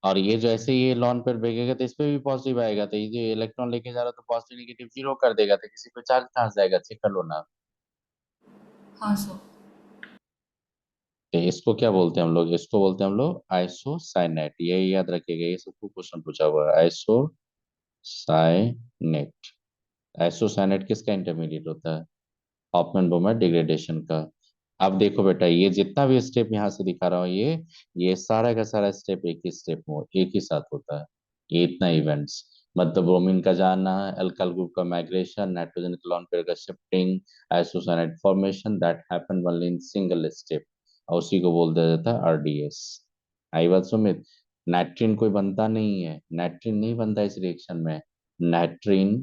A: और ये जैसे ये लॉन पेयर भेजेगा तो इस पे भी पॉजिटिव आएगा, तो ये जो इलेक्ट्रॉन लेके जा रहा है तो पॉजिटिव नेगेटिव जीरो कर देगा, तो किसी पे चार्ज कहाँ से जाएगा, चेक कर लो ना।
B: हाँ सर।
A: तो इसको क्या बोलते हैं हम लोग, इसको बोलते हैं हम लोग आइसोसाइनेट, ये याद रखिएगा, ये सबको क्वेश्चन पूछा हुआ है, आइसोसाइनेट। आइसोसाइनेट किसका इंटरमीडिएट होता है, हॉफमैन बोमर डिग्रेडेशन का। अब देखो बेटा ये जितना भी स्टेप यहाँ से दिखा रहा हूँ, ये सारा का सारा स्टेप एक ही स्टेप में एक ही साथ होता है, ये इतना इवेंट्स। मतलब ब्रोमीन का जाना, अल्काइल ग्रुप का माइग्रेशन, नाइट्रोजन लॉन पेयर का shifting, isocyanate formation, that happen only in single step, और उसी को बोल दिया जाता है आरडीएस। आई बात सुमित। नाइट्रीन कोई बनता नहीं है, नाइट्रीन नहीं बनता इस रिएक्शन में। नाइट्रीन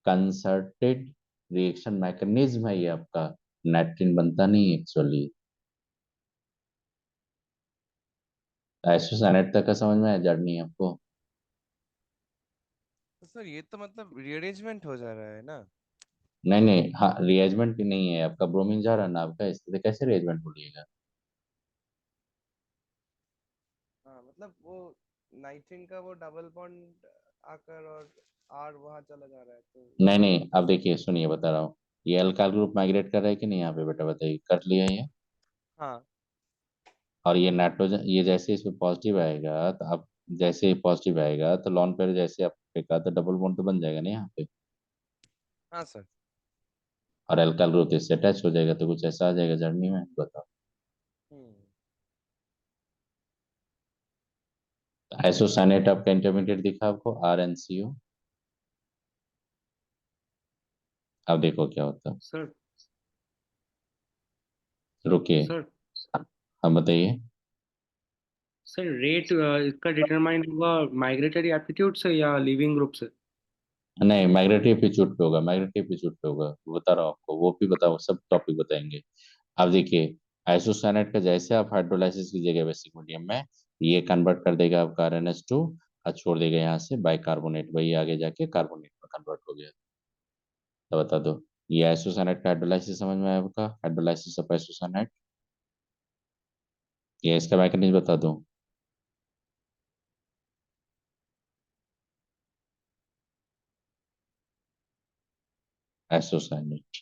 A: कंसर्टेड रिएक्शन मैकेनिज्म है ये आपका, नाइट्रीन बनता नहीं एक्चुअली। आइसोसाइनेट तक का समझ में आया जर्नी आपको।
I: तो सर ये तो मतलब रीअरेंजमेंट हो जा रहा है ना।
A: नहीं नहीं, हाँ रिएजमेंट भी नहीं है आपका, ब्रोमीन जा रहा है ना आपका, इसलिए कैसे रिएजमेंट बोलिएगा।
I: हाँ मतलब वो नाइट्रिन का वो डबल बॉन्ड आकर और आर वहां चला जा रहा है तो।
A: नहीं नहीं, अब देखिए सुनिए बता रहा हूँ, ये अल्काइल ग्रुप माइग्रेट कर रहा है कि नहीं यहाँ पे बेटा, बताइए कर लिया ये।
I: हाँ।
A: और ये नाइट्रोजन ये जैसे इसमें पॉजिटिव आएगा तो अब, जैसे ही पॉजिटिव आएगा तो लॉन पेयर जैसे आप फेंका तो डबल बॉन्ड तो बन जाएगा ना यहाँ पे।
I: हाँ सर।
A: और अल्काइल ग्रुप तो इससे अटैच हो जाएगा, तो कुछ ऐसा आ जाएगा जर्नी में, बताओ।
I: हम्म।
A: आइसोसाइनेट आपका इंटरमीडिएट दिखा आपको, आर एन सी ओ। अब देखो क्या होता है,
B: सर।
A: रुकिए।
B: सर।
A: हम बताइए।
B: सर रेट इसका डिटरमाइन होगा माइग्रेटरी एप्टीट्यूड से या लिविंग ग्रुप से।
A: नहीं माइग्रेटिव एप्टीट्यूड पे होगा, माइग्रेटिव एप्टीट्यूड पे होगा, वो बता रहा हूँ आपको, वो भी बताओ, सब टॉपिक बताएंगे। अब देखिए आइसोसाइनेट का जैसे आप हाइड्रोलाइसिस कीजिएगा बेसिक मीडियम में, ये कन्वर्ट कर देगा आपका RNH2 और छोड़ देगा यहाँ से बाइकार्बोनेट, वही आगे जाके कार्बोनेट में कन्वर्ट हो गया। तो बता दो ये आइसोसाइनेट का हाइड्रोलाइसिस समझ में आया आपका, हाइड्रोलाइसिस ऑफ आइसोसाइनेट, ये इसका मैकेनिज्म बता दूं। आइसोसाइनेट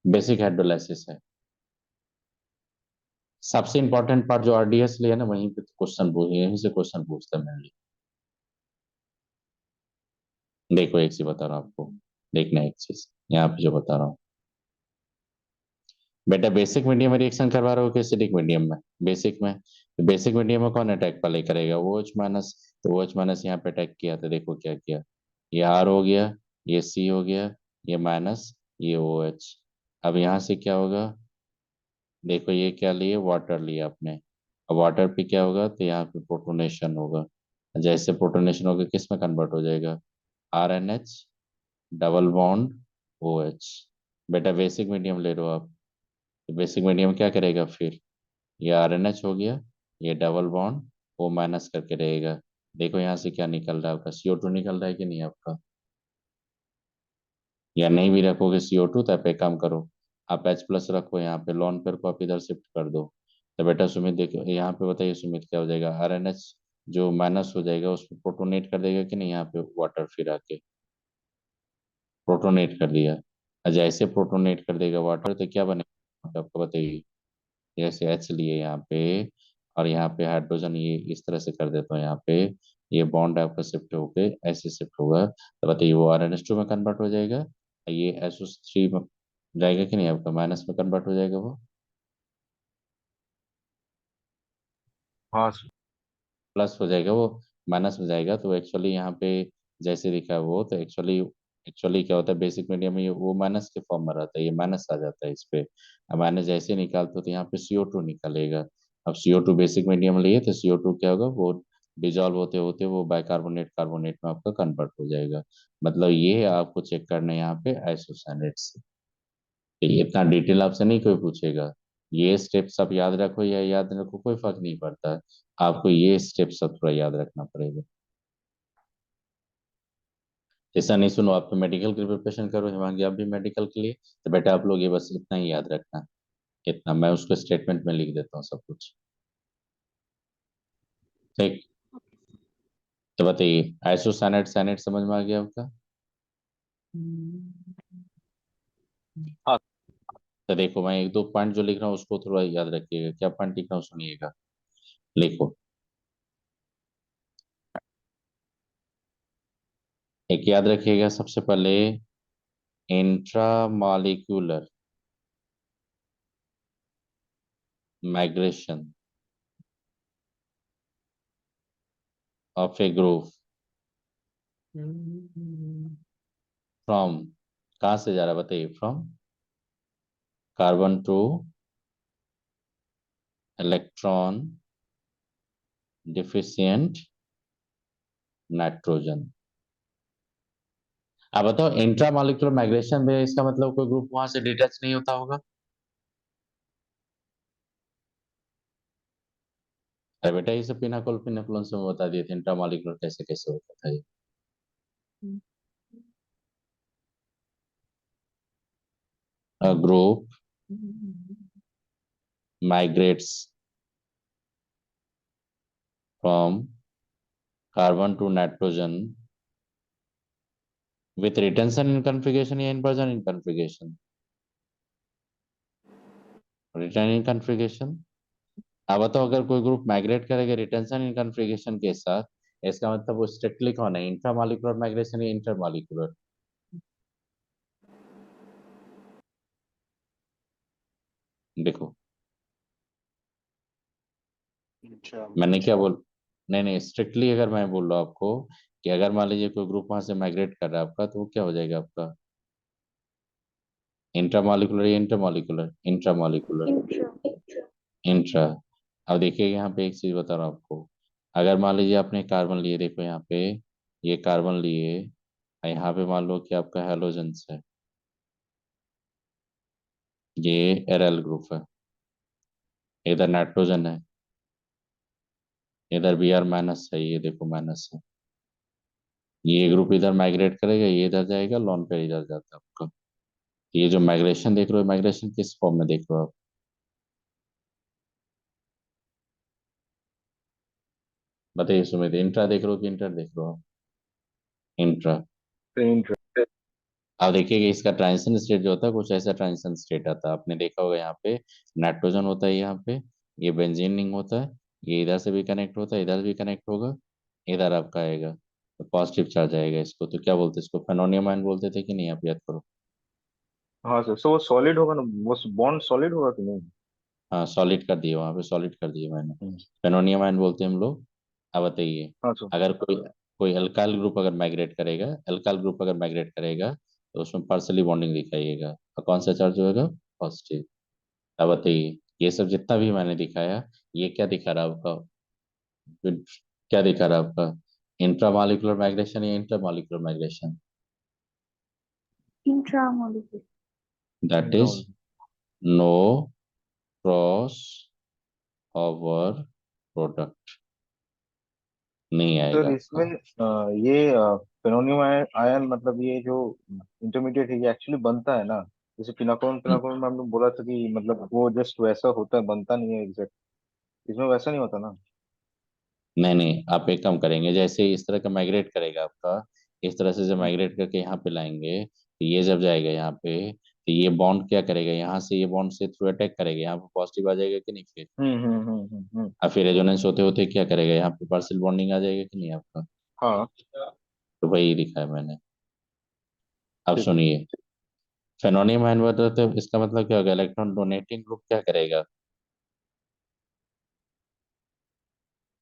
A: बेसिक हाइड्रोलाइसिस है। सबसे इंपॉर्टेंट पार्ट जो आरडीएस लिया ना, वहीं पे क्वेश्चन यहीं से क्वेश्चन पूछता है मेनली। देखो एक चीज बता रहा हूँ आपको, देखना एक चीज यहाँ पे जो बता रहा हूँ बेटा, बेसिक मीडियम में रिएक्शन करवा रहे हो कि एसिडिक मीडियम में, बेसिक में। तो बेसिक मीडियम में कौन अटैक पहले करेगा, वो OH माइनस, तो OH माइनस यहाँ पे अटैक किया, तो देखो क्या किया, ये R हो गया, ये C हो गया, ये माइनस, ये OH। अब यहाँ से क्या होगा, देखो ये क्या लिए, वाटर लिया आपने, अब वाटर पे क्या होगा, तो यहाँ पे प्रोटोनेशन होगा, जैसे प्रोटोनेशन होगा किस में कन्वर्ट हो जाएगा, RNH डबल बॉन्ड OH। बेटा बेसिक मीडियम ले लो आप, तो बेसिक मीडियम क्या करेगा फिर, ये RNH हो गया, ये डबल बॉन्ड वो माइनस करके रहेगा। देखो यहाँ से क्या निकल रहा है आपका, CO2 निकल रहा है कि नहीं आपका, या नहीं भी रखोगे CO2 तो आप एक काम करो, आप H+ रखो यहाँ पे, लॉन पेयर को आप इधर शिफ्ट कर दो। तो बेटा सुमित देखो यहाँ पे, बताइए सुमित क्या हो जाएगा, RNH जो माइनस हो जाएगा उसको प्रोटोनेट कर देगा कि नहीं, यहाँ पे वाटर फिर आके प्रोटोनेट कर दिया, और जैसे प्रोटोनेट कर देगा वाटर तो क्या बनेगा आपको बताइए, जैसे H लिए यहाँ पे, और यहाँ पे हाइड्रोजन ये इस तरह से कर देता हूँ यहाँ पे, ये बॉन्ड आपका शिफ्ट होके ऐसे शिफ्ट होगा, तो बताइए वो RNH2 में कन्वर्ट हो जाएगा, ये SO3 में जाएगा कि नहीं आपका, माइनस में कन्वर्ट हो जाएगा वो,
C: हाँ सर।
A: प्लस हो जाएगा वो, माइनस में जाएगा, तो एक्चुअली यहाँ पे जैसे दिखा है वो, तो एक्चुअली एक्चुअली क्या होता है बेसिक मीडियम में, वो माइनस के फॉर्म में रहता है, ये माइनस आ जाता है इस पे, अब माइनस जैसे निकालते हो तो यहाँ पे CO2 निकलेगा। अब CO2 बेसिक मीडियम लिए तो CO2 क्या होगा, वो डिजॉल्व होते होते वो बाइकार्बोनेट कार्बोनेट में आपका कन्वर्ट हो जाएगा। मतलब ये आपको चेक करना है यहाँ पे आइसोसाइनेट से, इतना डिटेल आपसे नहीं कोई पूछेगा, ये स्टेप्स आप याद रखो या याद न रखो कोई फर्क नहीं पड़ता, आपको ये स्टेप्स सब थोड़ा याद रखना पड़ेगा। ऐसा नहीं, सुनो आप तो मेडिकल की प्रिपरेशन करो, हिमांगी आप भी मेडिकल के लिए, तो बेटा आप लोग ये बस इतना ही याद रखना, इतना मैं उसको स्टेटमेंट में लिख देता हूँ सब कुछ, ठीक। तो बताइए आइसोसाइनेट साइनेट समझ में आ गया आपका।
F: हाँ।
A: तो देखो मैं एक दो पॉइंट जो लिख रहा हूँ उसको थोड़ा याद रखिएगा, क्या पॉइंट लिख रहा हूँ सुनिएगा, लिखो। एक याद रखिएगा सबसे पहले, intramolecular migration of A group from, कहाँ से जा रहा है बताइए, from carbon two electron deficient nitrogen. अब बताओ इंट्रामॉलिक्यूलर माइग्रेशन में इसका मतलब कोई ग्रुप वहां से डिटैच नहीं होता होगा, अरे बेटा ये सब पिनाकोल पिनाकोलन से मैं बता दिए थे इंट्रामॉलिक्यूलर कैसे कैसे होता था ये। A group migrates from carbon to nitrogen with retention in configuration या inversion in configuration, return in configuration। अब बताओ अगर कोई ग्रुप माइग्रेट करेगा रिटेंशन इन कन्फिगरेशन के साथ, इसका मतलब वो स्ट्रिक्टली कौन है, इंट्रामॉलिक्यूलर माइग्रेशन या इंटरमॉलिक्यूलर, देखो
F: अच्छा।
A: मैंने क्या बोल, नहीं स्ट्रिक्टली अगर मैं बोल रहा हूँ आपको कि अगर मान लीजिए कोई ग्रुप वहां से माइग्रेट कर रहा है आपका, तो वो क्या हो जाएगा आपका, इंट्रामॉलिक्यूलर या इंटरमॉलिक्यूलर, इंट्रामॉलिक्यूलर, इंट्रा। अब देखिए यहाँ पे एक चीज बता रहा हूँ आपको, अगर मान लीजिए आपने कार्बन लिए, देखो यहाँ पे ये कार्बन लिए, और यहाँ पे मान लो कि आपका हेलोजेंस है, ये एरल ग्रुप है, इधर नाइट्रोजन है, इधर Br माइनस है, ये देखो माइनस है, ये ग्रुप इधर माइग्रेट करेगा, ये इधर जाएगा, लॉन पेयर इधर जाता है आपका, ये जो माइग्रेशन देख रहे हो, माइग्रेशन किस फॉर्म में देख रहे हो आप, बताइए सुमित, इंट्रा देख रहे हो कि इंटर देख रहे हो आप, इंट्रा। अब देखिएगा इसका ट्रांजिशन स्टेट जो होता है कुछ ऐसा ट्रांजिशन स्टेट आता है, आपने देखा होगा यहाँ पे नाइट्रोजन होता है, यहाँ पे ये बेंजीन रिंग होता है, ये इधर से भी कनेक्ट होता है, इधर भी कनेक्ट होगा, इधर आपका आएगा तो पॉजिटिव चार्ज आएगा, इसको तो क्या बोलते हैं, इसको फेनोनियम आयन बोलते थे कि नहीं, आप याद करो।
C: हाँ सर, सो वो सॉलिड होगा ना, वो बॉन्ड सॉलिड होगा कि नहीं?
A: हाँ सॉलिड कर दिए, वहां पे सॉलिड कर दिए मैंने,
C: हम्म,
A: फेनोनियम आयन बोलते हैं हम लोग। अब बताइए
C: हाँ सर।
A: अगर कोई कोई अल्काइल ग्रुप अगर माइग्रेट करेगा, अल्काइल ग्रुप अगर माइग्रेट करेगा तो उसमें पार्सली बॉन्डिंग दिखाइएगा, और कौन सा चार्ज होगा, पॉजिटिव। अब बताइए ये सब जितना भी मैंने दिखाया, ये क्या दिखा रहा है आपका, क्या दिखा रहा है आपका, इंट्रामॉलिक्यूलर माइग्रेशन या intermolecular migration,
E: intramolecular.
A: That is no crossover product, नहीं
C: सर
A: आएगा
C: इसमें
A: आपका।
C: ये फेनोनियम आयन मतलब ये जो इंटरमीडिएट है ये एक्चुअली बनता है ना, जैसे पिनाकोन पिनाकोन में हमने बोला था कि मतलब वो जस्ट वैसा होता है, बनता नहीं है एग्जैक्ट, इसमें वैसा नहीं होता ना।
A: नहीं नहीं, आप एक काम करेंगे, जैसे इस तरह का माइग्रेट करेगा आपका, इस तरह से जब
C: हम्म
A: माइग्रेट करके यहाँ पे लाएंगे तो ये जब जाएगा यहाँ पे, तो ये बॉन्ड क्या करेगा, यहाँ से ये बॉन्ड से थ्रू अटैक करेगा, यहाँ पे पॉजिटिव आ जाएगा कि नहीं फिर, और फिर रेजोनेंस होते होते क्या करेगा, यहाँ पे पार्शियल बॉन्डिंग आ जाएगा कि नहीं आपका।
C: हाँ
A: तो वही लिखा है मैंने। अब
C: ठीक है।
A: सुनिए, फेनोनियम आयन बदल तो इसका मतलब क्या होगा, इलेक्ट्रॉन डोनेटिंग ग्रुप क्या करेगा,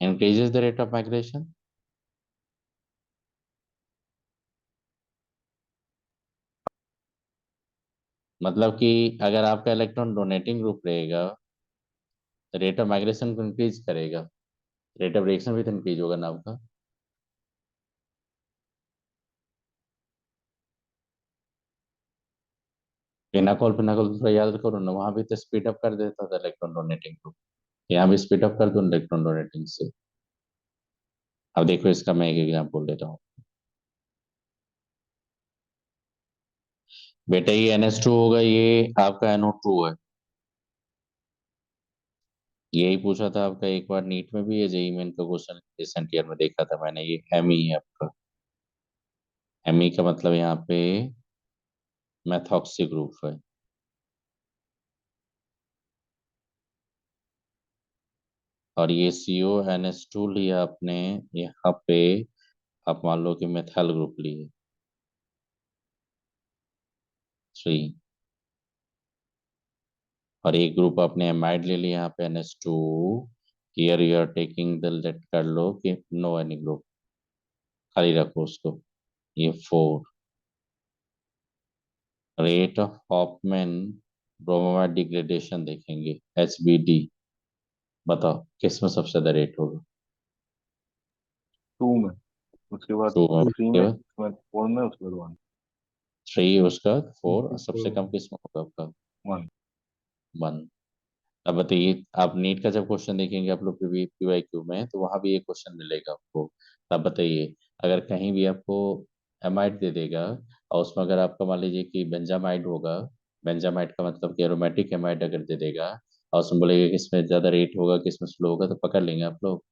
A: increases the rate of migration. मतलब कि अगर आपका इलेक्ट्रॉन डोनेटिंग ग्रुप रहेगा तो रेट ऑफ माइग्रेशन को इंक्रीज करेगा, रेट ऑफ रिएक्शन भी तो इंक्रीज होगा ना आपका। पिनाकोल थोड़ा याद करो ना, वहां भी तो स्पीड अप कर देता था इलेक्ट्रॉन डोनेटिंग ग्रुप, यहाँ भी स्पीड अप कर दो इलेक्ट्रॉन डोनेटिंग से। अब देखो इसका मैं एक एग्जाम्पल देता हूँ। बेटा ये NH2 होगा, ये आपका NO2 है। यही पूछा था आपका एक बार नीट में भी, ये जेई मेन का क्वेश्चन रिसेंट ईयर में देखा था मैंने, ये Me है आपका। Me का मतलब यहाँ पे मैथॉक्सी ग्रुप है। और ये CONH2 लिया आपने, यहाँ पे आप मान लो कि मेथाइल ग्रुप लिए 3, और एक ग्रुप आपने एमाइड ले लिया यहाँ पे NH2, here you are taking the, let कर लो कि नो एनी ग्रुप, खाली रखो उसको, ये 4। Rate of Hoffmann bromamide degradation देखेंगे, HBD, बताओ किस में सबसे ज्यादा रेट होगा।
C: 2 में, उसके बाद
A: 2 में,
C: 3
A: उसके
C: में,
A: बाद
C: उसके बाद 4 में, उसके बाद 1।
A: 3, उसका 4, सबसे कम किस में होगा आपका
C: 1।
A: 1। अब बताइए, आप नीट का जब क्वेश्चन देखेंगे आप लोग PYQ में, तो वहां भी ये क्वेश्चन मिलेगा आपको। तब बताइए, अगर कहीं भी आपको एमाइड दे देगा और उसमें अगर आपका मान लीजिए कि बेंजामाइड होगा, बेंजामाइड का मतलब कि एरोमेटिक एमाइड अगर दे देगा, और उसमें बोलेगा कि इसमें ज्यादा रेट होगा कि इसमें स्लो होगा, तो पकड़ लेंगे आप लोग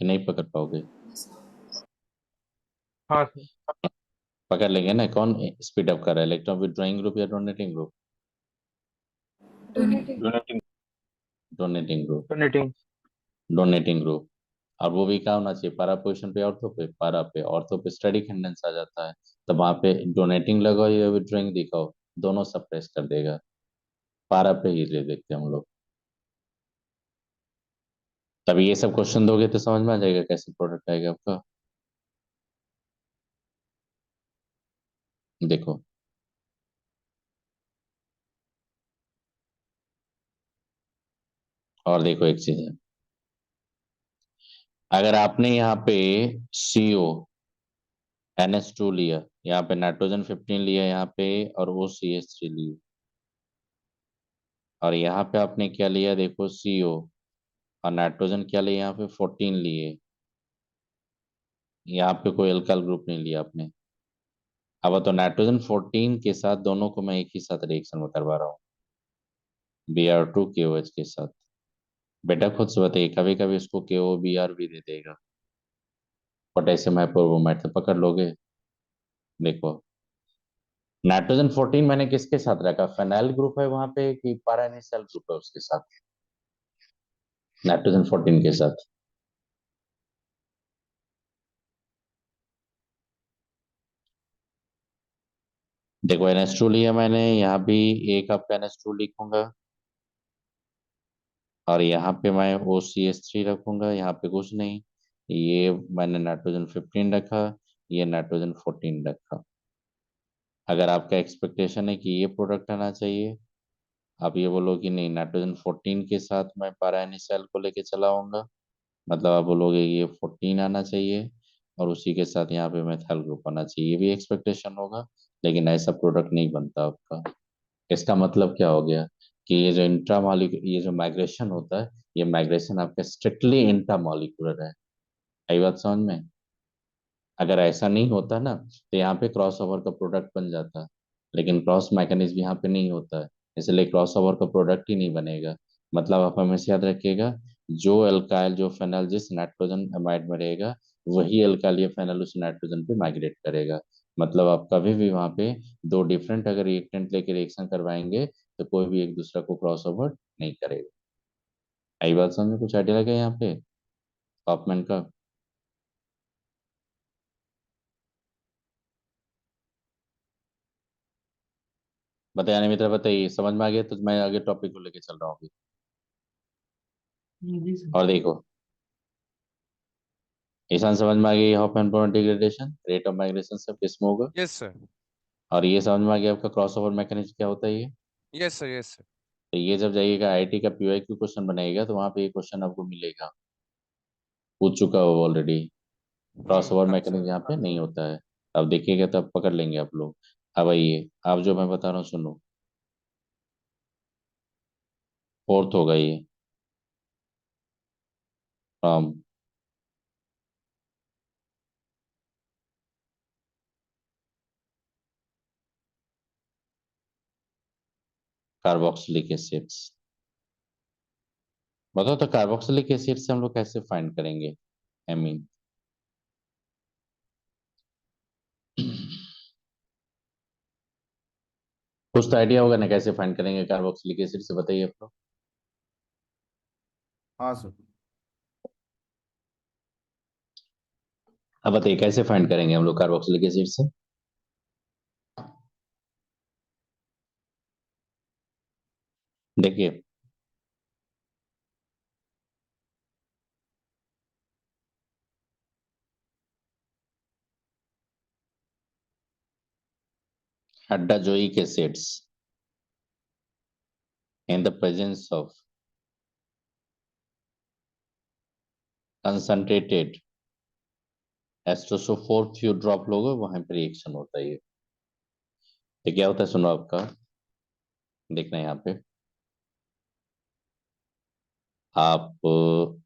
A: कि नहीं पकड़ पाओगे।
C: हाँ सर।
A: पकड़ लेंगे ना, कौन स्पीड अप कर रहा है, इलेक्ट्रॉन विड्रॉइंग ग्रुप या donating group.
E: Donating.
C: Donating.
A: Donating group,
C: donating.
A: Donating group. और वो भी क्या होना चाहिए, पारा पोजिशन पे, ऑर्थो पे स्टडी कैंडेंस आ जाता है, तब वहां पे डोनेटिंग लगाओ या विड्रॉइंग दिखाओ, दोनों सप्रेस कर देगा। पारा पे ही ले देखते हैं हम लोग। तब ये सब क्वेश्चन दोगे तो समझ में आ जाएगा कैसे प्रोडक्ट आएगा आपका। देखो, और देखो एक चीज है, अगर आपने यहाँ पे CONH2 लिया, यहाँ पे नाइट्रोजन 15 लिया यहाँ पे, और OCH3 लिया, और यहाँ पे आपने क्या लिया देखो, CO, और नाइट्रोजन क्या लिया यहाँ पे 14 लिए, यहाँ पे कोई अल्काइल ग्रुप नहीं लिया आपने। अब तो नाइट्रोजन 14 के साथ दोनों को मैं एक ही साथ रिएक्शन में करवा रहा हूँ, Br2KOH के साथ। बेटा खुद से बताइए, कभी कभी इसको KOBr भी दे देगा, पोटेशियम हाइपोब्रोमाइड, तो पकड़ लोगे। देखो, नाइट्रोजन 14 मैंने किसके साथ रखा, फेनाइल ग्रुप है वहां पे कि पैरानिसाइल ग्रुप है उसके साथ, नाइट्रोजन 14 के साथ। देखो NH2 लिया मैंने, यहाँ भी एक आपका NH2 लिखूंगा, और यहाँ पे मैं OCH3 रखूंगा, यहाँ पे कुछ नहीं, ये मैंने नाइट्रोजन 15 रखा, ये नाइट्रोजन 14 रखा। अगर आपका एक्सपेक्टेशन है कि ये प्रोडक्ट आना चाहिए, आप ये बोलो कि नहीं, नाइट्रोजन 14 के साथ मैं पैरा NaCl को लेके चला आऊंगा, मतलब आप बोलोगे ये 14 आना चाहिए, और उसी के साथ यहाँ पे मेथाइल ग्रुप आना चाहिए, ये भी एक्सपेक्टेशन होगा, लेकिन ऐसा प्रोडक्ट नहीं बनता आपका। इसका मतलब क्या हो गया कि ये जो इंट्रामॉलिक्यूलर, ये जो माइग्रेशन होता है, ये माइग्रेशन आपका स्ट्रिक्टली इंट्रामॉलिक्यूलर है। आई बात समझ में? अगर ऐसा नहीं होता ना तो यहाँ पे क्रॉस ओवर का प्रोडक्ट बन जाता, लेकिन क्रॉस मैकेनिज्म यहाँ पे नहीं होता है, इसलिए क्रॉस ओवर का प्रोडक्ट ही नहीं बनेगा। मतलब आप हमेशा याद रखिएगा, जो अल्काइल जो फेनल जिस नाइट्रोजन अमाइड में रहेगा, वही अल्काइल या फेनल उस नाइट्रोजन पे माइग्रेट करेगा। मतलब आप कभी भी वहाँ पे दो डिफरेंट अगर रिएक्टेंट लेके रिएक्शन करवाएंगे तो कोई भी एक दूसरा को क्रॉस ओवर नहीं करेगा। आई बात समझ में? कुछ आइडिया लगा यहाँ पे टॉपमैन का? बताया नहीं मित्र, बताइए समझ में आ गया तो मैं आगे टॉपिक को लेके चल रहा हूँ अभी। और देखो, ईशान समझ में आ गया Hofmann born degradation, rate of migration सब किसमें होगा?
I: Yes sir.
A: और ये समझ में आ गया आपका क्रॉसओवर मैकेनिज्म क्या होता है ये?
I: Yes sir. Yes sir.
A: तो ये जब जाइएगा आईआईटी का पीवाईक्यू क्वेश्चन बनाएगा तो वहां पे ये क्वेश्चन आपको मिलेगा, पूछ चुका हो ऑलरेडी। क्रॉसओवर
I: अच्छा।
A: मैकेनिज्म यहाँ पे नहीं होता है। अब देखिएगा तब पकड़ लेंगे आप लोग। अब आइए, आप जो मैं बता रहा हूँ सुनो, फोर्थ होगा ये, फ्रॉम कार्बोक्सिलिक एसिड्स। बताओ तो कार्बोक्सिलिक एसिड से हम लोग कैसे फाइंड करेंगे एमीन? कुछ तो आइडिया होगा ना कैसे फाइंड करेंगे कार्बोक्सिलिक एसिड से, बताइए आप लोग।
C: हाँ सर।
A: अब बताइए कैसे फाइंड करेंगे हम लोग कार्बोक्सिलिक एसिड से? देखिए, haddozoic acids in the presence of concentrated H2SO4 few drop लोगे वहां पर रिएक्शन होता है ये। तो क्या होता है सुनो, आपका देखना है यहाँ पे, आप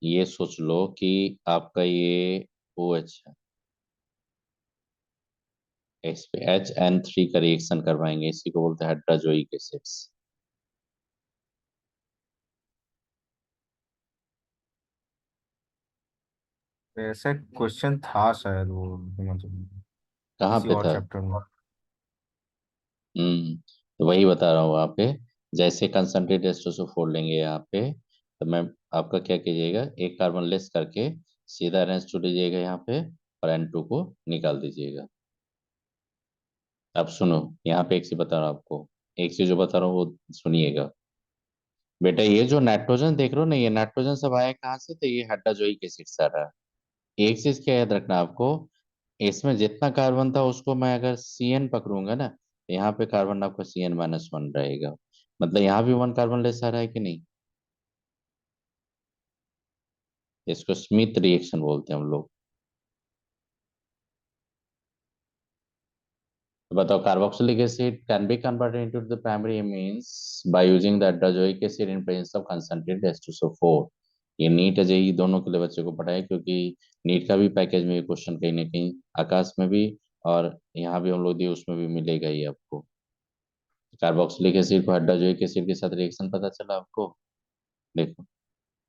A: ये सोच लो कि आपका ये OH है, इस पे HN3 का रिएक्शन करवाएंगे, इसी को बोलते हैं हाइड्रोजोइक एसिड्स।
C: ऐसा क्वेश्चन था शायद वो, मतलब
A: कहाँ
C: किसी
A: पे
C: और
A: था?
C: चैप्टर में।
A: तो वही बता रहा हूँ वहाँ पे, जैसे कंसंट्रेट H2SO4 लेंगे यहाँ पे, तो मैं आपका क्या कीजिएगा, एक कार्बन लेस करके सीधा NH2 लीजिएगा यहाँ पे और N2 को निकाल दीजिएगा। अब सुनो, यहाँ पे एक चीज बता रहा हूँ आपको, एक चीज जो बता रहा हूँ वो सुनिएगा। बेटा ये जो नाइट्रोजन देख रहे हो ना, ये नाइट्रोजन सब आया कहाँ से? तो ये हाइड्रोजोइक एसिड से आ रहा है। एक चीज क्या याद रखना आपको, इसमें जितना कार्बन था उसको मैं अगर CN पकड़ूंगा ना, तो यहाँ पे कार्बन आपका CN-1 रहेगा। मतलब यहाँ भी 1 कार्बन लेस आ रहा है कि नहीं? इसको स्मिथ रिएक्शन बोलते हैं हम लोग। तो बताओ, carboxylic acid can be converted into the primary amines by using the hydrazoic acid in presence of concentrated H2SO4। ये नीट जेईई दोनों के लिए बच्चे को पढ़ा है, क्योंकि नीट का भी पैकेज में ये क्वेश्चन कहीं ना कहीं आकाश में भी और यहाँ भी हम लोग दिए उसमें भी मिलेगा ही आपको। कार्बोक्सिलिक एसिड को हाइड्रोजोइक एसिड के साथ रिएक्शन पता चला आपको? देखो,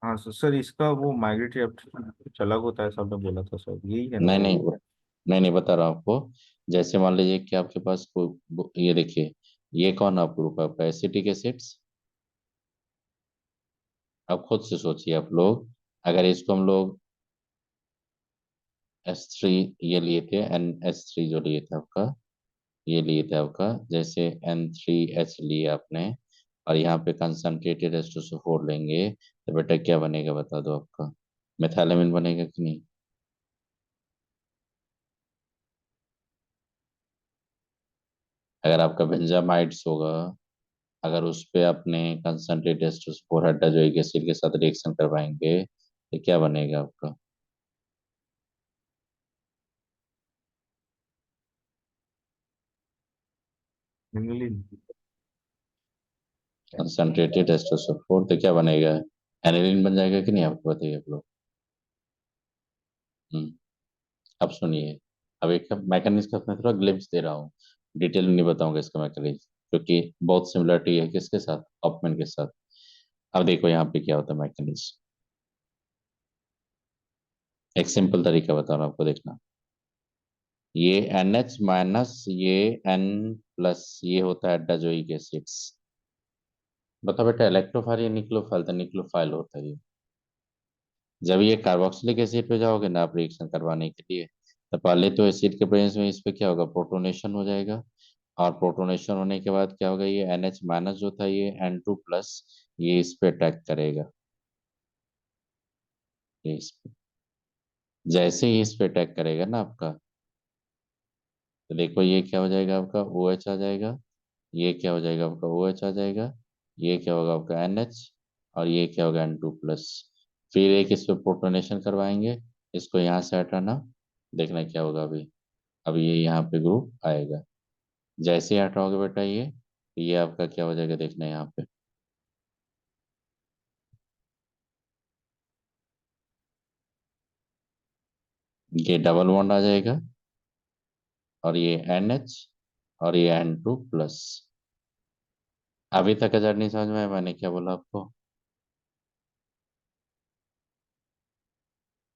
C: हाँ सर, सर इसका वो माइग्रेटरी एप्टीट्यूड कुछ अलग होता है, सबने बोला था सर, यही है ना
A: नहीं
C: वो?
A: नहीं, नहीं बता रहा हूँ आपको। जैसे मान लीजिए कि आपके पास कोई, ये देखिए, ये कौन आप ग्रुप है आपका? Acetic acids. अब खुद से सोचिए आप लोग, अगर इसको हम लोग H3 ये लिए थे, NH3 जो लिए थे आपका, ये लिए थे आपका, जैसे N3H लिए आपने, और यहाँ पे कंसंट्रेटेड H2SO4 लेंगे, तो बेटा क्या बनेगा बता दो आपका? मेथाइलामिन बनेगा कि नहीं? अगर आपका बेंजामाइड्स होगा, अगर उस पे अपने कंसंट्रेट H2SO4 हाइड्रोजोइक एसिड के साथ रिएक्शन करवाएंगे, तो क्या बनेगा आपका? मेथाइलामिन बनेगा कि नहीं? अगर आपका बेंजामाइड्स होगा, अगर उस पे अपने कंसंट्रेट H2SO4 हाइड्रोजोइक एसिड के साथ रिएक्शन करवाएंगे, तो क्या बनेगा आपका? मेथाइलामिन बनेगा कि नहीं? अगर आपका बेंजामाइड्स होगा, अगर उस पे अपने कंसंट्रेट H2SO4 हाइड्रोजोइक एसिड के साथ रिएक्शन करवाएंगे, तो क्या बनेगा आपका?
C: aniline
A: कंसंट्रेटेड H2SO4 तो क्या बनेगा, एनिलीन बन जाएगा कि नहीं, आपको बताइए आप लोग। हम्म, अब सुनिए, अब एक मैकेनिज्म का मैं थोड़ा ग्लिम्स दे रहा हूँ, डिटेल में नहीं बताऊंगा इसका मैकेनिज्म, क्योंकि बहुत सिमिलरिटी है किसके साथ, हॉफमैन के साथ। अब देखो यहाँ पे क्या होता है मैकेनिज्म, एक सिंपल तरीका बता रहा हूँ आपको, देखना। ये NH माइनस ये N प्लस ये होता है डाइजोइक एसिड्स। बताओ बेटा, इलेक्ट्रोफाइल या निक्लोफाइल, तो निक्लोफाइल होता है ये। जब ये कार्बोक्सिलिक एसिड पे जाओगे ना आप रिएक्शन करवाने के लिए, तो पहले तो एसिड के प्रेजेंस में इस पे क्या होगा, प्रोटोनेशन हो जाएगा। और प्रोटोनेशन होने के बाद क्या होगा, ये NH माइनस जो था ये N2 प्लस ये इस पे अटैक करेगा, ये इस पे। जैसे ही इस पे अटैक करेगा ना आपका, तो देखो ये क्या हो जाएगा आपका OH आ जाएगा, ये क्या हो जाएगा आपका OH आ जाएगा, ये क्या होगा आपका NH, और ये क्या होगा N2 प्लस। फिर एक इस पे प्रोटोनेशन करवाएंगे, इसको यहाँ से हटाना, देखना क्या होगा अभी। अब ये यहाँ पे ग्रुप आएगा, जैसे ही हटाओगे बेटा ये आपका क्या हो जाएगा, देखना यहाँ पे। ये डबल बॉन्ड आ जाएगा, और ये NH, और ये N2 प्लस। अभी तक अगर नहीं समझ में आया मैंने क्या बोला आपको,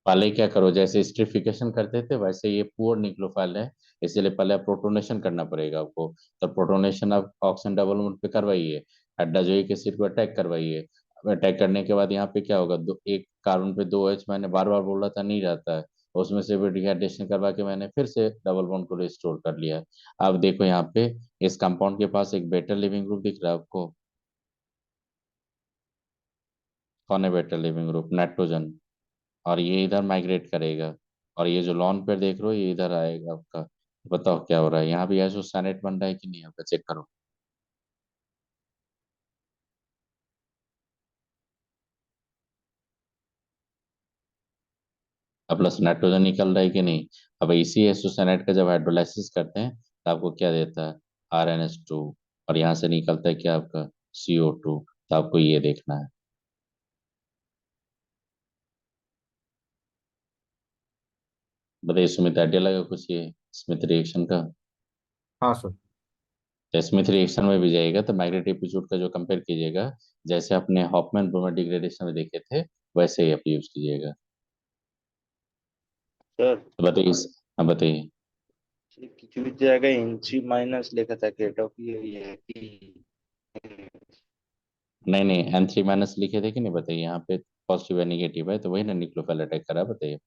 A: पहले क्या करो, जैसे स्ट्रिफिकेशन करते थे वैसे ये पुअर निक्लोफाइल है, इसलिए पहले प्रोटोनेशन करना पड़ेगा आपको। तो प्रोटोनेशन आप ऑक्सीजन डबल बॉन्ड पे करवाइए, डाइजोइक एसिड को अटैक करवाइए। अब अटैक करने के बाद यहाँ पे क्या होगा, एक कार्बन पे 2H मैंने बार बार बोला था नहीं रहता है, उसमें से भी डिहाइड्रेशन करवा के मैंने फिर से डबल बॉन्ड को रिस्टोर कर लिया। अब देखो यहाँ पे इस कंपाउंड के पास एक बेटर लिविंग ग्रुप दिख रहा है आपको, कौन है बेटर लिविंग ग्रुप, नाइट्रोजन। और ये इधर माइग्रेट करेगा, और ये जो लॉन पेयर देख रहे हो ये इधर आएगा आपका। बताओ क्या हो रहा है, यहाँ भी आइसोसाइनेट बन रहा है कि नहीं, यहाँ पे चेक करो। अब प्लस नाइट्रोजन निकल रहा है कि नहीं। अब इसी आइसोसाइनेट का जब हाइड्रोलाइसिस करते हैं तो आपको क्या देता है, RNH2, और यहाँ से निकलता है क्या आपका CO2। तो आपको ये देखना है। बताइए सुमित, आइडिया लगा कुछ ये स्मिथ रिएक्शन का।
C: हाँ सर।
A: तो स्मिथ रिएक्शन में भी जाइएगा तो मैग्नेट एपिसोड का जो कंपेयर कीजिएगा, जैसे अपने हॉफमैन ब्रोमाइड डिग्रेडेशन में देखे थे वैसे ही आप यूज कीजिएगा।
F: सर
A: तो बताइए, हाँ बताइए।
F: কিছু জায়গায় NC মাইনাস লেখা থাকে, এটাও কি ওই একই?
A: नहीं नहीं, N3 माइनस लिखे थे कि नहीं, बताइए यहाँ पे पॉजिटिव है निगेटिव है, तो वही ना निक्लोफाइल अटैक करा, बताइए।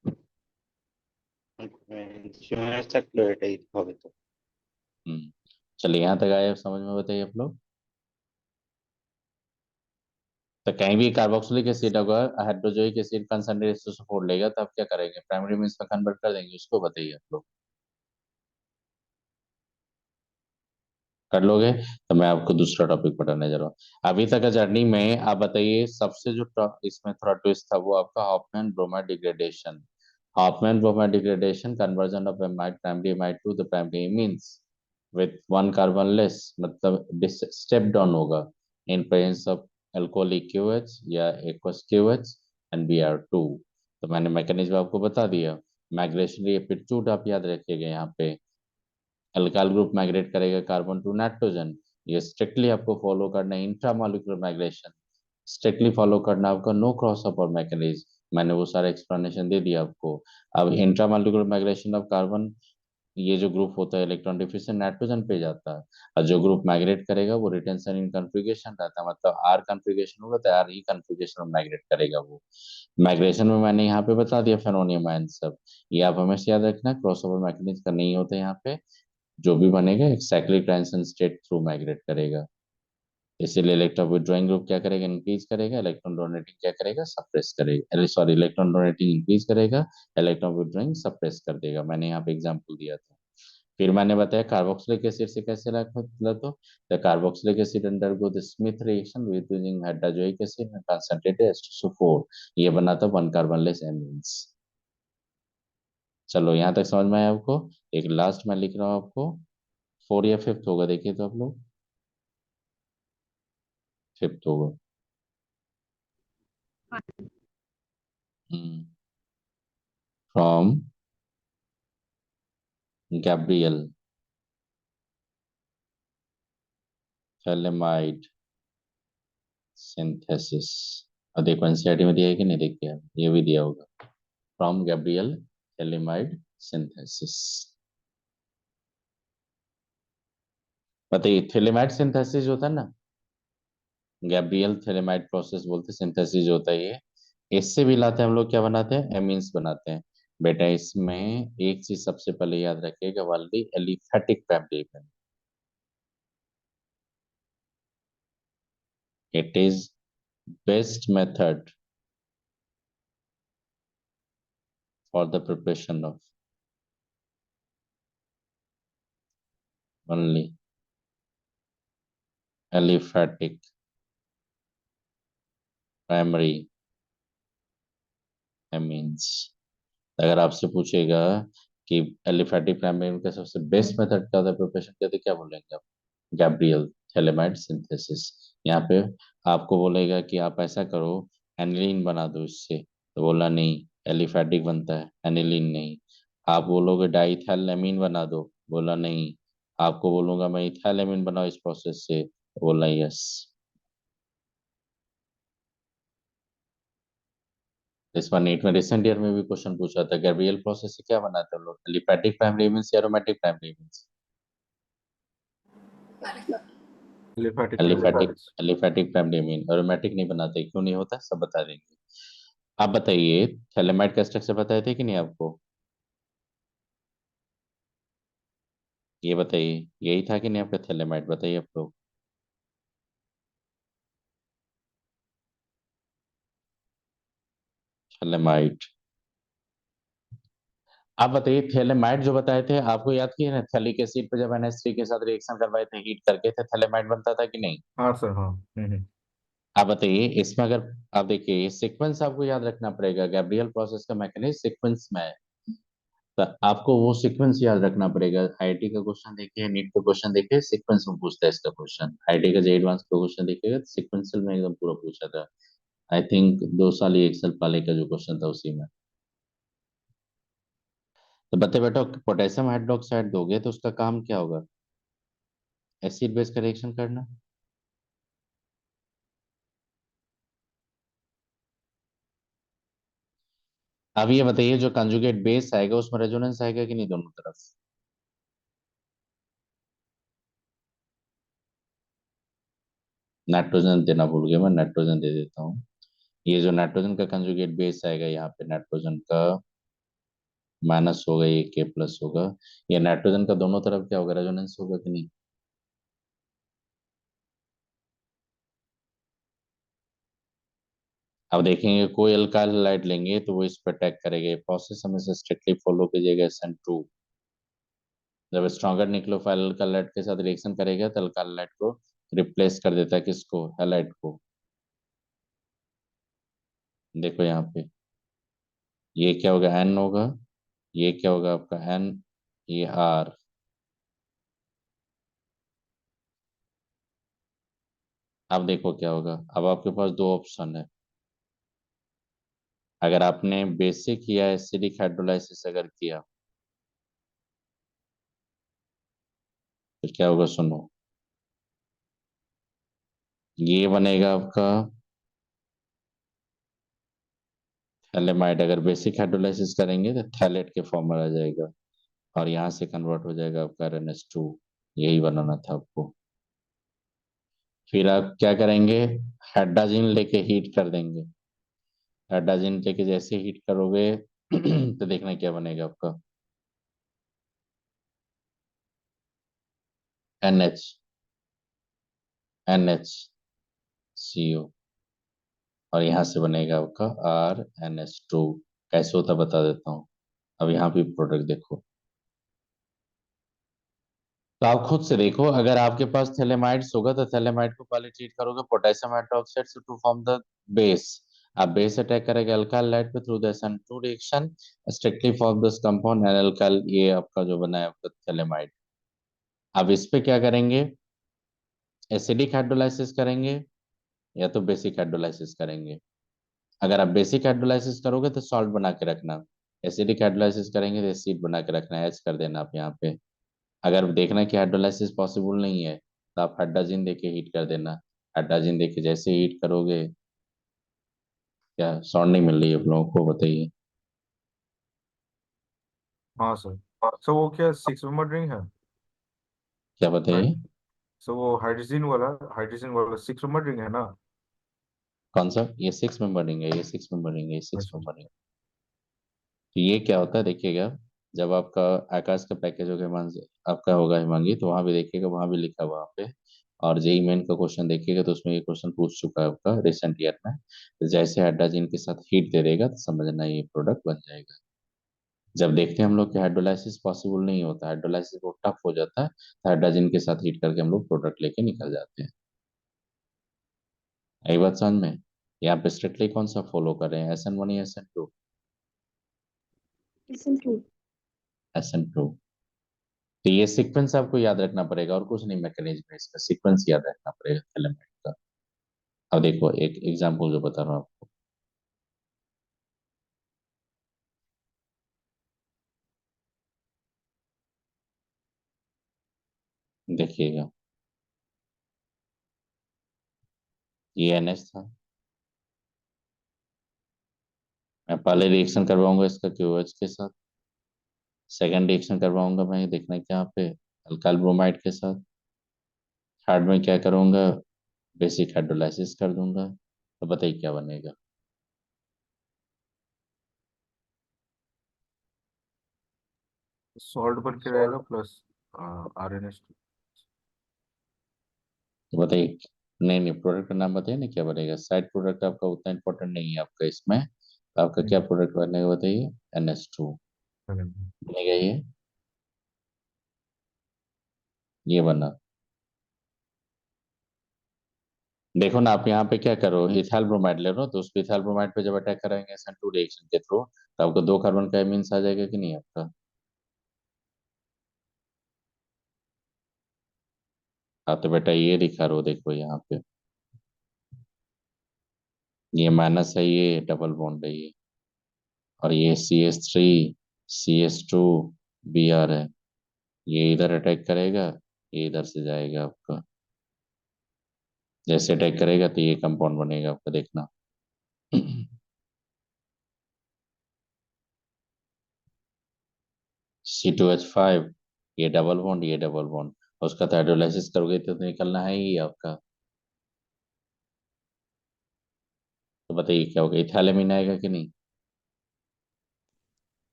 F: NC মাইনাস থাকলেও এটাই হবে তো?
A: चलिए यहाँ तक आए, समझ में, बताइए आप लोग। तो कहीं भी कार्बोक्सिलिक एसिड होगा, हाइड्रोजोइक एसिड कंसंट्रेट सपोर्ट लेगा, तो आप क्या करेंगे, प्राइमरी मीन्स में कन्वर्ट कर देंगे उसको, बताइए आप लोग। कर लोगे, तो मैं आपको दूसरा टॉपिक पढ़ाने जा रहा हूँ। अभी तक का जर्नी में आप बताइए, सबसे जो इसमें थोड़ा ट्विस्ट था वो आपका Hofmann bromide degradation. Hofmann bromide degradation, conversion of amide primary amide to the primary means with one carbon less, मतलब स्टेप डाउन होगा in presence of alcoholic QH या एक्वस QH एंड Br2। तो मैंने मैकेनिज्म आपको बता दिया। माइग्रेशन एपिट्यूड आप याद रखिएगा, यहाँ पे अल्काइल ग्रुप माइग्रेट करेगा कार्बन टू नाइट्रोजन, ये स्ट्रिक्टली आपको फॉलो करना है। इंट्रामॉलिक्यूलर माइग्रेशन स्ट्रिक्टली फॉलो करना आपका, नो क्रॉस ओवर मैकेनिज्म, मैंने वो सारा एक्सप्लेनेशन दे दिया आपको। अब इंट्रामॉलिक्यूलर माइग्रेशन ऑफ कार्बन, ये जो ग्रुप होता है इलेक्ट्रॉन डिफिशिएंट नाइट्रोजन पे जाता है, और जो ग्रुप माइग्रेट करेगा वो रिटेंशन इन कन्फिगरेशन रहता है, मतलब R कन्फिगरेशन होगा तो R ही कन्फिगरेशन में माइग्रेट करेगा वो। माइग्रेशन में मैंने यहाँ पे बता दिया फेनोनियम आयन सब, ये आप हमेशा याद रखना, क्रॉसओवर मैकेनिज्म का नहीं होता है यहाँ पे। जो भी बनेगा एक cyclic transition state through migrate करेगा, इसीलिए इलेक्ट्रॉन विड्रॉइंग ग्रुप क्या करेगा, इंक्रीज करेगा, इलेक्ट्रॉन डोनेटिंग क्या करेगा, सप्रेस करेगा, सॉरी इलेक्ट्रॉन डोनेटिंग इंक्रीज करेगा, इलेक्ट्रॉन विड्रॉइंग सप्रेस कर देगा। मैंने यहाँ पे एग्जांपल दिया था। फिर मैंने बताया कार्बोक्सिलिक एसिड से कैसे मतलब, तो the carboxylic acid undergo the Smith reaction with using hydrazoic acid and concentrated H2SO4, ये बनाता वन कार्बन लेस एमीन्स। चलो यहाँ तक समझ में आया आपको। एक लास्ट मैं लिख रहा हूँ आपको, 4 या 5th होगा, देखिए तो आप लोग, 5th होगा। From Gabriel phthalimide synthesis. और देखो एनसीईआरटी में दिया है कि नहीं, देखिए आप, ये भी दिया होगा, फ्रॉम गैब्रियल थैलेमाइड सिंथेसिस। बताइए थैलेमाइड सिंथेसिस होता है ना, गैब्रियल थैलेमाइड प्रोसेस बोलते हैं, सिंथेसिस होता है ये। इससे भी लाते हैं हम लोग, क्या बनाते हैं, एमीन्स बनाते हैं। बेटा इसमें एक चीज सबसे पहले याद रखिएगा, वाली aliphatic family. It is best method for the preparation of only aliphatic primary amines. अगर आपसे पूछेगा कि एलिफेटिक प्राइमरी का सबसे बेस्ट मेथड क्या होता है प्रिपरेशन के, तो क्या बोलेंगे आप, गैब्रियल थैलेमाइड सिंथेसिस। यहाँ पे आपको बोलेगा कि आप ऐसा करो, एनिलीन बना दो इससे, तो बोला नहीं, एलिफेटिक बनता है, एनिलीन नहीं। आप बोलोगे डाइथैलेमीन बना दो, बोला नहीं। आपको बोलूंगा मैं इथैलेमीन बनाओ इस प्रोसेस से, तो बोला यस। इस बार नीट में रिसेंट ईयर में भी क्वेश्चन पूछा था, गैब्रियल प्रोसेस से क्या बनाते हैं लोग, एलिफेटिक प्राइमरी एमीन्स या aromatic primary amines. Aliphatic aliphatic primary amine, aromatic नहीं बनाते, क्यों नहीं होता, सब बता देंगे। आप बताइए थैलेमाइड का स्ट्रक्चर बताए थे कि नहीं आपको, ये बताइए, यही था कि नहीं आपका थैलेमाइड, बताइए आप लोग। थैलेमाइड, आप बताइए थैलेमाइड जो बताए थे आपको याद किए ना, थैलिक एसिड पे जब NH3 के साथ रिएक्शन करवाए थे हीट करके, थे थैलेमाइड बनता था कि नहीं।
C: हाँ सर, हाँ।
A: आप बताइए इसमें अगर आप देखिए, ये सीक्वेंस आपको याद रखना पड़ेगा, गैब्रियल प्रोसेस का मैकेनिज्म सीक्वेंस में है, तो आपको वो सीक्वेंस याद रखना पड़ेगा। आईआईटी का क्वेश्चन देखिए, नीट का क्वेश्चन देखिए, सीक्वेंस में पूछता है इसका क्वेश्चन। आईआईटी का जे एडवांस का क्वेश्चन देखिएगा, सीक्वेंशियल में एकदम पूरा पूछा था। आई थिंक 2 साल या 1 साल पहले का जो क्वेश्चन था उसी में। तो बता बेटा, पोटेशियम हाइड्रोक्साइड दोगे तो उसका काम क्या होगा, एसिड बेस का रिएक्शन करना। अब ये बताइए जो कंजुगेट बेस आएगा उसमें रेजोनेंस आएगा कि नहीं दोनों तरफ। नाइट्रोजन देना भूल गया मैं, नाइट्रोजन दे देता हूँ। ये जो नाइट्रोजन का कंजुगेट बेस आएगा यहाँ पे, नाइट्रोजन का माइनस होगा, ये के प्लस होगा। ये नाइट्रोजन का दोनों तरफ क्या होगा, रेजोनेंस होगा कि नहीं। अब देखेंगे कोई अल्काइल हैलाइड लेंगे तो वो इस पर अटैक करेगा, प्रोसेस हमेशा स्ट्रिक्टली फॉलो कीजिएगा SN2। जब स्ट्रॉन्गर न्यूक्लियोफाइल अल्काइल हैलाइड के साथ रिएक्शन करेगा तो अल्काइल हैलाइड को रिप्लेस कर देता है, किसको, हैलाइड को। देखो यहाँ पे ये क्या होगा, N होगा, ये क्या होगा आपका N, ये R। अब देखो क्या होगा, अब आपके पास 2 ऑप्शन है। अगर आपने बेसिक या एसिडिक हाइड्रोलाइसिस अगर किया तो क्या होगा, सुनो, ये बनेगा आपका थैलेमाइड। अगर बेसिक हाइड्रोलाइसिस करेंगे तो थैलेट के फॉर्म में आ जाएगा, और यहाँ से कन्वर्ट हो जाएगा आपका NH2। यही बनाना था आपको। फिर आप क्या करेंगे, हाइड्रोजन लेके हीट कर देंगे। हाइड्रोजन लेके जैसे हीट करोगे तो देखना क्या बनेगा आपका, NH NHCO, और यहाँ से बनेगा आपका RNH2। कैसे होता बता देता हूँ। अब यहाँ पे प्रोडक्ट देखो, तो आप खुद से देखो, अगर आपके पास थैलेमाइड्स होगा तो थैलेमाइड को पहले ट्रीट करोगे पोटेशियम हाइड्रोक्साइड से टू फॉर्म द बेस। आप बेस अटैक करेगा अल्काइल लाइट पे through the SN2 reaction, strictly form this compound and alkyl, ये आपका जो बना है आपका थैलेमाइड। अब इस पे क्या करेंगे, एसिडिक हाइड्रोलाइसिस करेंगे या तो बेसिक हाइड्रोलाइसिस करेंगे। अगर आप बेसिक हाइड्रोलाइसिस करोगे तो सॉल्ट बना के रखना, एसिडिक हाइड्रोलाइसिस करेंगे तो एसिड बना के रखना, एच कर देना आप यहाँ पे। अगर देखना कि हाइड्रोलाइसिस पॉसिबल नहीं है तो आप हाइड्रोजन देके हीट कर देना। हाइड्रोजन देके जैसे हीट करोगे, क्या साउंड नहीं मिल रही है आप लोगों को, बताइए।
H: हाँ सर। सर वो क्या 6 मेंबर रिंग है?
A: क्या बताइए।
H: सर वो हाइड्रोजन वाला 6 मेंबर रिंग है ना?
A: कौन सा? ये 6 मेंबर रिंग है, ये 6 मेंबर रिंग है, ये सिक्स
H: अच्छा।
A: Member ring. तो ये क्या होता है देखिएगा, जब आपका आकाश का पैकेज होगा हिमांशु, आपका होगा हिमांगी, तो वहां भी देखिएगा, वहां भी लिखा हुआ वहाँ पे। और जेई मेन का क्वेश्चन देखिएगा तो उसमें ये क्वेश्चन पूछ चुका है आपका रिसेंट ईयर में। तो जैसे हाइड्रोजन के साथ हीट दे देगा तो समझना ये प्रोडक्ट बन जाएगा। जब देखते हैं हम लोग कि हाइड्रोलाइसिस पॉसिबल नहीं होता, हाइड्रोलाइसिस बहुत टफ हो जाता है, तो हाइड्रोजन के साथ हीट करके हम लोग प्रोडक्ट लेके निकल जाते हैं। यही बात समझ में। यहाँ पे स्ट्रिक्टली कौन सा फॉलो कर रहे हैं, SN1 या SN2?
D: SN2।
A: SN2। तो ये सीक्वेंस आपको याद रखना पड़ेगा और कुछ नहीं, मैकेनिज्म है इसका, सीक्वेंस याद रखना पड़ेगा एलिमेंट का। अब देखो एक एग्जांपल जो बता रहा हूँ आपको, देखिएगा। ये NH था, मैं पहले रिएक्शन करवाऊंगा इसका QH के साथ, सेकंड रिएक्शन करवाऊंगा मैं, देखना क्या यहाँ पे अल्काइल ब्रोमाइड के साथ, थर्ड में क्या करूंगा, बेसिक हाइड्रोलाइसिस कर दूंगा। तो बताइए क्या बनेगा।
H: सॉल्ट बन के रहेगा प्लस RNH2।
A: तो बताइए। नहीं नहीं, प्रोडक्ट का नाम बताइए ना क्या बनेगा, साइड प्रोडक्ट आपका उतना इंपॉर्टेंट नहीं है आपका इसमें, तो आपका क्या प्रोडक्ट बनेगा बताइए, NH2 बनेगा ये बना। देखो ना आप यहाँ पे क्या करो, इथाइल ब्रोमाइड ले लो, तो उस इथाइल ब्रोमाइड पे जब अटैक करेंगे SN2 रिएक्शन के थ्रू, तो आपको 2 कार्बन का एमीन्स आ जाएगा कि नहीं आपका। हाँ तो बेटा ये दिखा रहा हो, देखो यहाँ पे ये माइनस है, ये डबल बॉन्ड है ये, और ये CH3 CH2 Br है। ये इधर अटैक करेगा, ये इधर से जाएगा आपका, जैसे अटैक करेगा तो ये कंपाउंड बनेगा आपका, देखना। C2H5, ये डबल बॉन्ड, ये डबल बॉन्ड, उसका तो हाइड्रोलाइसिस करोगे तो निकलना है ही आपका। तो बताइए क्या होगा, इथाइलामीन आएगा कि नहीं।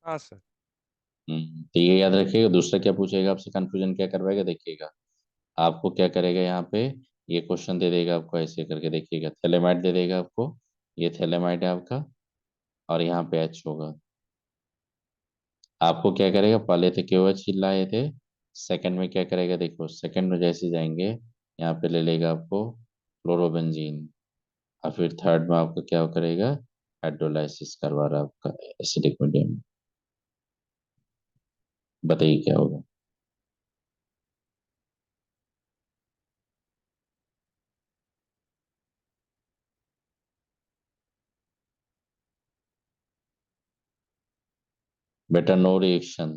I: हाँ सर।
A: तो ये याद रखिएगा। दूसरा क्या पूछेगा आपसे, कंफ्यूजन क्या करवाएगा देखिएगा। आपको क्या करेगा यहाँ पे, ये क्वेश्चन दे देगा आपको ऐसे करके, देखिएगा थैलेमाइड दे देगा आपको, ये थैलेमाइड है आपका, और यहाँ पे H होगा। आपको क्या करेगा, पहले थे KOH लाए थे, सेकंड में क्या करेगा देखो, सेकंड में जैसे जाएंगे यहाँ पे ले लेगा आपको फ्लोरोबेंजीन, और फिर थर्ड में आपको क्या करेगा, हाइड्रोलाइसिस करवा रहा है आपका एसिडिक मीडियम में। बताइए क्या होगा। बेटा नो रिएक्शन,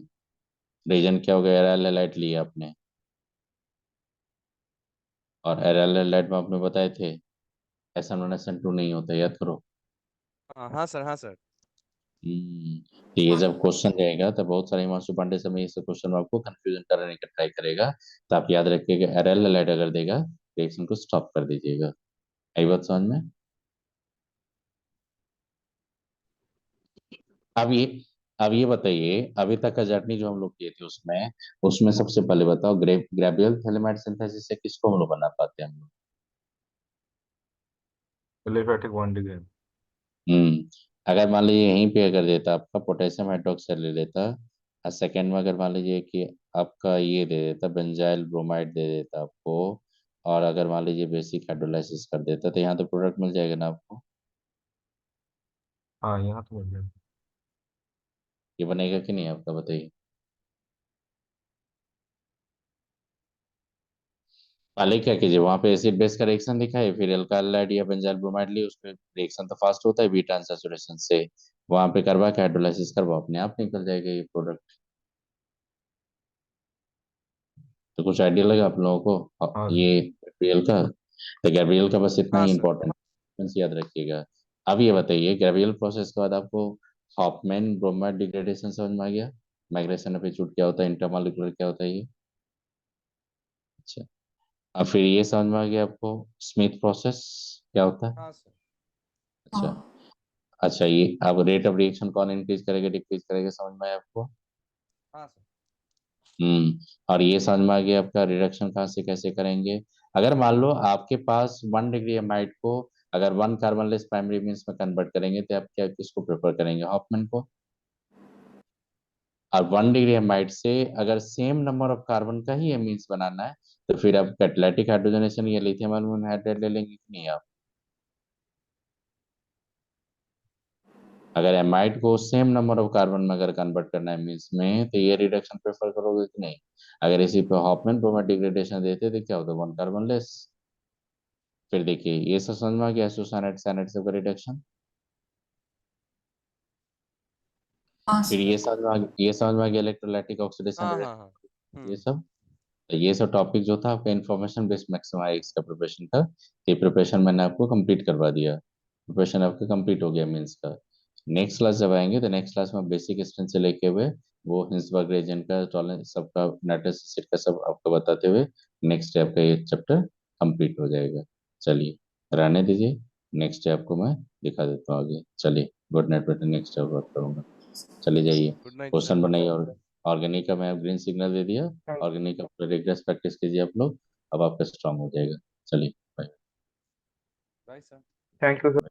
A: रीजन क्या होगा, एराइल हैलाइड लिया आपने, और एराइल हैलाइड में आपने बताए थे SN1 SN2 नहीं होता, याद करो।
I: हाँ हाँ सर, हाँ सर।
A: तो ये जब क्वेश्चन रहेगा तो बहुत सारे हिमांशु पांडे समय इस क्वेश्चन में आपको कंफ्यूजन कराने का ट्राई करेगा, तो आप याद रखिएगा एरर लाइट अगर देगा रिएक्शन को स्टॉप कर दीजिएगा। आई बात समझ में। अब ये अब ये बताइए, अभी तक का जर्नी जो हम लोग किए थे उसमें उसमें सबसे पहले बताओ, ग्रेवियल थैलेमाइड सिंथेसिस से किसको हम लोग बना पाते हैं हम लोग।
H: एलिफैटिक बॉन्डिंग है।
A: हम्म अगर मान लीजिए यहीं पे अगर देता आपका पोटेशियम हाइड्रोक्साइड ले लेता, और सेकेंड में अगर मान लीजिए कि आपका ये दे देता बेंजाइल ब्रोमाइड दे देता आपको, और अगर मान लीजिए बेसिक हाइड्रोलाइसिस कर देता, तो यहाँ तो प्रोडक्ट मिल जाएगा ना आपको।
H: हाँ यहाँ तो मिल गया।
A: ये बनेगा कि नहीं आपका, बताइए। पहले क्या कीजिए, वहां पे एसिड बेस का रिएक्शन दिखा है, फिर अल्काइलाइड या बेंजाइल ब्रोमाइड लिए, उस पे रिएक्शन तो फास्ट होता है बीटा अनसैचुरेशन से, वहां पे करवा के हाइड्रोलाइसिस करवा, अपने आप निकल जाएगा ये प्रोडक्ट। तो कुछ आइडिया लगा आप लोगों को
H: हाँ सर।
A: ये गैब्रियल का? तो गैब्रियल का बस इतना
I: हाँ
A: ही
I: सर।
A: इंपॉर्टेंट याद रखिएगा। अब ये बताइए, गैब्रियल प्रोसेस के बाद आपको हॉफमैन ब्रोमाइड डिग्रेडेशन समझ में आ गया? माइग्रेशन ऑफ एसिड क्या होता है, इंटरमॉलिक्यूलर क्या होता है ये? अच्छा, अब फिर ये समझ में आ गया आपको स्मिथ प्रोसेस क्या होता है?
I: हाँ सर।
A: अच्छा। अच्छा, ये अब रेट ऑफ रिएक्शन कौन इंक्रीज करेगा डिक्रीज करेगा समझ में आया आपको?
I: हाँ सर।
A: और ये समझ में आ गया आपका रिडक्शन कहाँ से कैसे करेंगे? अगर मान लो आपके पास 1 डिग्री एमाइड को अगर 1 कार्बनलेस प्राइमरी मीन्स में कन्वर्ट करेंगे तो आप क्या किसको प्रेफर करेंगे, हॉफमैन को? और 1 डिग्री एमाइड से अगर सेम नंबर ऑफ कार्बन का ही एमीन्स बनाना है तो फिर आप कैटालिटिक हाइड्रोजनेशन या लिथियम एल्यूमिनियम हाइड्राइड ले लेंगे कि नहीं आप? अगर एमाइड को सेम नंबर ऑफ कार्बन में अगर कन्वर्ट करना है मीन्स में तो ये रिडक्शन प्रेफर करोगे कि नहीं? अगर इसी पे हॉफमैन ब्रोमाइड डिग्रेडेशन देते तो क्या होता है, 1 कार्बन लेस। फिर देखिए ये सब समझ में आ गया, एसोसाइनाइड साइनाइड सब का रिडक्शन। फिर ये समझ में आ गया इलेक्ट्रोलाइटिक ऑक्सीडेशन
I: हाँ हाँ हाँ।
A: रिएक्शन ये सब। तो ये सब टॉपिक जो था आपका इन्फॉर्मेशन बेस्ड मैक्सिमम एक्स का प्रिपरेशन का, ये प्रिपरेशन मैंने आपको कंप्लीट करवा दिया, प्रिपरेशन आपका कंप्लीट हो गया मीन्स का। नेक्स्ट क्लास जब आएंगे तो नेक्स्ट क्लास में बेसिक स्ट्रेंथ से लेके हुए वो हिंसबर्ग रीजन का टॉलरेंस सबका नाइट्रस एसिड का सब आपको बताते हुए नेक्स्ट डे आपका ये चैप्टर कंप्लीट हो जाएगा। चलिए रहने दीजिए, नेक्स्ट डे आपको मैं दिखा देता हूँ आगे। चलिए गुड नाइट बेटा, नेक्स्ट डे बात करूंगा। चले जाइए,
I: गुड नाइट सर।
A: क्वेश्चन बनाइए। और ऑर्गेनिक का मैं ग्रीन सिग्नल दे दिया, ऑर्गेनिक का रिग्रेस प्रैक्टिस कीजिए आप लोग, अब आपका स्ट्रांग हो जाएगा। चलिए bye.
I: Bye sir.
H: Thank you sir.